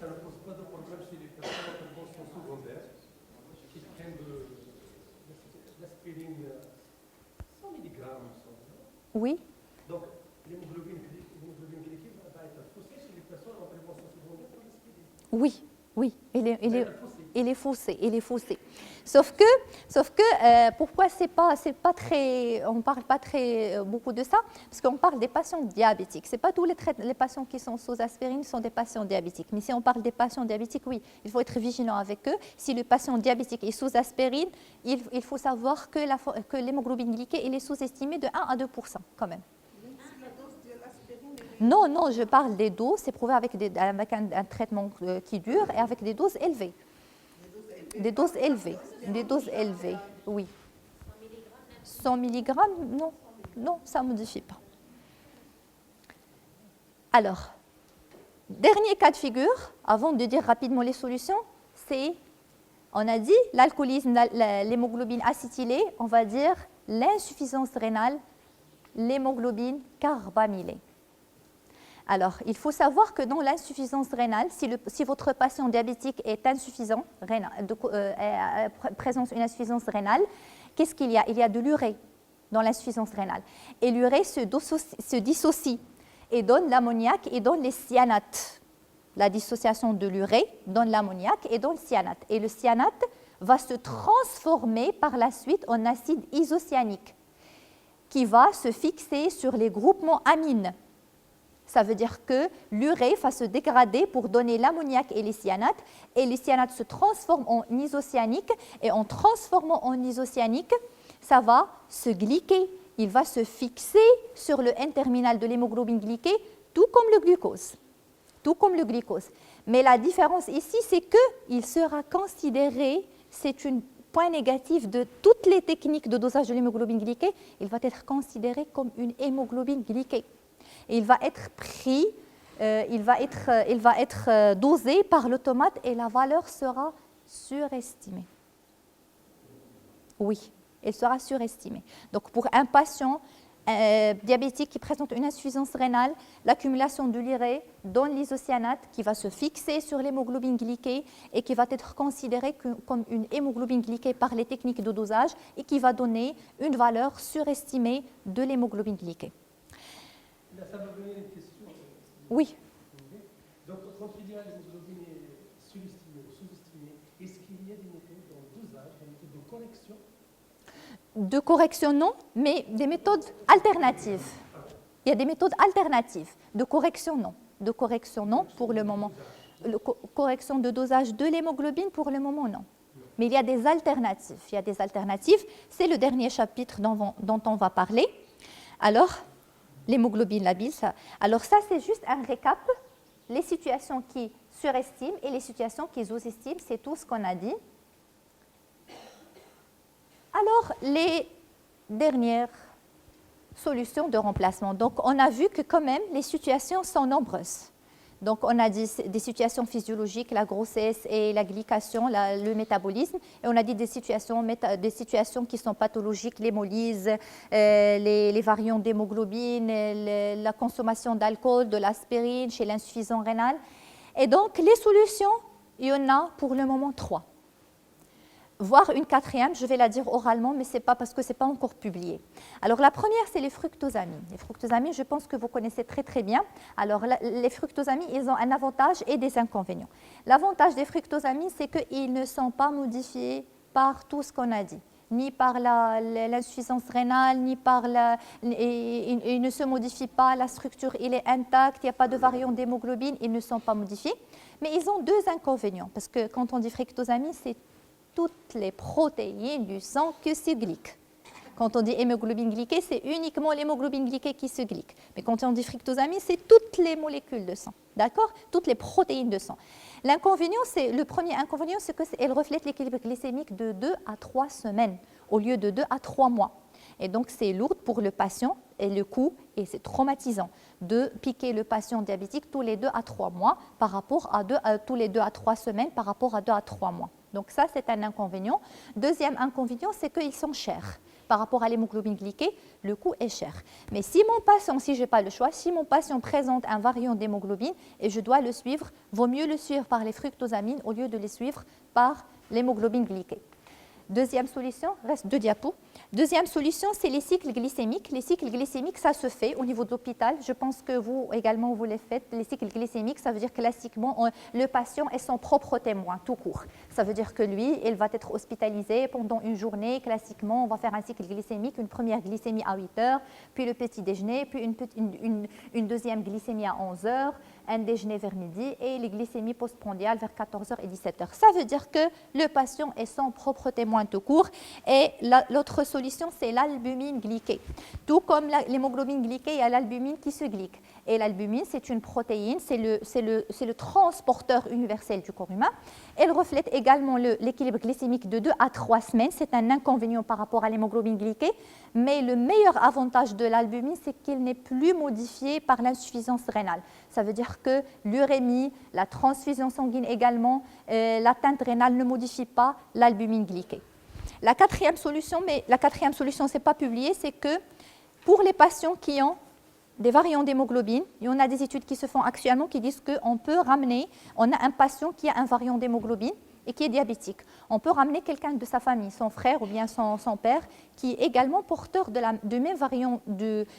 Ça ne pose pas de problème chez les personnes en prévention secondaire qui prennent de l'aspirine 100 mg. Oui. Donc, l'hémoglobine glycée va être faussée chez les personnes en prévention secondaire pour l'aspirine. Oui, oui, il est faussé. Sauf que pourquoi c'est pas très, on parle pas très beaucoup de ça, parce qu'on parle des patients diabétiques. C'est pas tous les patients qui sont sous aspirine sont des patients diabétiques. Mais si on parle des patients diabétiques, oui, il faut être vigilant avec eux. Si le patient diabétique est sous aspirine, il faut savoir que l'hémoglobine glyquée est sous-estimée de 1 à 2% quand même. Non, non, je parle des doses, c'est prouvé avec un traitement qui dure et avec des doses élevées. Des doses élevées, oui. 100 mg, non, non, ça ne modifie pas. Alors, dernier cas de figure, avant de dire rapidement les solutions, c'est, on a dit, l'alcoolisme, l'hémoglobine acétylée, on va dire l'insuffisance rénale, l'hémoglobine carbamylée. Alors, il faut savoir que dans l'insuffisance rénale, si votre patient diabétique est insuffisant, présente une insuffisance rénale, qu'est-ce qu'il y a? Il y a de l'urée dans l'insuffisance rénale. Et l'urée se dissocie et donne l'ammoniac et donne les cyanates. La dissociation de l'urée donne l'ammoniac et donne le cyanate. Et le cyanate va se transformer par la suite en acide isocyanique qui va se fixer sur les groupements amines. Ça veut dire que l'urée va se dégrader pour donner l'ammoniac et les cyanates se transforment en isocyanique, et en transformant en isocyanique, ça va se glyquer. Il va se fixer sur le N-terminal de l'hémoglobine glyquée, tout comme le glucose. Mais la différence ici, c'est qu'il sera considéré, c'est un point négatif de toutes les techniques de dosage de l'hémoglobine glyquée, il va être considéré comme une hémoglobine glyquée. Et il va être pris, il va être dosé par l'automate et la valeur sera surestimée. Oui, elle sera surestimée. Donc pour un patient diabétique qui présente une insuffisance rénale, l'accumulation de l'urée donne l'isocyanate qui va se fixer sur l'hémoglobine glyquée et qui va être considérée comme une hémoglobine glyquée par les techniques de dosage et qui va donner une valeur surestimée de l'hémoglobine glyquée. Là, ça me venir une question. Oui. Donc, quand tu dis que l'hémoglobine est surestimée ou sous-estimée, est-ce qu'il y a des méthodes de dosage, des méthodes de correction? De correction, non, mais des méthodes alternatives. Il y a des méthodes alternatives. De correction, non. De correction, non, pour le moment. Correction de dosage de l'hémoglobine, pour le moment, non. Mais il y a des alternatives. C'est le dernier chapitre dont on va parler. Alors, l'hémoglobine labile, ça. Alors ça, c'est juste un récap. Les situations qui surestiment et les situations qui sous-estiment, c'est tout ce qu'on a dit. Alors, les dernières solutions de remplacement. Donc, on a vu que quand même, les situations sont nombreuses. Donc, on a dit des situations physiologiques, la grossesse et la glycation, le métabolisme. Et on a dit des situations qui sont pathologiques, l'hémolyse, les variants d'hémoglobine, la consommation d'alcool, de l'aspirine chez l'insuffisant rénal. Et donc, les solutions, il y en a pour le moment 3. Voire une 4e, je vais la dire oralement, mais ce n'est pas parce que ce n'est pas encore publié. Alors la première, c'est les fructosamines. Les fructosamines, je pense que vous connaissez très très bien. Alors les fructosamines, ils ont un avantage et des inconvénients. L'avantage des fructosamines, c'est qu'ils ne sont pas modifiés par tout ce qu'on a dit, ni par l'insuffisance rénale, ni par ils ne se modifient pas, la structure il est intacte, il n'y a pas de variant d'hémoglobine, ils ne sont pas modifiés. Mais ils ont 2 inconvénients, parce que quand on dit fructosamine, c'est toutes les protéines du sang que c'est glyque. Quand on dit hémoglobine glyquée, c'est uniquement l'hémoglobine glyquée qui se glyque. Mais quand on dit fructosamine, c'est toutes les molécules de sang, d'accord? Toutes les protéines de sang. Le premier inconvénient, c'est qu'elle reflète l'équilibre glycémique de 2 à 3 semaines au lieu de 2 à 3 mois. Et donc, c'est lourd pour le patient et le coût, et c'est traumatisant de piquer le patient diabétique tous les 2 à 3 mois par rapport à tous les 2 à 3 semaines par rapport à 2 à 3 mois. Donc ça, c'est un inconvénient. Deuxième inconvénient, c'est qu'ils sont chers. Par rapport à l'hémoglobine glyquée, le coût est cher. Mais si mon patient, si je n'ai pas le choix, si mon patient présente un variant d'hémoglobine et je dois le suivre, vaut mieux le suivre par les fructosamines au lieu de les suivre par l'hémoglobine glyquée. Deuxième solution, reste 2 diapos. Deuxième solution, c'est les cycles glycémiques. Les cycles glycémiques, ça se fait au niveau de l'hôpital. Je pense que vous également, vous les faites. Les cycles glycémiques, ça veut dire classiquement, le patient est son propre témoin, tout court. Ça veut dire que lui, il va être hospitalisé pendant une journée. Classiquement, on va faire un cycle glycémique, une première glycémie à 8 heures, puis le petit déjeuner, puis une deuxième glycémie à 11 heures, un déjeuner vers midi et les glycémies postprandiales vers 14h et 17h. Ça veut dire que le patient est son propre témoin tout court. Et l'autre solution, c'est l'albumine glyquée. Tout comme l'hémoglobine glyquée, il y a l'albumine qui se glyque. Et l'albumine, c'est une protéine, c'est le transporteur universel du corps humain. Elle reflète également l'équilibre glycémique de 2 à 3 semaines. C'est un inconvénient par rapport à l'hémoglobine glyquée. Mais le meilleur avantage de l'albumine, c'est qu'il n'est plus modifié par l'insuffisance rénale. Ça vece que l'urémie, la transfusion sanguine également, l'atteinte rénale ne modifie pas l'albumine glyquée. La quatrième solution, mais la quatrième solution, ce n'est pas publié, c'est que pour les patients qui ont des variants d'hémoglobine, il y en a des études qui se font actuellement qui disent qu'on peut ramener, on a un patient qui a un variant d'hémoglobine et qui est diabétique. On peut ramener quelqu'un de sa famille, son frère ou bien son père, qui est également porteur de même variant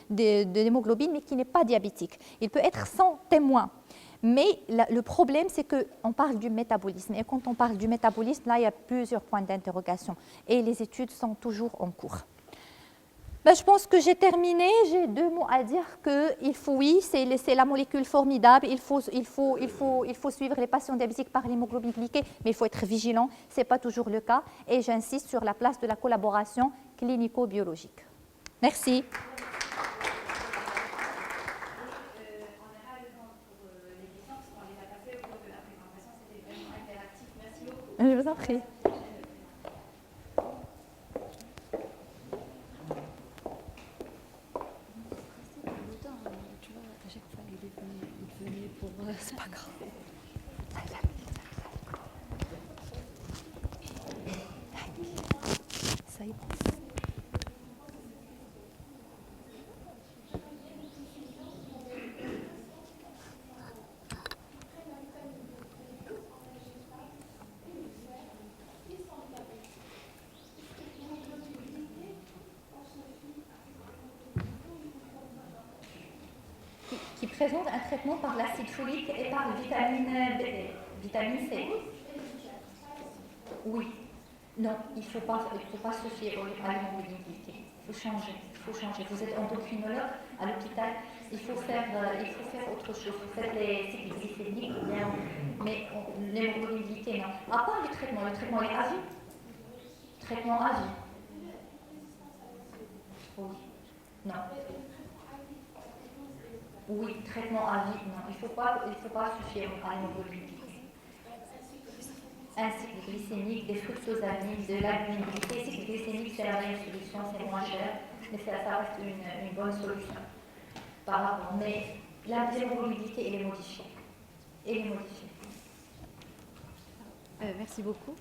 d'hémoglobine, mais qui n'est pas diabétique. Il peut être sans témoin. Mais le problème, c'est qu'on parle du métabolisme. Et quand on parle du métabolisme, là, il y a plusieurs points d'interrogation. Et les études sont toujours en cours. Ben, je pense que j'ai terminé. J'ai 2 mots à dire qu'il faut, oui, c'est la molécule formidable. Il faut suivre les patients diabétiques par l'hémoglobine glyquée, mais il faut être vigilant. Ce n'est pas toujours le cas. Et j'insiste sur la place de la collaboration clinico-biologique. Merci. Je vous en prie. C'est pas grave. Ça y est. Qui présente un traitement par l'acide folique et par la vitamine C. Oui. Non, il ne faut pas se fier à l'hémoglobine glyquée. Il faut changer. Vous êtes endocrinologue à l'hôpital. Il faut faire autre chose. Vous faites les cycles glycémiques, mais l'hémoglobine glyquée, non. À part le traitement est à vie. Traitement à vie. Oui. Non. Oui, traitement à vie, non. Il ne faut pas se fier à l'hémoglobine glyquée. Un cycle glycémique, des fructosamines, de l'albumine glyquée. Le cycle glycémique, c'est la meilleure solution, c'est moins cher, mais ça reste une bonne solution par rapport. Mais l'hémoglobine glyquée, elle est modifiée. Merci beaucoup.